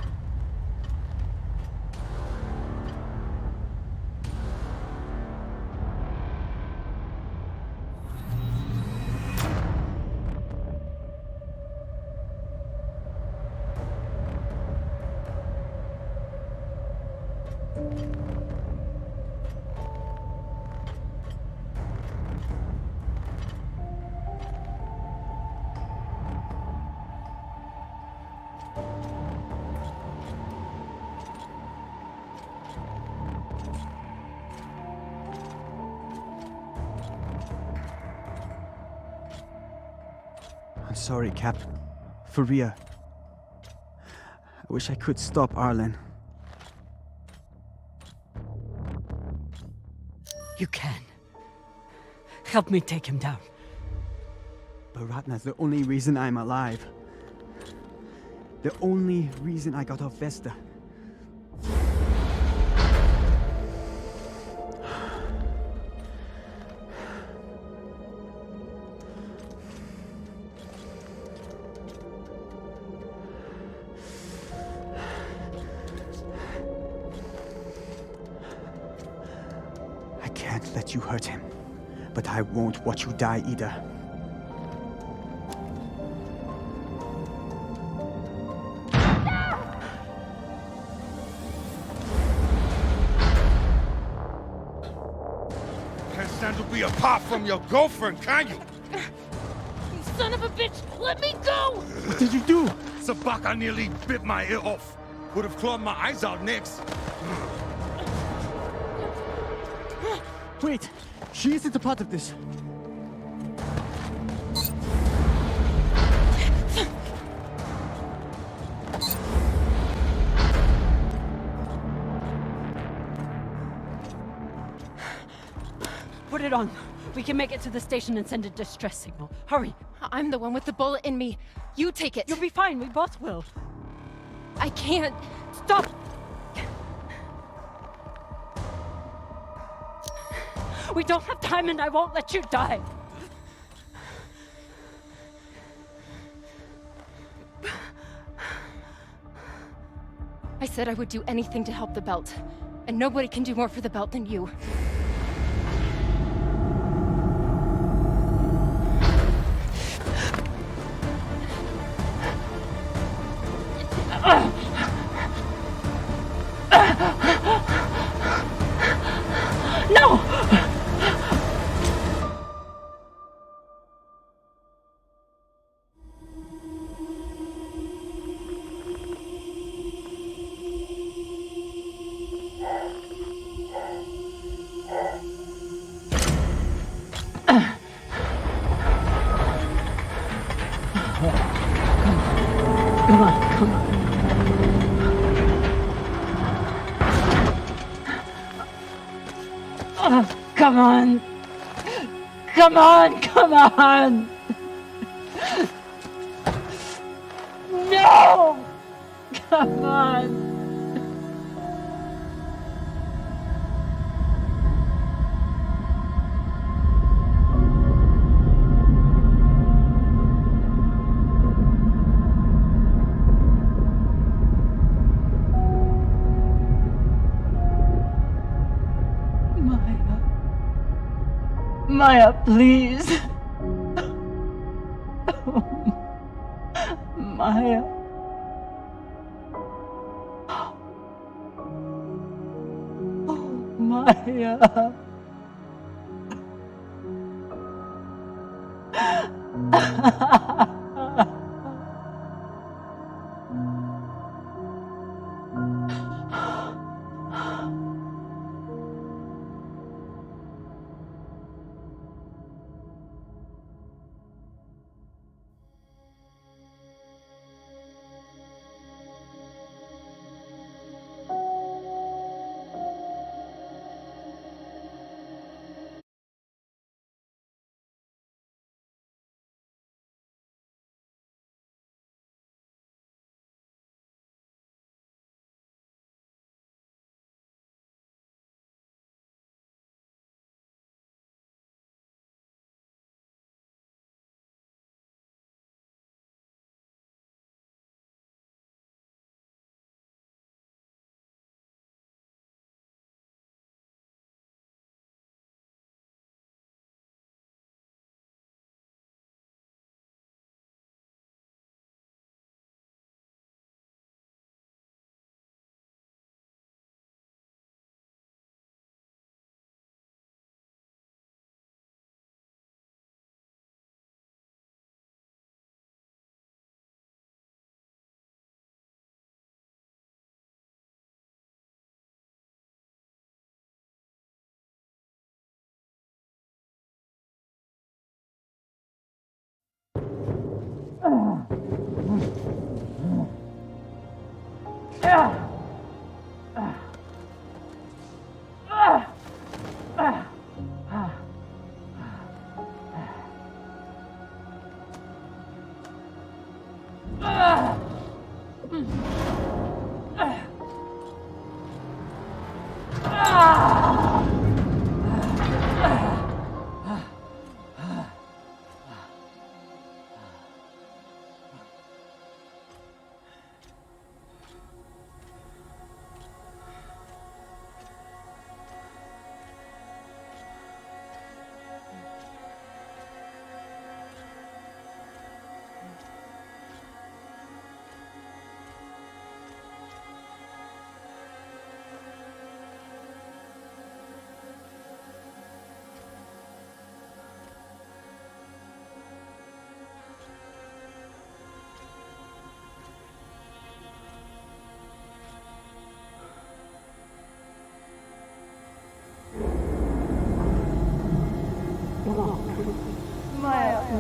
I'm sorry, Cap. For real. I wish I could stop Arlen. You can. Help me take him down. Baratna's the only reason I'm alive. The only reason I got off Vesta. can't let you hurt him, but I won't watch you die either. Can't stand to be apart from your girlfriend, can you? You son of a bitch! Let me go! What did you do? Sabaka nearly bit my ear off. Would have clawed my eyes out next. Wait! She isn't a part of this. Put it on. We can make it to the station and send a distress signal. Hurry. I'm the one with the bullet in me. You take it. You'll be fine. We both will. I can't. Stop! We don't have time and I won't let you die. I said I would do anything to help the belt. And nobody can do more for the belt than you. No! Come on, come on. Oh, come on. Come on, come on. No! Come on. Maya, please. Maya. Oh, Maya.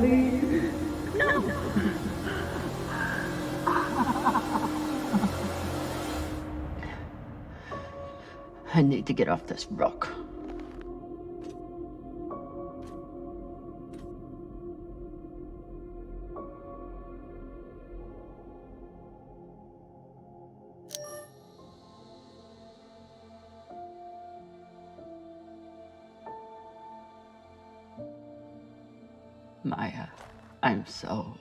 Please. No. I need to get off this rock. Maya, I'm so...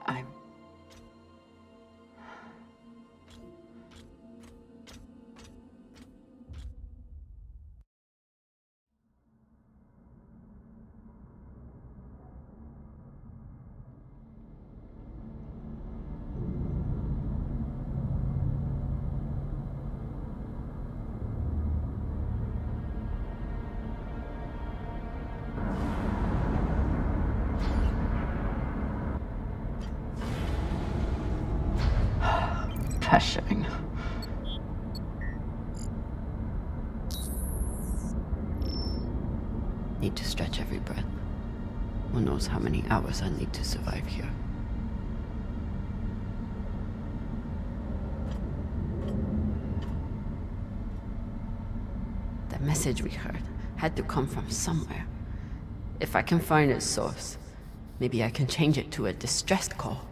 I'm... pressuring. Need to stretch every breath. Who knows how many hours I need to survive here. The message we heard had to come from somewhere. If I can find its source, maybe I can change it to a distress call.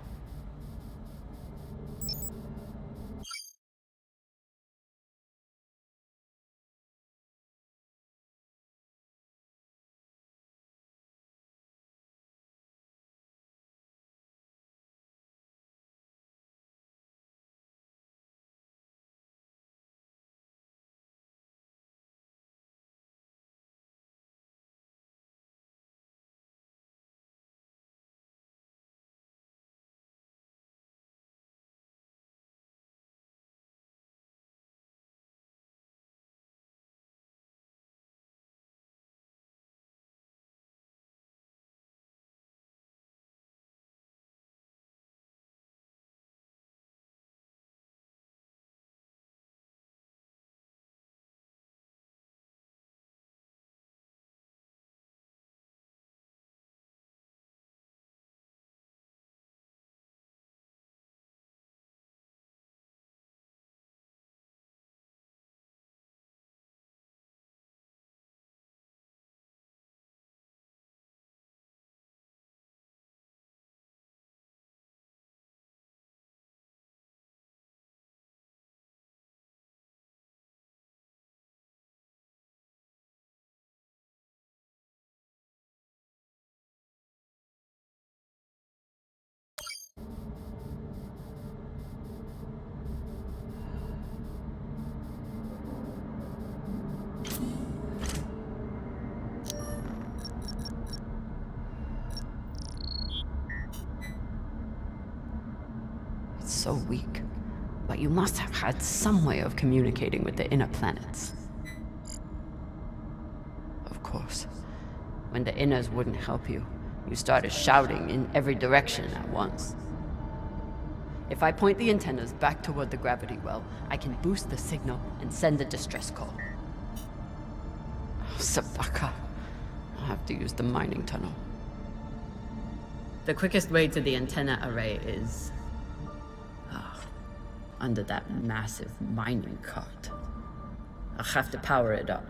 So weak. But you must have had some way of communicating with the inner planets. Of course. When the inners wouldn't help you, you started shouting in every direction at once. If I point the antennas back toward the gravity well, I can boost the signal and send a distress call. Oh, Sabaka. I'll have to use the mining tunnel. The quickest way to the antenna array is... under that massive mining cart. I'll have to power it up.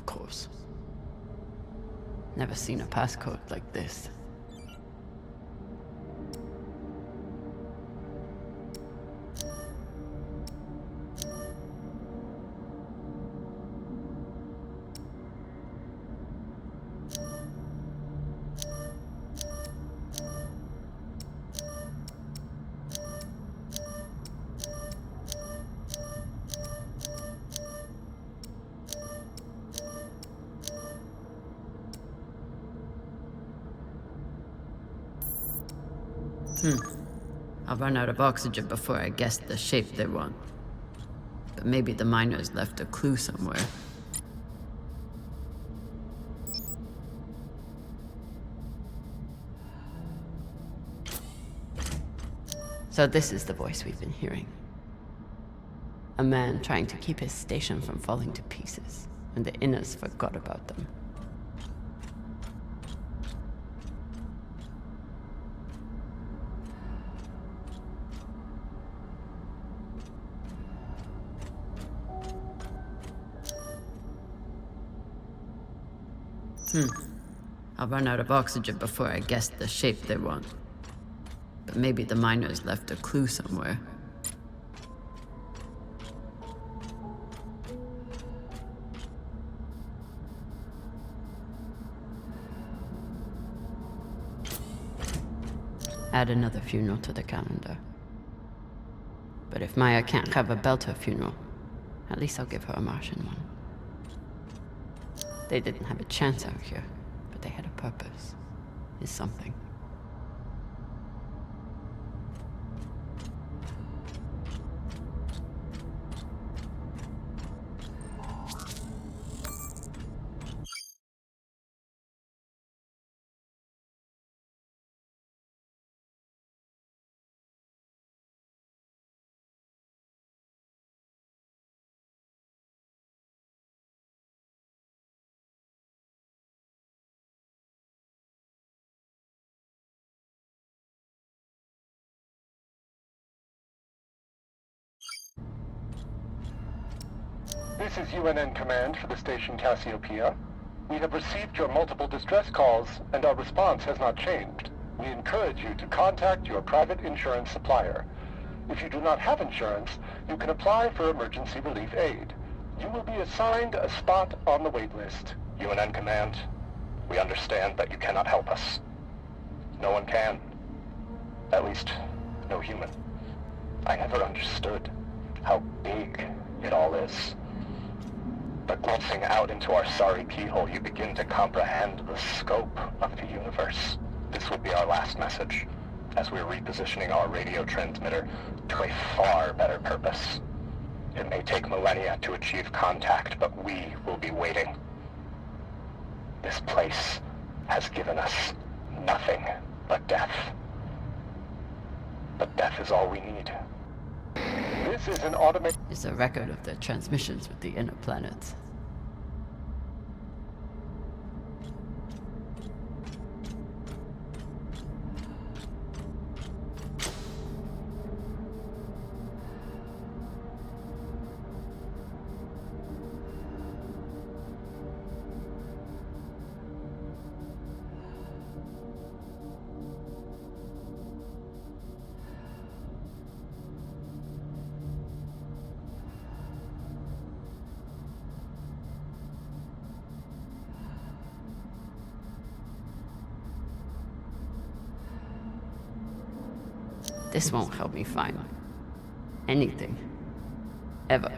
of course. Never seen a passcode like this. I'll run out of oxygen before I guess the shape they want. But maybe the miners left a clue somewhere. So this is the voice we've been hearing. A man trying to keep his station from falling to pieces, and the Inners forgot about them. I'll run out of oxygen before I guess the shape they want. But maybe the miners left a clue somewhere. Add another funeral to the calendar. But if Maya can't have a Belter funeral, at least I'll give her a Martian one. They didn't have a chance out here, but they had a purpose. Is something. This is UNN Command for the station Cassiopeia. We have received your multiple distress calls, and our response has not changed. We encourage you to contact your private insurance supplier. If you do not have insurance, you can apply for emergency relief aid. You will be assigned a spot on the wait list. UNN Command, we understand that you cannot help us. No one can. At least, no human. I never understood how big it all is. But glancing out into our sorry keyhole, you begin to comprehend the scope of the universe. This would be our last message, as we're repositioning our radio transmitter to a far better purpose. It may take millennia to achieve contact, but we will be waiting. This place has given us nothing but death. But death is all we need. This is an automated... It's a record of the transmissions with the inner planets. This won't help me find anything. Ever.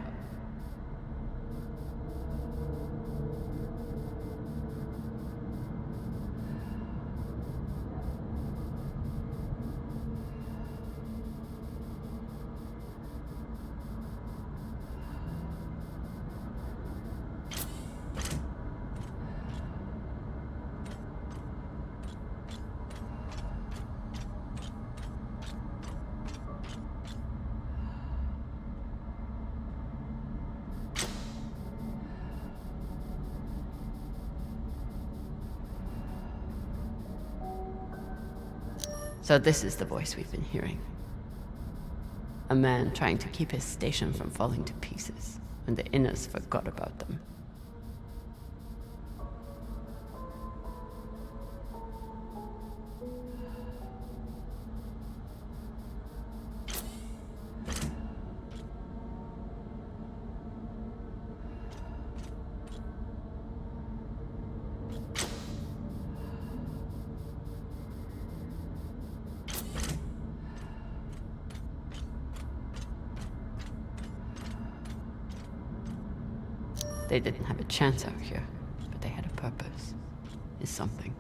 So this is the voice we've been hearing. A man trying to keep his station from falling to pieces, and the Inners forgot about them. They didn't have a chance out here, but they had a purpose. Is something.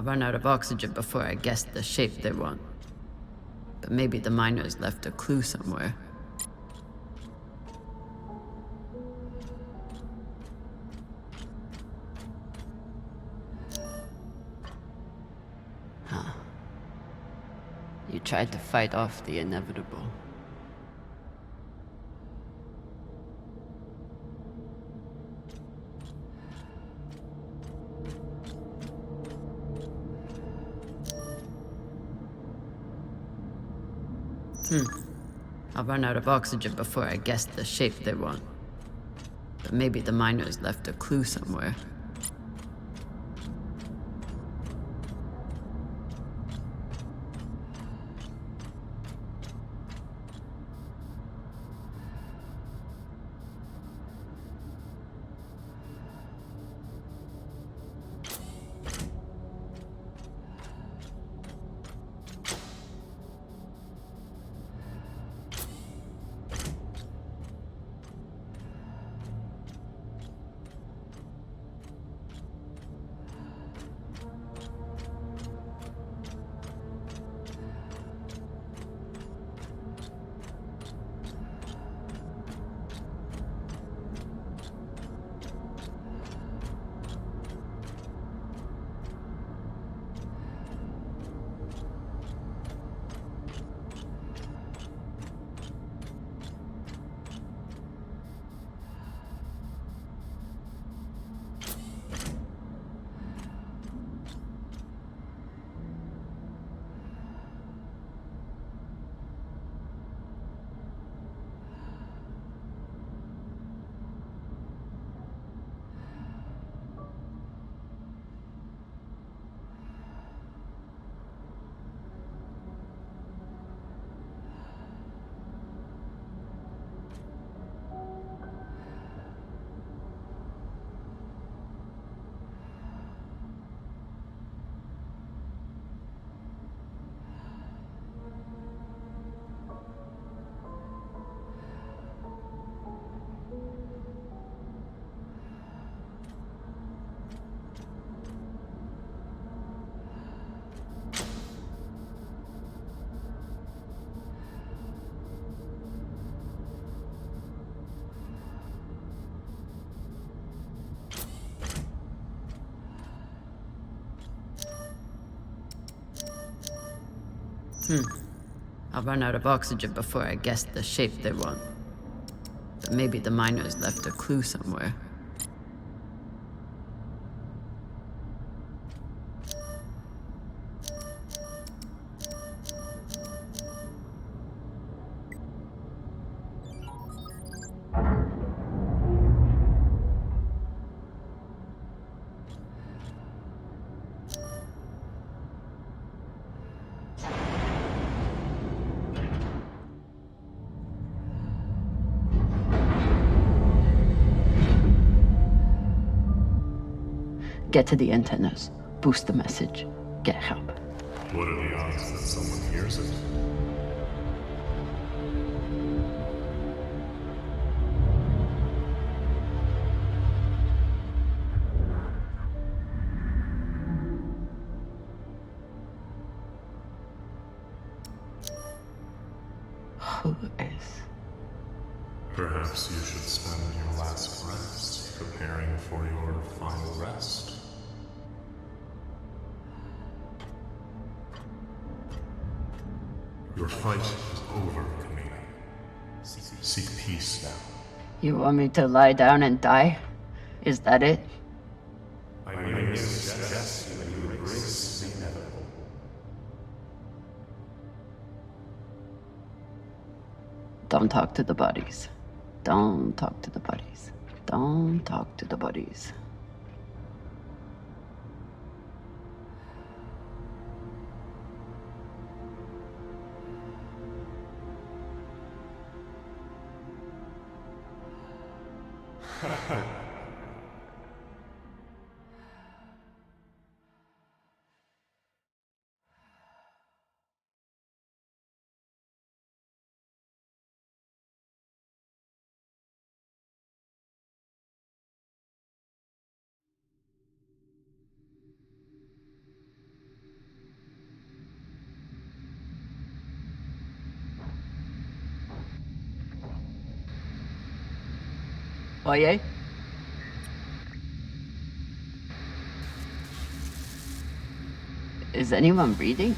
I'll run out of oxygen before I guess the shape they want. But maybe the miners left a clue somewhere. Huh. You tried to fight off the inevitable. I'll run out of oxygen before I guess the shape they want. But maybe the miners left a clue somewhere. I'll run out of oxygen before I guess the shape they want. But maybe the miners left a clue somewhere. Get to the antennas, boost the message, get help. What are the odds that someone hears it? Who is? Perhaps you should spend your last rest preparing for your final rest. Your fight is over, Kamina. Seek peace now. You want me to lie down and die? Is that it? I merely suggest you embrace the inevitable. Don't talk to the bodies. Don't talk to the bodies. Don't talk to the bodies. Oye? Is anyone reading?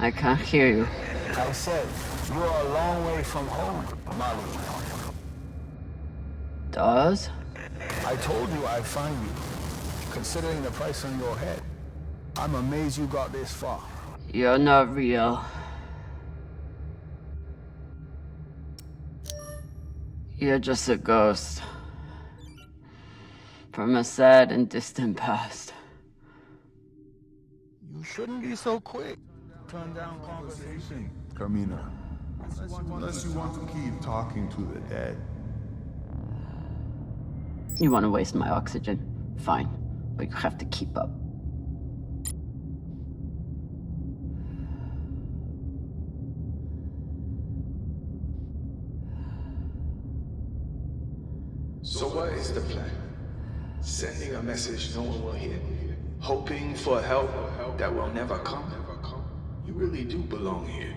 I can't hear you. I said, you are a long way from home, Molly. Dawes? I told you I'd find you. Considering the price on your head, I'm amazed you got this far. You're not real. You're just a ghost. From a sad and distant past. You shouldn't be so quick. Turn down conversation, Carmina. Unless you want to keep talking to the dead. You want to waste my oxygen? Fine. But you have to keep up. So what is the plan? Sending a message no one will hear? Hoping for help that will never come? You really do belong here.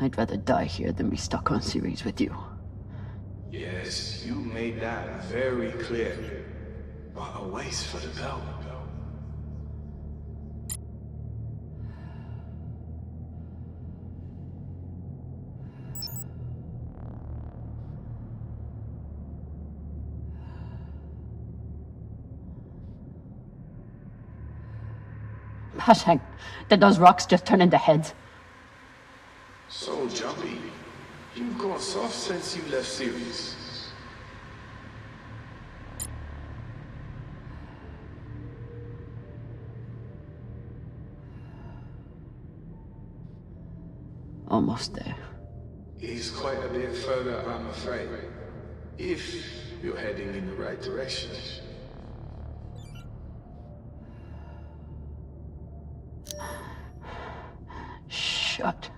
I'd rather die here than be stuck on series with you. Yes, you made that very clear. But a waste for the belt. Pashang, did those rocks just turn into heads? So jumpy. You've gone soft since you left series. Almost there. It's quite a bit further, I'm afraid. If you're heading in the right direction. Shut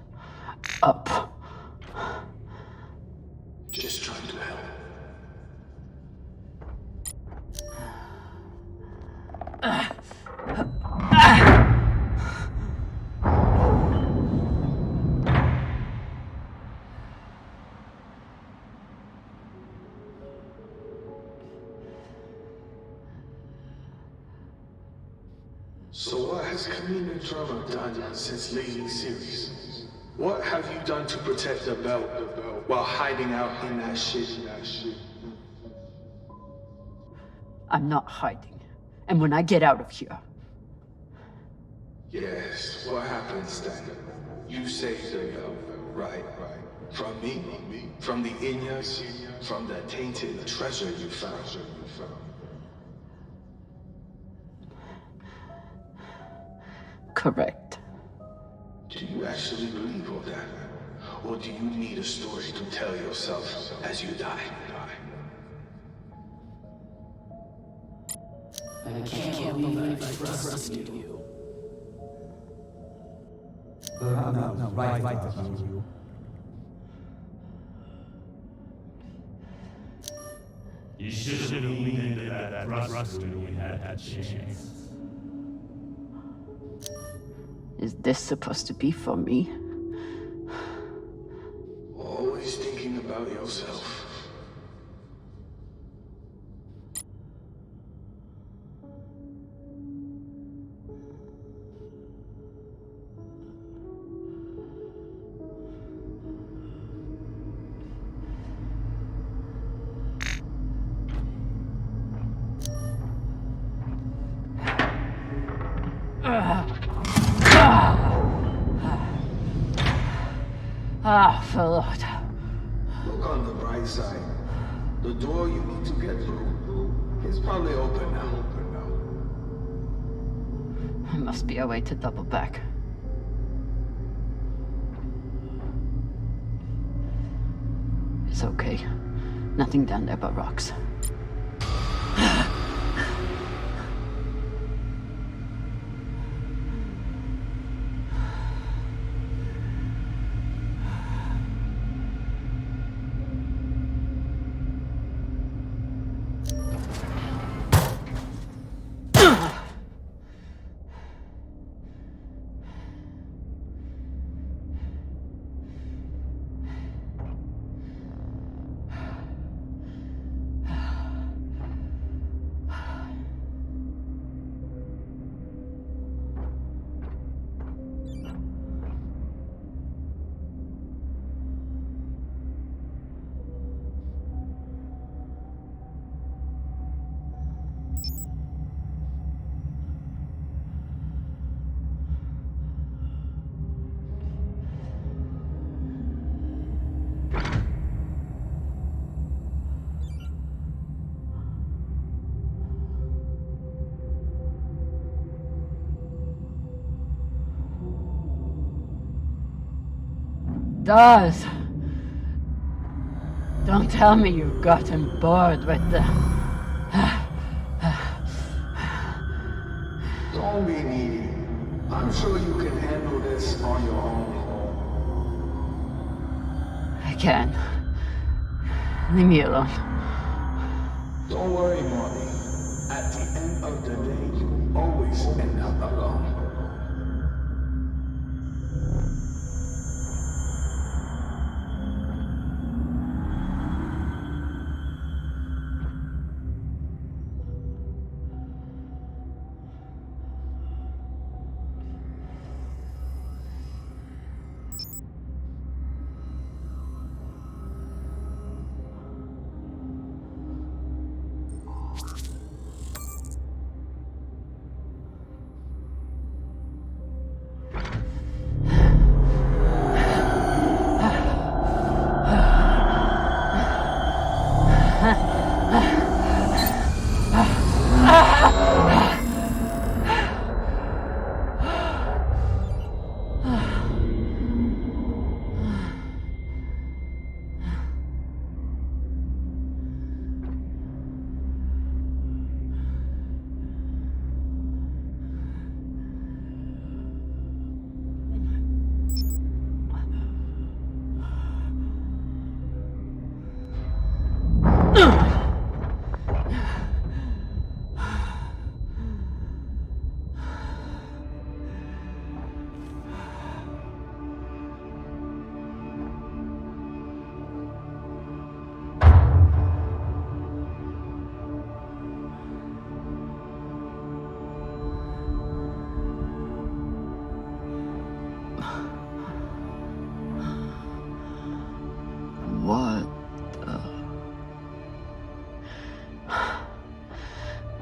up. Just trying to help. So what has Kamina Drama done since leaving series? What have you done to protect the belt while hiding out in that shit? I'm not hiding. And when I get out of here... Yes, what happens then? You saved the belt, right? From me? From the Inyas? From the tainted treasure you found? Correct. Do you actually believe all that? or do you need a story to tell yourself as you die? I can't believe I trusted you. No, right you. You should have leaned into that thruster when you had that chance. Is this supposed to be for me? Always thinking about yourself. Lord. Look on the bright side. The door you need to get through is probably open now. There must be a way to double back. It's okay. Nothing down there but rocks. Does. Don't tell me you've gotten bored with the... Don't be needy. I'm sure you can handle this on your own. I can. Leave me alone. Don't worry, Morty. At the end of the day, you always end up alone.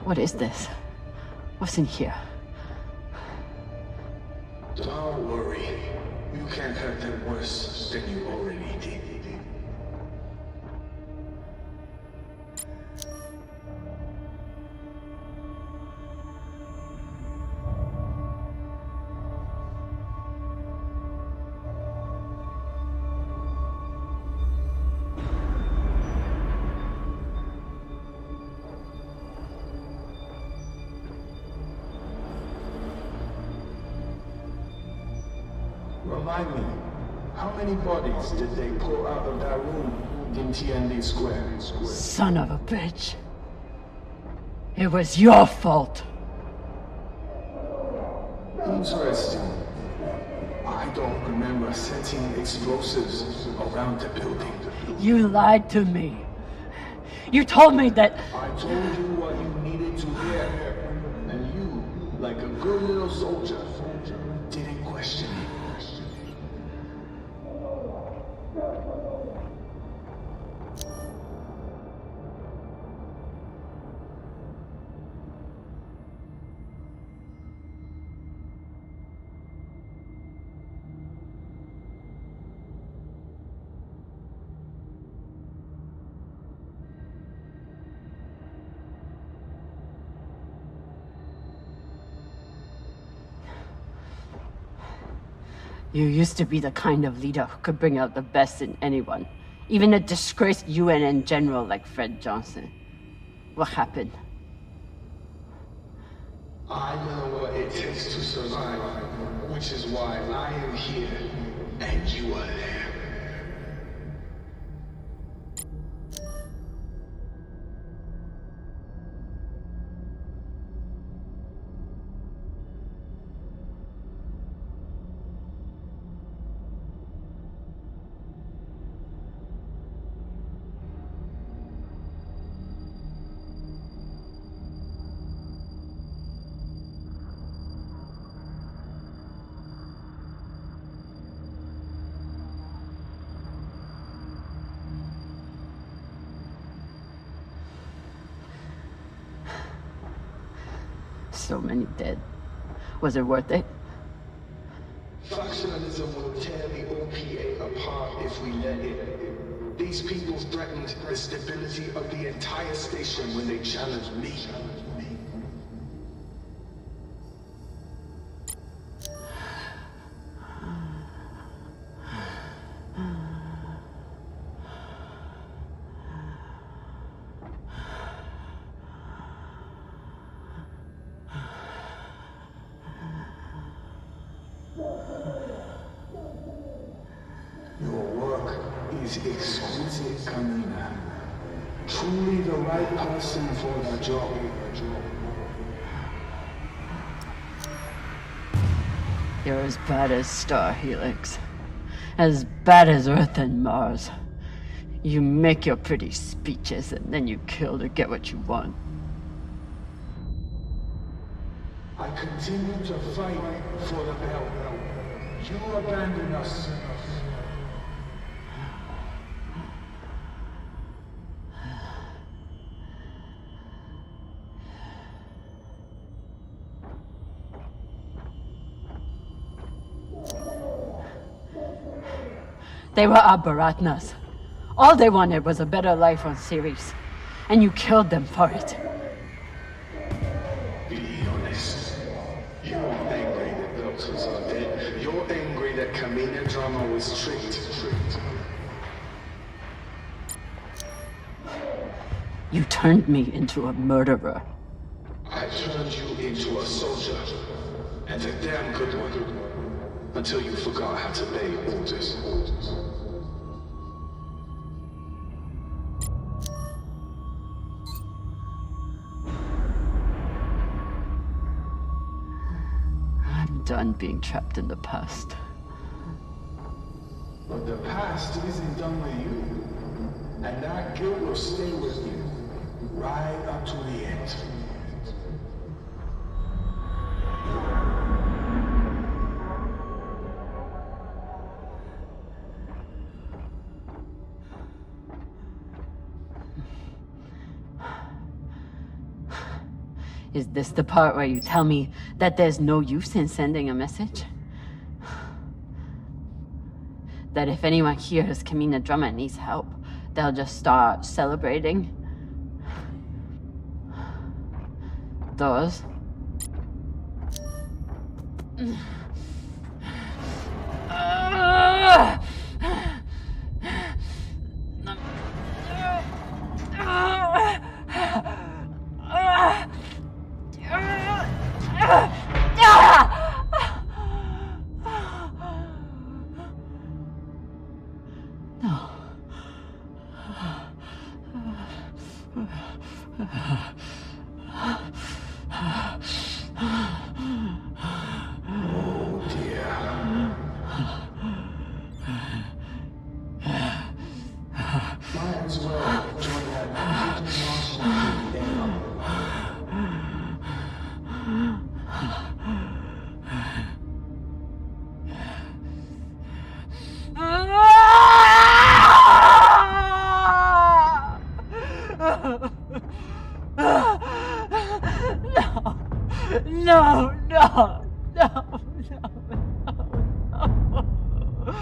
What is this? What's in here? Don't worry. You can't hurt them worse than you already did. Remind me, how many bodies did they pull out of that room in TND Square? Son of a bitch. It was your fault. Interesting. I don't remember setting explosives around the building. You lied to me. You told me that... I told you what you needed to hear. And you, like a good little soldier, didn't question it. You used to be the kind of leader who could bring out the best in anyone. Even a disgraced UNN general like Fred Johnson. What happened? I know what it takes to survive, which is why I am here, and you are there. So many dead. Was it worth it? Factionalism will tear the OPA apart if we let it. These people threatened the stability of the entire station when they challenged me. Your work is exquisite, Kamina. Truly the right person for the job. You're as bad as Star Helix. As bad as Earth and Mars. You make your pretty speeches and then you kill to get what you want. I continue to fight for the belt. You abandoned us. They were our Baratnas. All they wanted was a better life on Ceres. And you killed them for it. Be honest. You aren't angry that Belters are dead. You're angry that Kamina Drama was tricked. You turned me into a murderer. I turned you into a soldier. And a damn good one. Until you forgot how to obey orders. I'm done being trapped in the past. But the past isn't done with you. And that guilt will stay with you. Right up to the end. Is this the part where you tell me that there's no use in sending a message? That if anyone hears Kamina Drama needs help, they'll just start celebrating? Those? Oh dear. Might as well join that international thing up.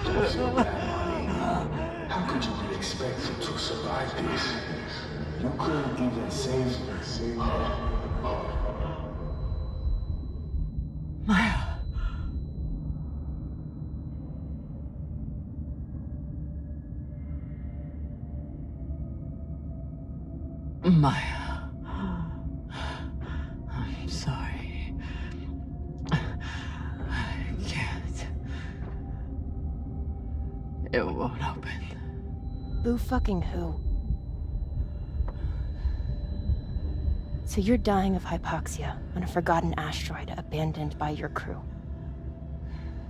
Don't feel bad, mommy. How could you be expected to survive this? You couldn't even save her. Maya. Maya. I'm sorry. I can't. It won't open. Boo fucking who? So you're dying of hypoxia on a forgotten asteroid abandoned by your crew.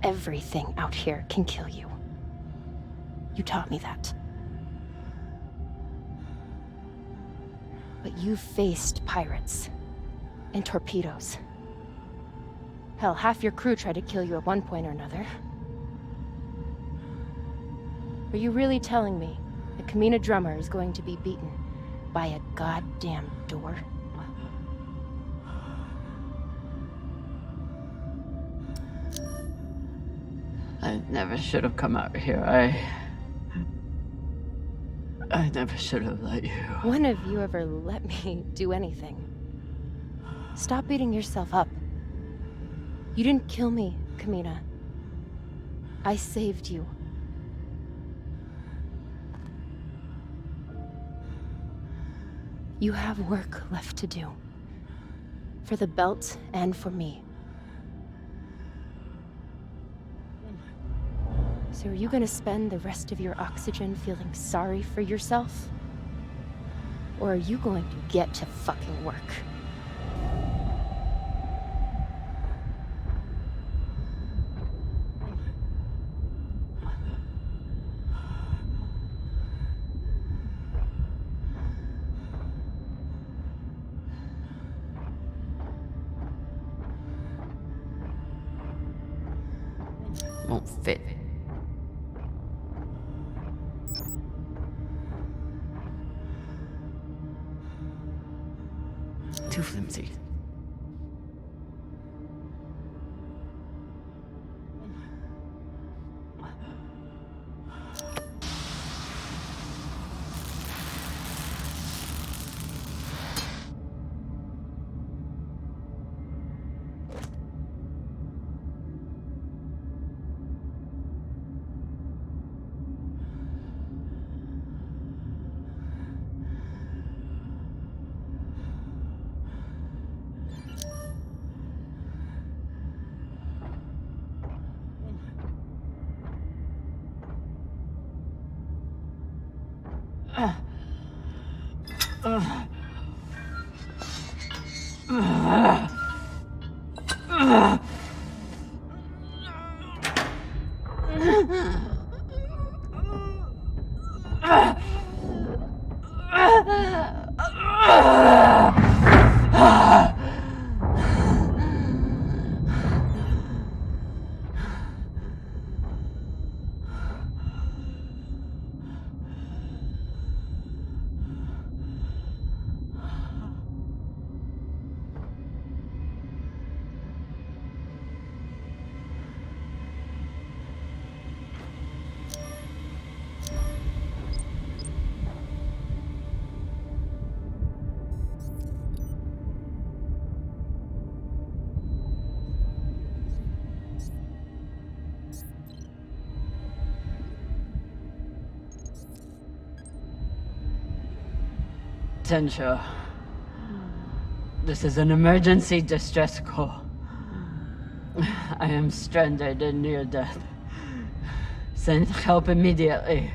Everything out here can kill you. You taught me that. But you've faced pirates and torpedoes. Hell, half your crew tried to kill you at one point or another. Are you really telling me the Kamina drummer is going to be beaten by a goddamn door? I never should have come out here. I never should have let you. When have you ever let me do anything? Stop beating yourself up. You didn't kill me, Kamina. I saved you. You have work left to do. For the belt and for me. So are you gonna spend the rest of your oxygen feeling sorry for yourself? Or are you going to get to fucking work? Won't fit. Too flimsy. Tensha, this is an emergency distress call. I am stranded and near death. Send help immediately.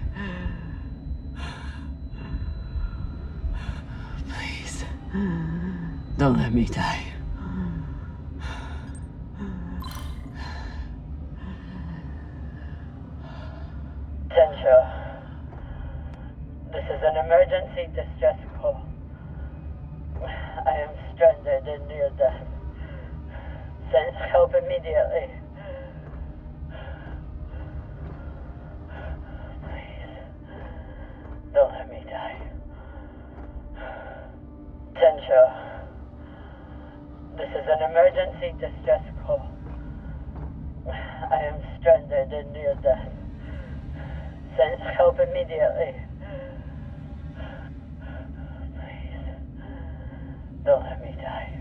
Please. Don't let me die. Tensho, this is an emergency distress call. I am stranded and near death. Send help immediately. Please, don't let me die. Tensho, this is an emergency distress call. I am stranded and near death. Send help immediately. Please, don't let me die.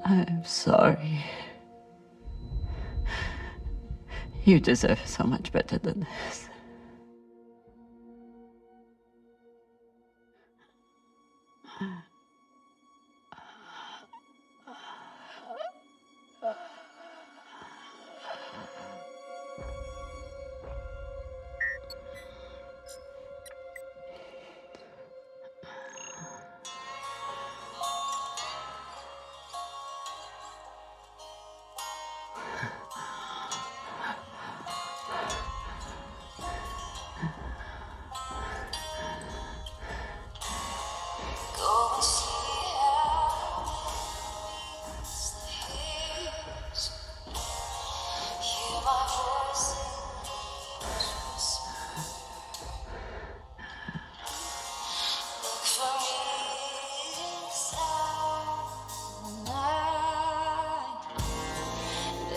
I'm sorry. You deserve so much better than this.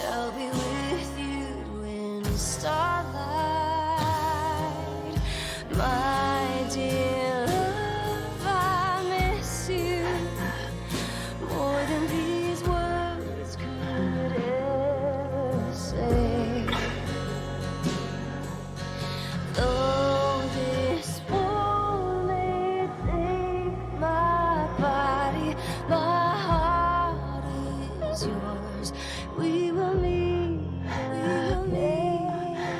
I'll be with you in the starlight, my dear love. I miss you more than these words could ever say. Though this war may take my body, my heart is yours. We will meet again.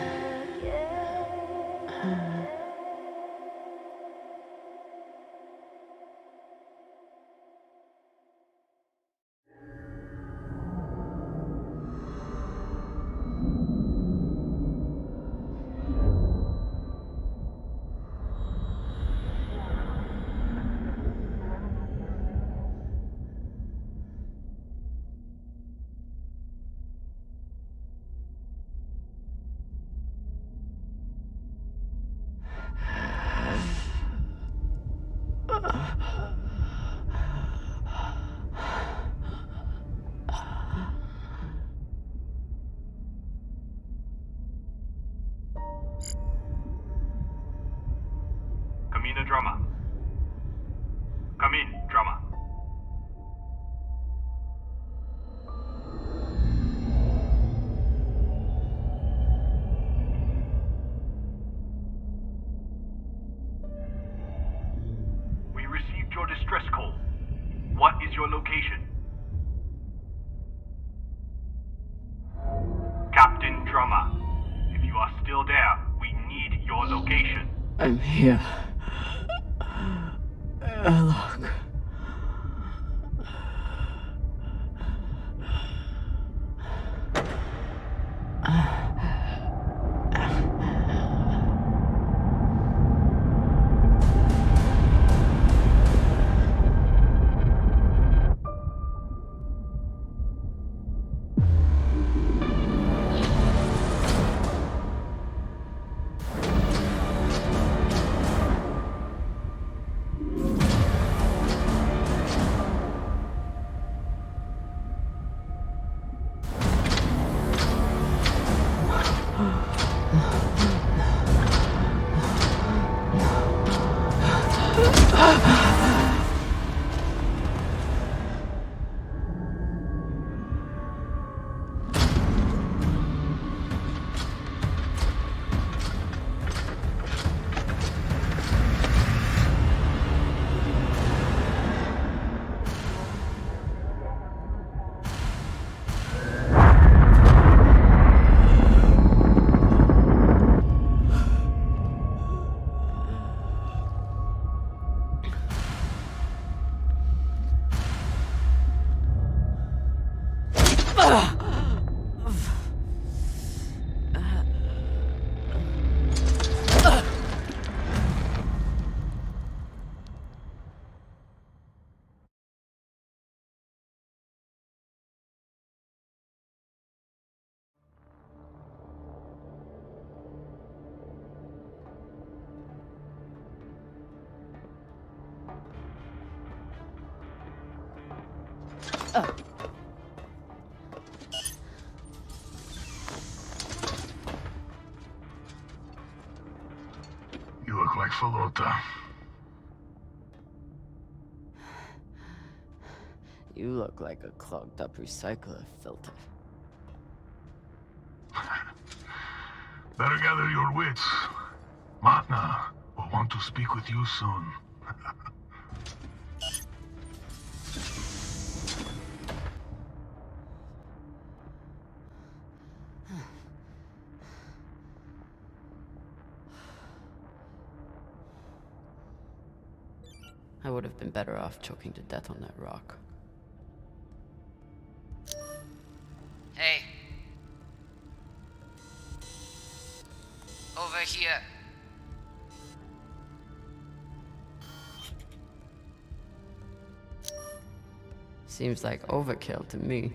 I'm here. Look. You look like Falota. You look like a clogged up recycler filter. Better gather your wits. Matna will want to speak with you soon. I would have been better off choking to death on that rock. Hey. Over here. Seems like overkill to me.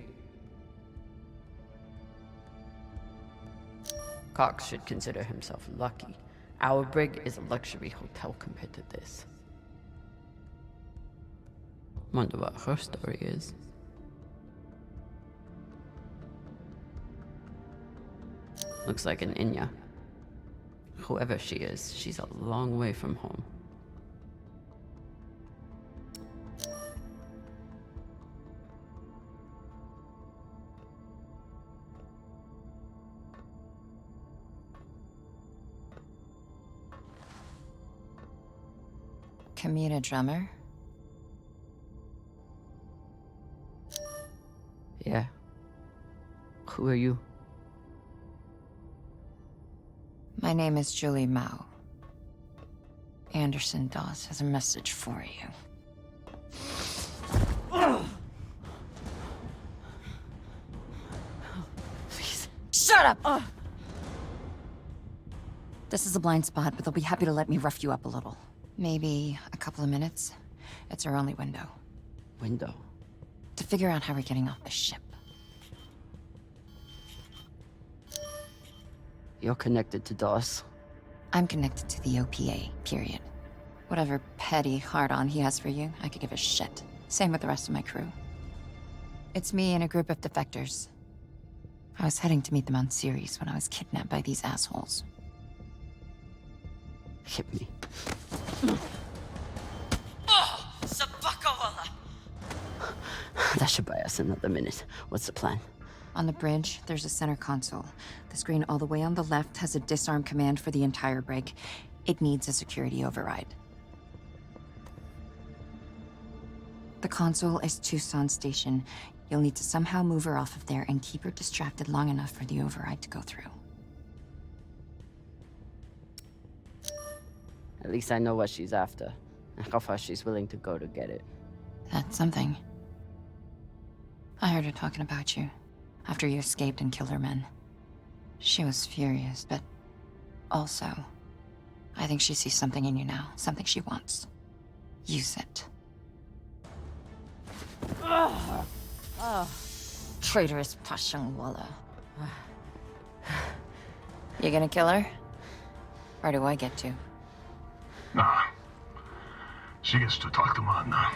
Cox should consider himself lucky. Our brig is a luxury hotel compared to this. Wonder what her story is. Looks like an Inya. Whoever she is, she's a long way from home. Community drummer? Yeah. Who are you? My name is Julie Mao. Anderson Dawes has a message for you. Please. Shut up! This is a blind spot, but they'll be happy to let me rough you up a little. Maybe a couple of minutes. It's our only window. Window? To figure out how we're getting off the ship. You're connected to Dawes. I'm connected to the OPA, period. Whatever petty hard-on he has for you, I could give a shit. Same with the rest of my crew. It's me and a group of defectors. I was heading to meet them on Ceres when I was kidnapped by these assholes. Hit me. Oh! Sabakawala! That should buy us another minute. What's the plan? On the bridge, there's a center console. The screen all the way on the left has a disarm command for the entire brig. It needs a security override. The console is Tucson Station. You'll need to somehow move her off of there and keep her distracted long enough for the override to go through. At least I know what she's after, and how far she's willing to go to get it. That's something. I heard her talking about you after you escaped and killed her men. She was furious, but also, I think she sees something in you now, something she wants. Use it. Traitorous Pashangwala. You gonna kill her? Or do I get to? Nah. She gets to talk to Madna.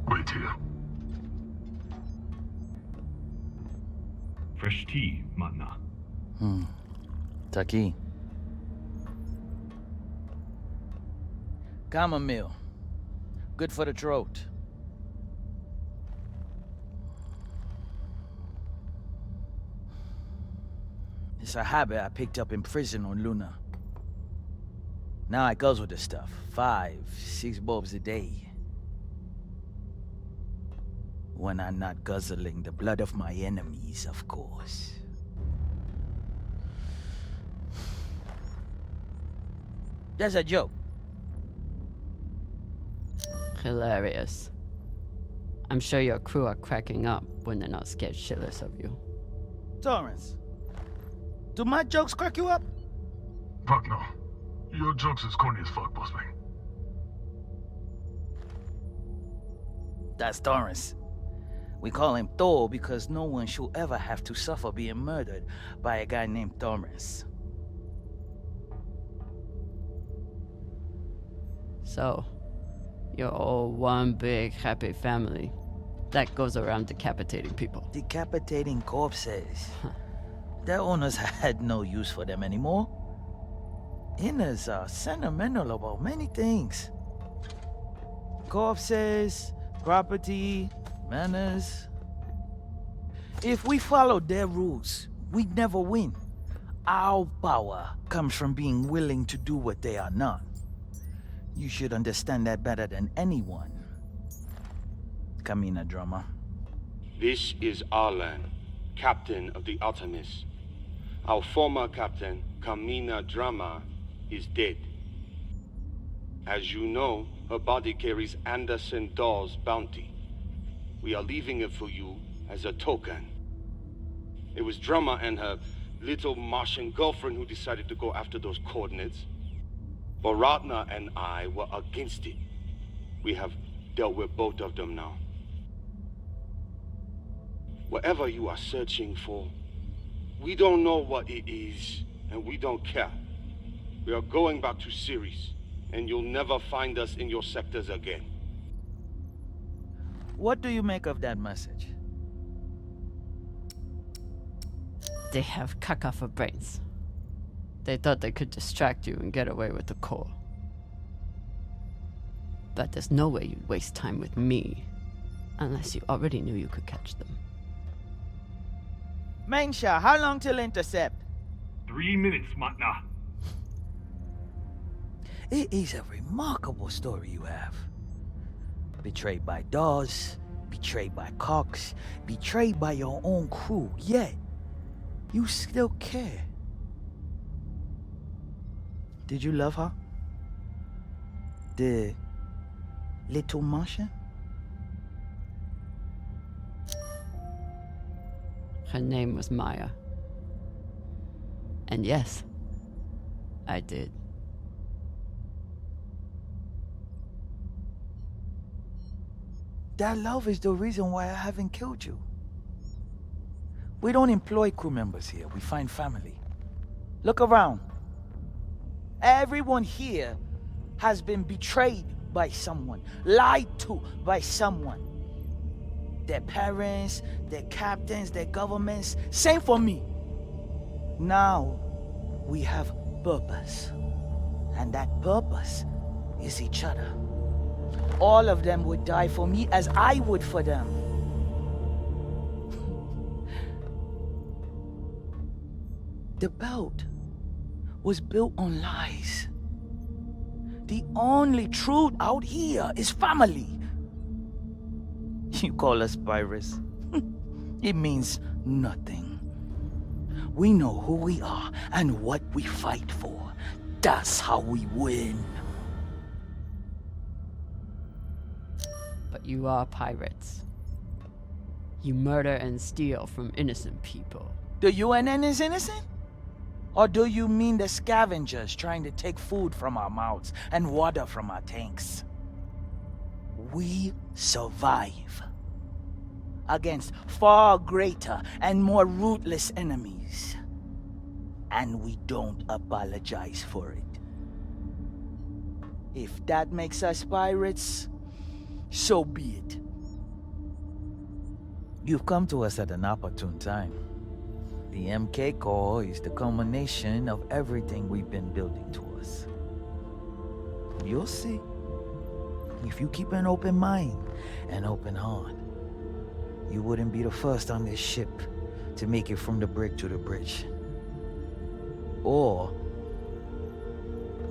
Wait here. Fresh tea, Madna. Taki. Chamomile. Good for the throat. It's a habit I picked up in prison on Luna. Now I guzzle the stuff. 5, 6 bulbs a day. When I'm not guzzling the blood of my enemies, of course. That's a joke. Hilarious. I'm sure your crew are cracking up when they're not scared shitless of you. Torrance, do my jokes crack you up? Fuck no. Your jokes is corny as fuck, boss man. That's Torrance. We call him Thor because no one should ever have to suffer being murdered by a guy named Torrance. So, you're all one big happy family that goes around decapitating people. Decapitating corpses. Their owners had no use for them anymore. Inners are sentimental about many things. Corpses, property, manners. If we followed their rules, we'd never win. Our power comes from being willing to do what they are not. You should understand that better than anyone. Kamina Drama. This is Arlan, captain of the Artemis. Our former captain, Kamina Drama, is dead. As you know, her body carries Anderson Dawes' bounty. We are leaving it for you as a token. It was Drama and her little Martian girlfriend who decided to go after those coordinates. But Ratna and I were against it. We have dealt with both of them now. Whatever you are searching for, we don't know what it is, and we don't care. We are going back to Ceres, and you'll never find us in your sectors again. What do you make of that message? They have caca for brains. They thought they could distract you and get away with the core. But there's no way you'd waste time with me, unless you already knew you could catch them. Mensha, how long till intercept? 3 minutes, Matna. It is a remarkable story you have. Betrayed by Dawes, betrayed by Cox, betrayed by your own crew, yet you still care. Did you love her? The little Martian? Her name was Maya. And yes, I did. That love is the reason why I haven't killed you. We don't employ crew members here, we find family. Look around. Everyone here has been betrayed by someone, lied to by someone. their parents, their captains, their governments. Same for me. Now, we have purpose. And that purpose is each other. All of them would die for me as I would for them. The belt was built on lies. The only truth out here is family. You call us pirates. It means nothing. We know who we are and what we fight for. That's how we win. But you are pirates. You murder and steal from innocent people. The UNN is innocent? Or do you mean the scavengers trying to take food from our mouths and water from our tanks? We survive against far greater and more ruthless enemies. And we don't apologize for it. If that makes us pirates, so be it. You've come to us at an opportune time. The MK Corps is the culmination of everything we've been building towards. You'll see. If you keep an open mind and open heart, you wouldn't be the first on this ship to make it from the brig to the bridge. Or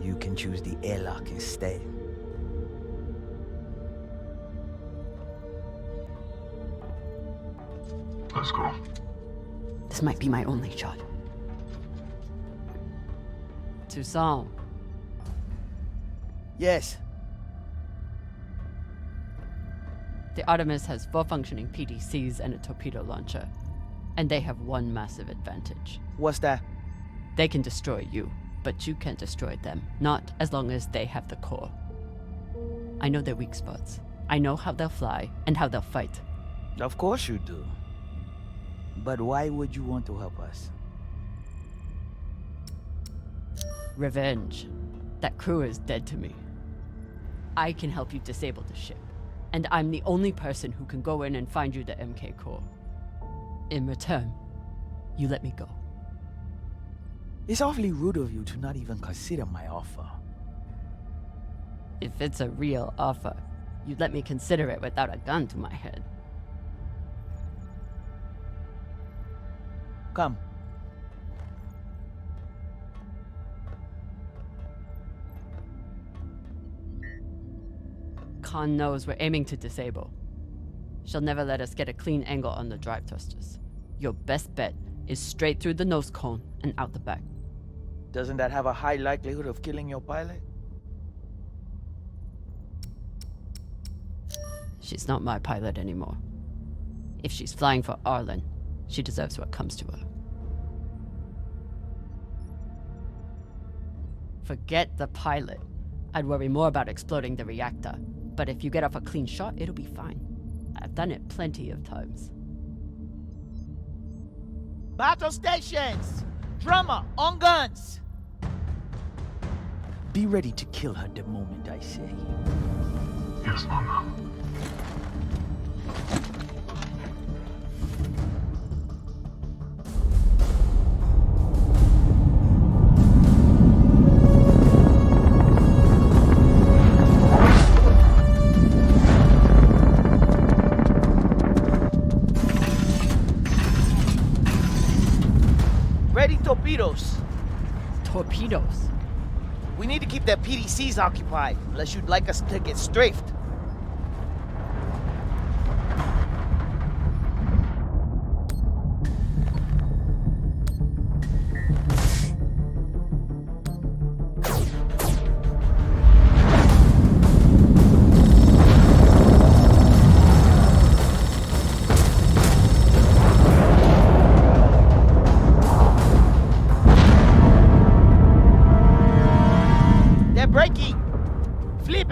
you can choose the airlock instead. Let's go. This might be my only shot. Toussaint. Yes. The Artemis has 4 functioning PDCs and a torpedo launcher. And they have one massive advantage. What's that? They can destroy you, but you can't destroy them. Not as long as they have the core. I know their weak spots. I know how they'll fly and how they'll fight. Of course you do. But why would you want to help us? Revenge. That crew is dead to me. I can help you disable the ship. And I'm the only person who can go in and find you the MK core. In return, you let me go. It's awfully rude of you to not even consider my offer. If it's a real offer, you'd let me consider it without a gun to my head. Come. Khan knows we're aiming to disable. She'll never let us get a clean angle on the drive thrusters. Your best bet is straight through the nose cone and out the back. Doesn't that have a high likelihood of killing your pilot? She's not my pilot anymore. If she's flying for Arlen, she deserves what comes to her. Forget the pilot. I'd worry more about exploding the reactor. But if you get off a clean shot, it'll be fine. I've done it plenty of times. Battle stations! Drummer, on guns! Be ready to kill her the moment I say. Yes, Mama. Ready torpedoes. Torpedoes? We need to keep their PDCs occupied, unless you'd like us to get strafed.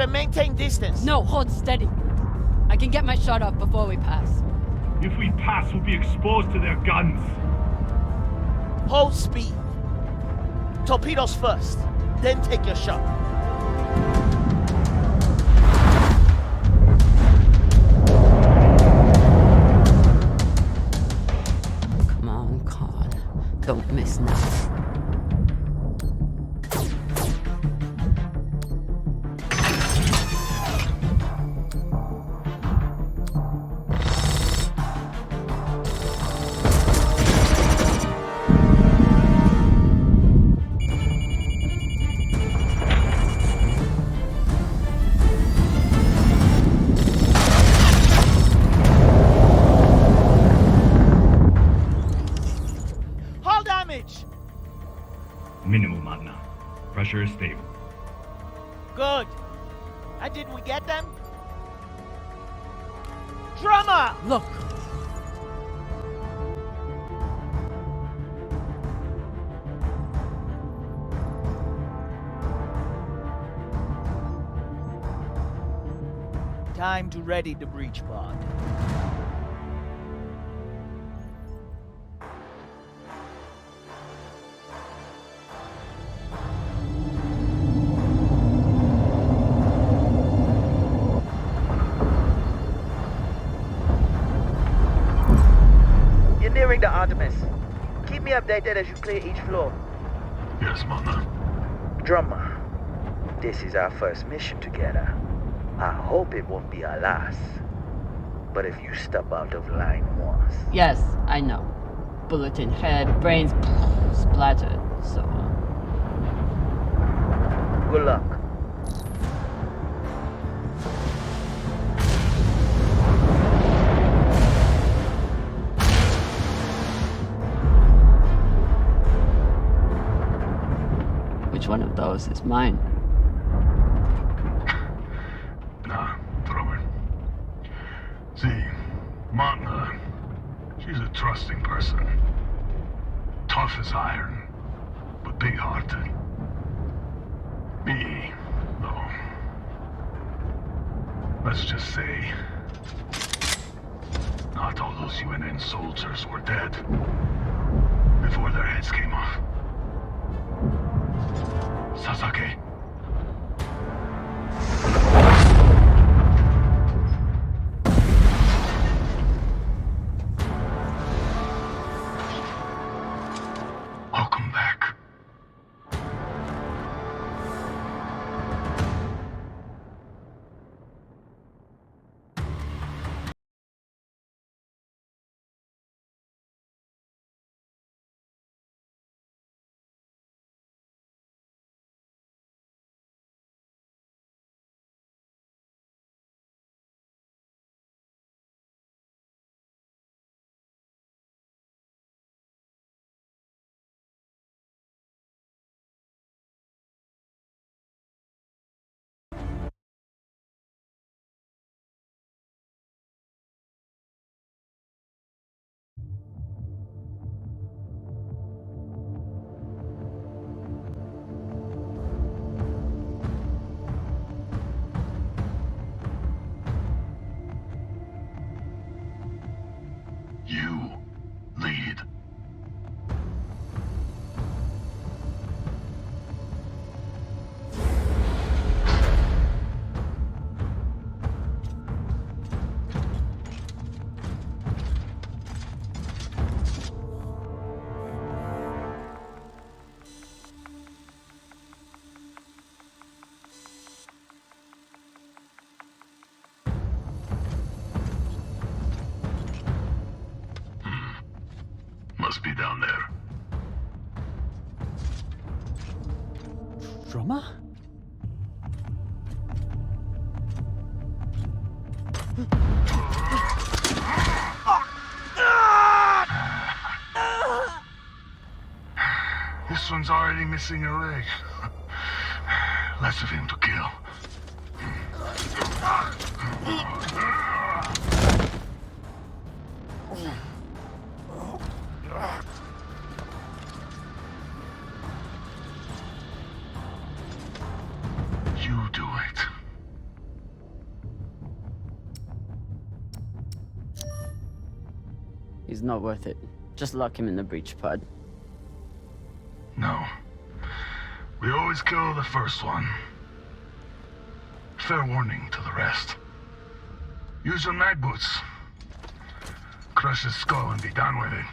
Maintain distance. No, hold steady. I can get my shot off before we pass. If we pass, we'll be exposed to their guns. Hold speed. Torpedoes first, then take your shot. Don't miss now. Hull damage! Minimal, Magna. Pressure is stable. Good. And did we get them? Drummer! Look! Time to ready the breach pod. You're nearing the Artemis. Keep me updated as you clear each floor. Yes, Mother. Drummer, this is our first mission together. I hope it won't be our last. But if you step out of line once... Yes, I know. Bullet in head, brains splattered, so... Good luck. Which one of those is mine? Nah, throw it. See, Magna, she's a trusting person. Tough as iron, but big-hearted. Me, though. Let's just say, not all those UNN soldiers were dead before their heads came off. Sasaki. Welcome back. You lead. Must be down there. Drummer? This one's already missing a leg. Less of him to kill. You do it. He's not worth it. Just lock him in the breach pod. No. We always kill the first one. Fair warning to the rest. Use your mag boots. Crush his skull and be done with it.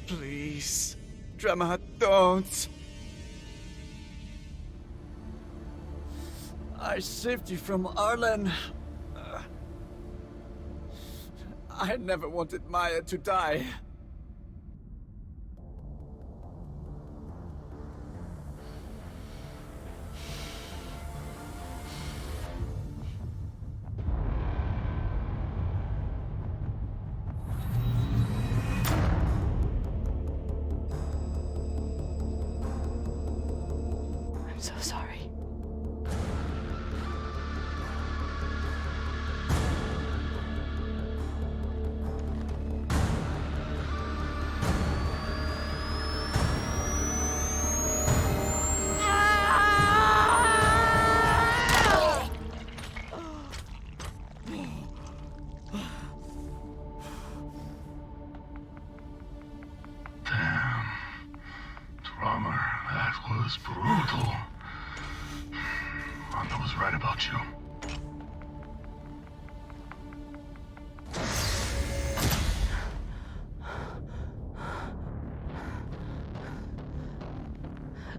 Please. Drama, don't. I saved you from Arlen. I never wanted Maya to die. I'm so sorry. Drummer, that was brutal. Rhonda was right about you.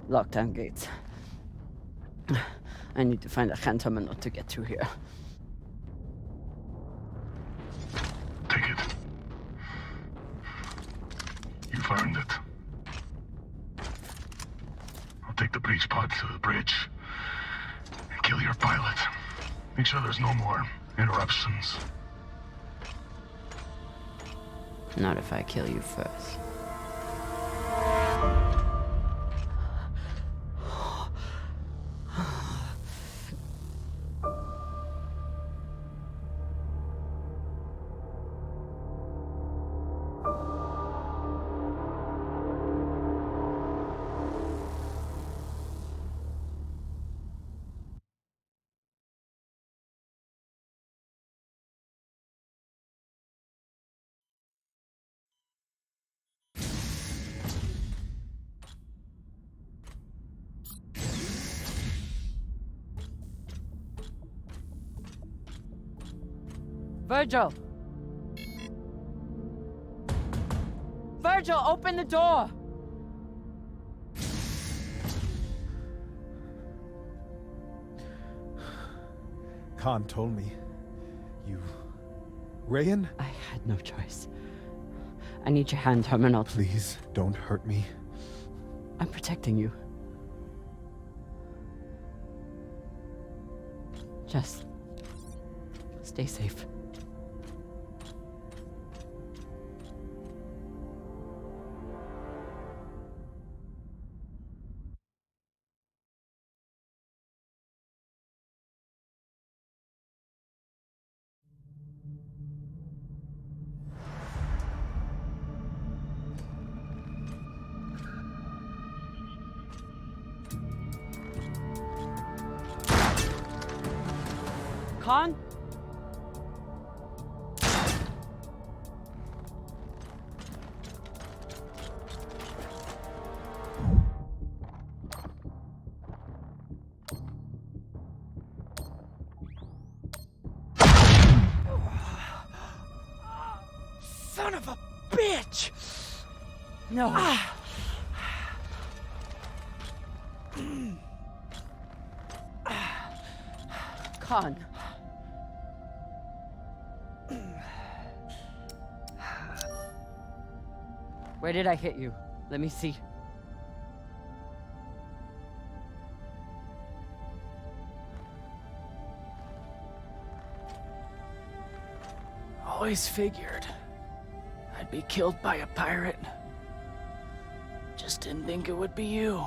Lockdown gates. I need to find a hand terminal to get through here. Take it. You've earned it. I'll take the breach pod to the bridge and kill your pilot. Make sure there's no more interruptions. Not if I kill you first. Virgil! Virgil, open the door! Khan told me. You... Rayan? I had no choice. I need your hand terminal. Please, don't hurt me. I'm protecting you. Just... stay safe. Khan? Son of a bitch! No. Khan. Where did I hit you? Let me see. Always figured I'd be killed by a pirate. Just didn't think it would be you.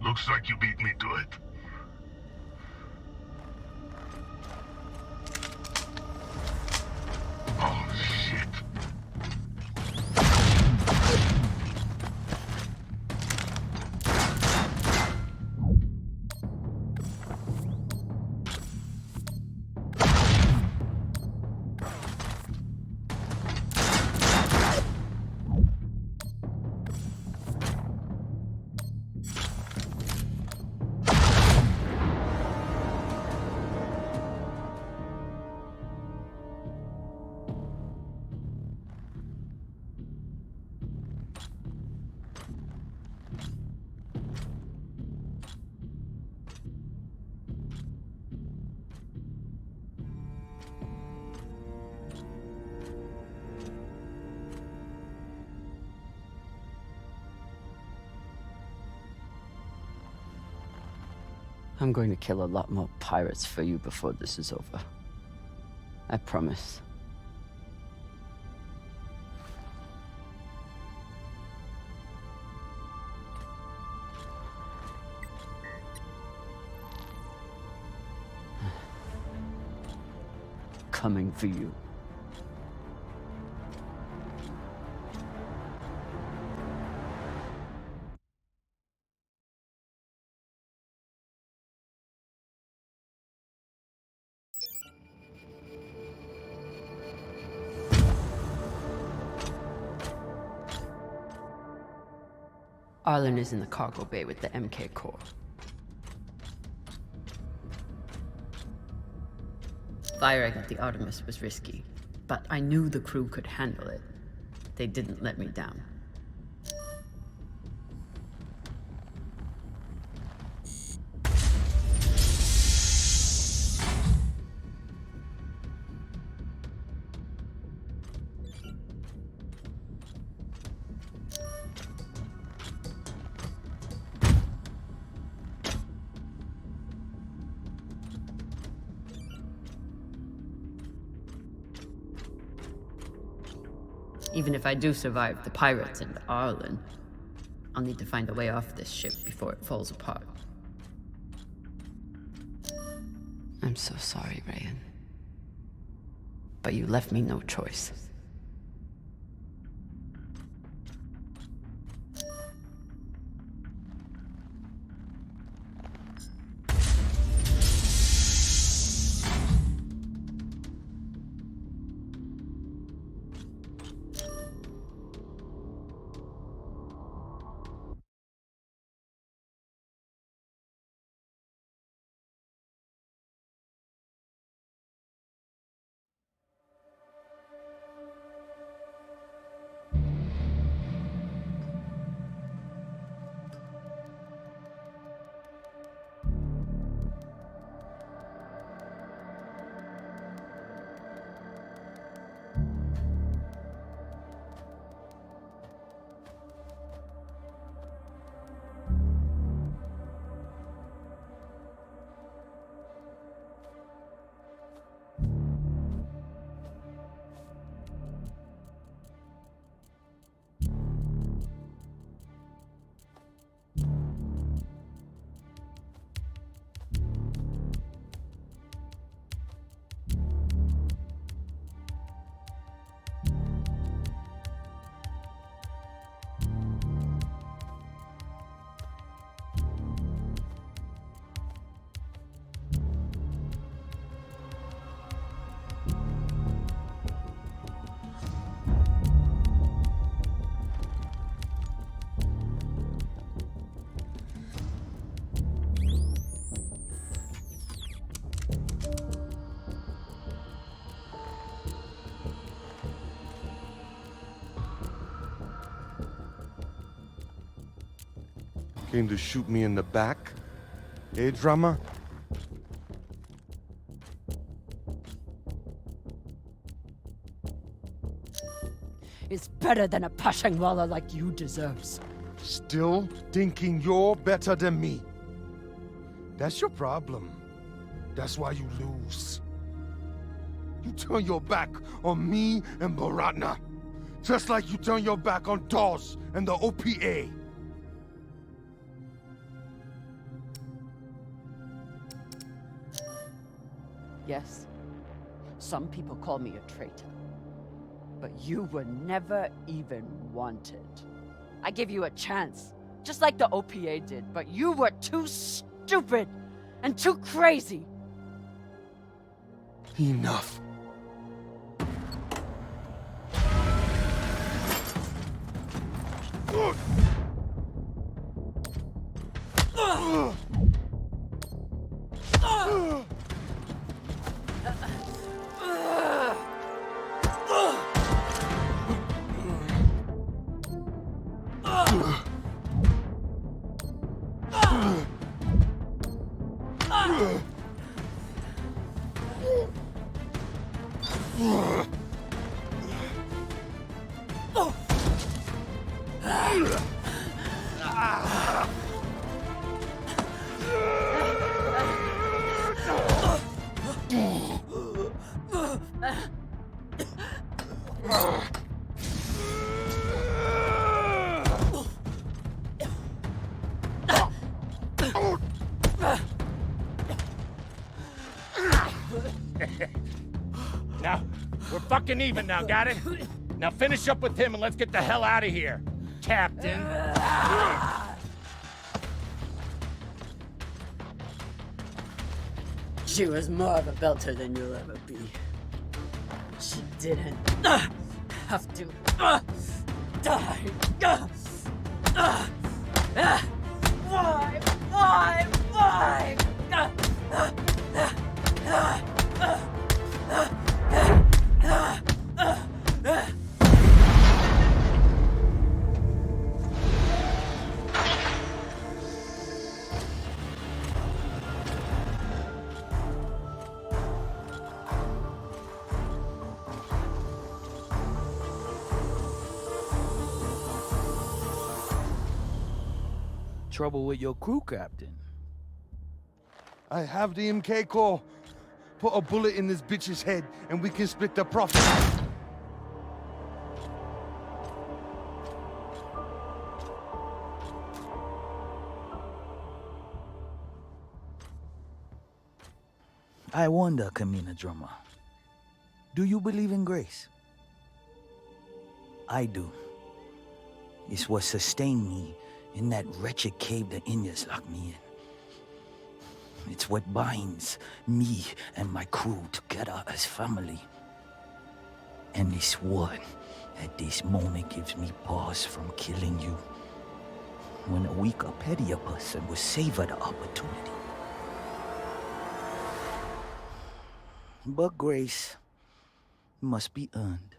Looks like you beat me to it. Oh, shit. I'm going to kill a lot more pirates for you before this is over. I promise. Coming for you. Arlen is in the cargo bay with the MK core. Firing at the Artemis was risky, but I knew the crew could handle it. They didn't let me down. Even if I do survive the pirates and Arlen, I'll need to find a way off this ship before it falls apart. I'm so sorry, Ryan. But you left me no choice. Came to shoot me in the back? Eh, Drama? It's better than a Pashangwala like you deserves. Still thinking you're better than me. That's your problem. That's why you lose. You turn your back on me and Baratna. Just like you turn your back on Dawes and the OPA. Yes, some people call me a traitor. But you were never even wanted. I gave you a chance, just like the OPA did, but you were too stupid and too crazy. Enough. Now, we're fucking even now, got it? Now finish up with him and let's get the hell out of here, Captain. She was more of a belter than you'll ever be. She didn't have to die. Why? Trouble with your crew, Captain? I have the MK core. Put a bullet in this bitch's head and we can split the profit. I wonder, Kamina Drummer, do you believe in grace? I do. It's what sustained me in that wretched cave the Inyas locked me in. It's what binds me and my crew together as family. And it's what, at this moment, gives me pause from killing you. When a weaker, pettier person will savor the opportunity. But grace must be earned.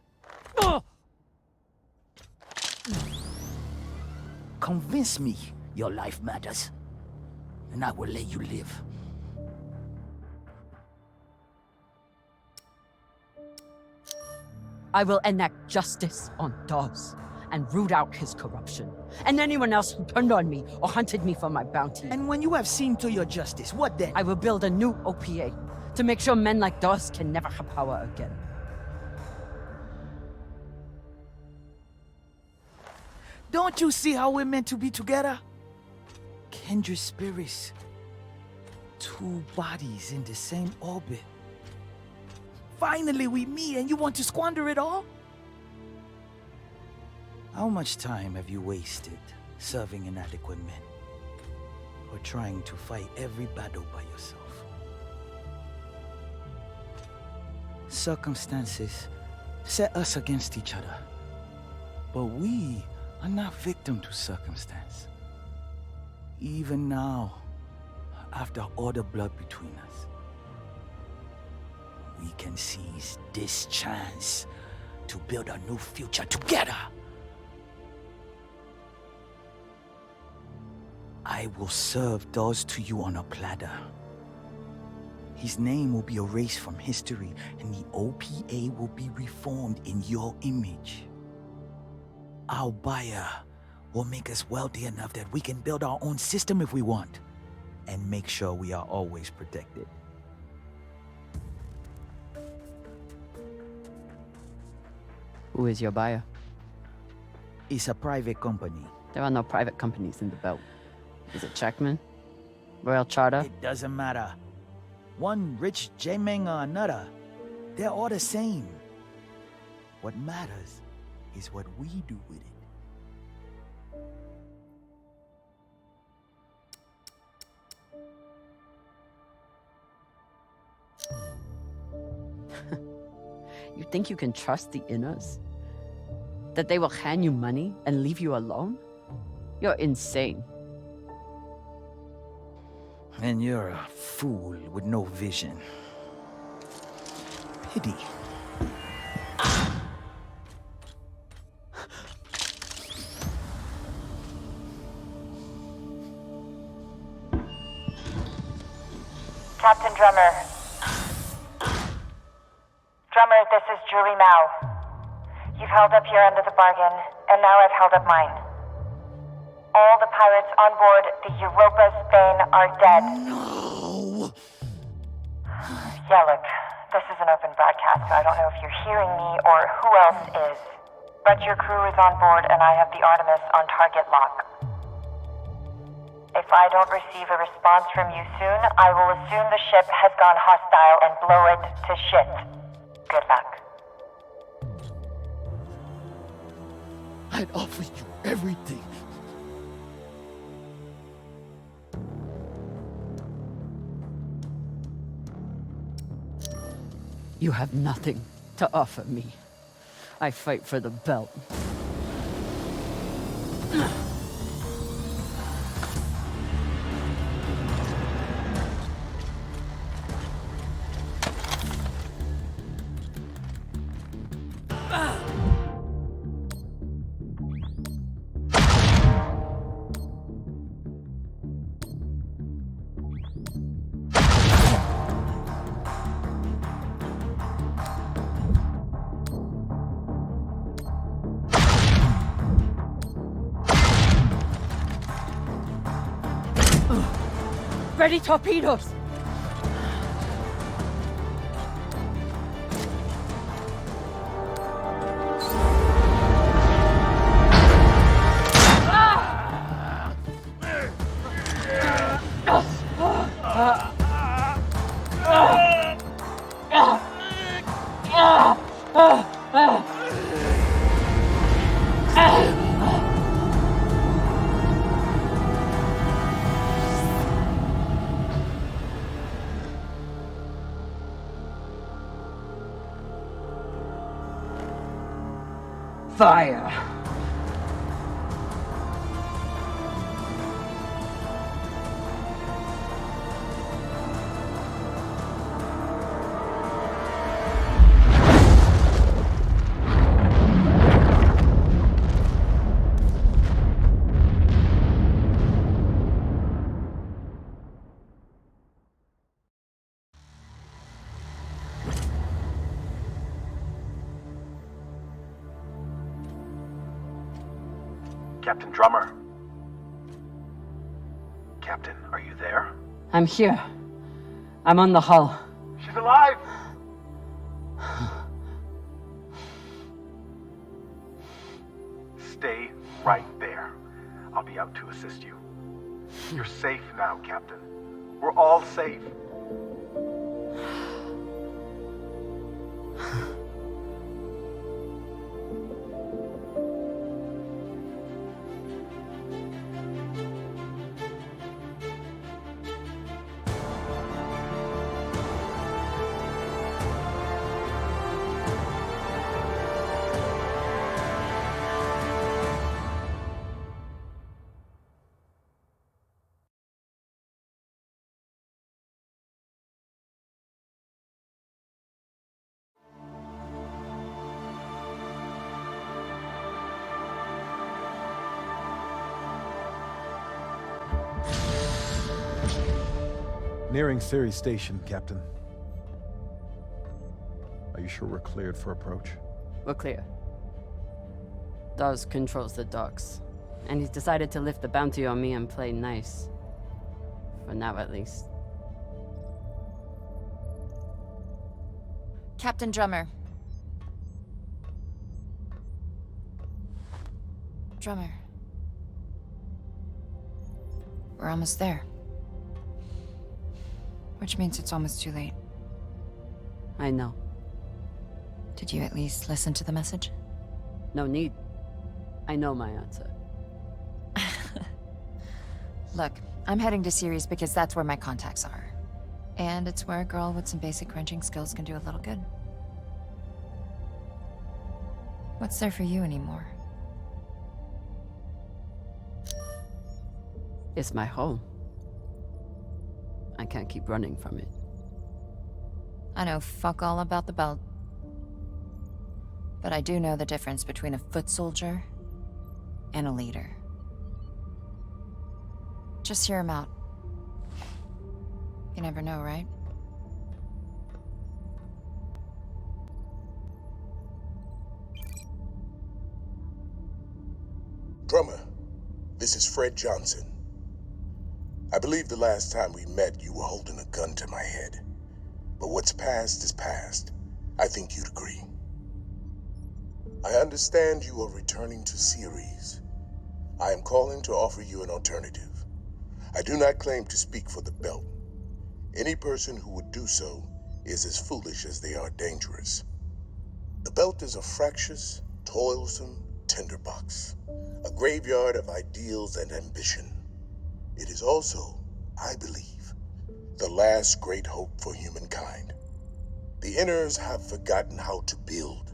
Convince me your life matters, and I will let you live. I will enact justice on Dawes and root out his corruption, and anyone else who turned on me or hunted me for my bounty. And when you have seen to your justice, what then? I will build a new OPA to make sure men like Dawes can never have power again. Don't you see how we're meant to be together? Kindred spirits. Two bodies in the same orbit. Finally we meet and you want to squander it all? How much time have you wasted serving inadequate men? Or trying to fight every battle by yourself? Circumstances set us against each other. But we are not victim to circumstance. Even now, after all the blood between us, we can seize this chance to build a new future together. I will serve those to you on a platter. His name will be erased from history, and the OPA will be reformed in your image. Our buyer will make us wealthy enough that we can build our own system if we want, and make sure we are always protected. Who is your buyer? It's a private company. There are no private companies in the belt. Is it Checkman? Royal Charter? It doesn't matter. One rich J-Meng or another, they're all the same. What matters is what we do with it. You think you can trust the Inners? That they will hand you money and leave you alone? You're insane. And you're a fool with no vision. Pity. Captain Drummer. Drummer, this is Julie Mao. You've held up your end of the bargain, and now I've held up mine. All the pirates on board the Europa Spain are dead. No! Yeah, look, this is an open broadcast, so I don't know if you're hearing me or who else is. But your crew is on board and I have the Artemis on target lock. If I don't receive a response from you soon, I will assume the ship has gone hostile and blow it to shit. Good luck. I'd offer you everything. You have nothing to offer me. I fight for the belt. Ready torpedoes! Fire! Captain Drummer? Captain, are you there? I'm here. I'm on the hull. She's alive! Stay right there. I'll be out to assist you. You're safe now, Captain. We're all safe. Nearing Ceres Station, Captain. Are you sure we're cleared for approach? We're clear. Dawes controls the docks, and he's decided to lift the bounty on me and play nice. For now, at least. Captain Drummer. Drummer. We're almost there. Which means it's almost too late. I know. Did you at least listen to the message? No need. I know my answer. Look, I'm heading to Ceres because that's where my contacts are. And it's where a girl with some basic crunching skills can do a little good. What's there for you anymore? It's my home. I can't keep running from it. I know fuck all about the belt. But I do know the difference between a foot soldier and a leader. Just hear him out. You never know, right? Drummer, this is Fred Johnson. I believe the last time we met, you were holding a gun to my head. But what's past is past. I think you'd agree. I understand you are returning to Ceres. I am calling to offer you an alternative. I do not claim to speak for the Belt. Any person who would do so is as foolish as they are dangerous. The Belt is a fractious, toilsome tinderbox, a graveyard of ideals and ambition. It is also, I believe, the last great hope for humankind. The Inners have forgotten how to build.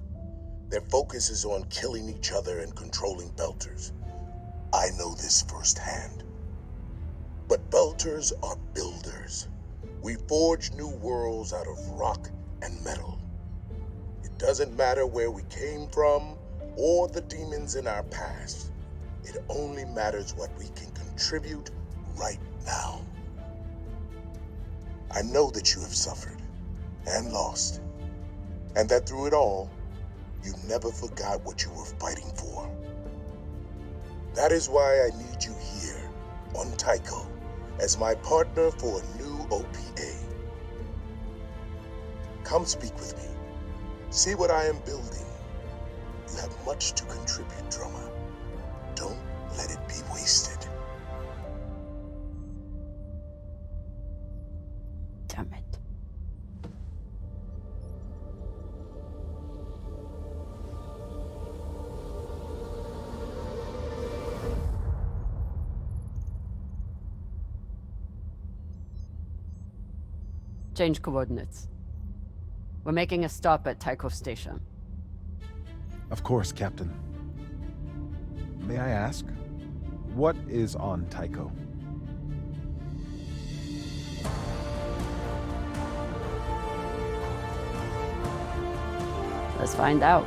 Their focus is on killing each other and controlling Belters. I know this firsthand. But Belters are builders. We forge new worlds out of rock and metal. It doesn't matter where we came from or the demons in our past. It only matters what we can contribute right now. I know that you have suffered and lost, and that through it all, you never forgot what you were fighting for. That is why I need you here on Tycho as my partner for a new OPA. Come speak with me. See what I am building. You have much to contribute, Drummer. Don't let it be wasted. Damn it. Change coordinates. We're making a stop at Tycho Station. Of course, Captain. May I ask, what is on Tycho? Let's find out.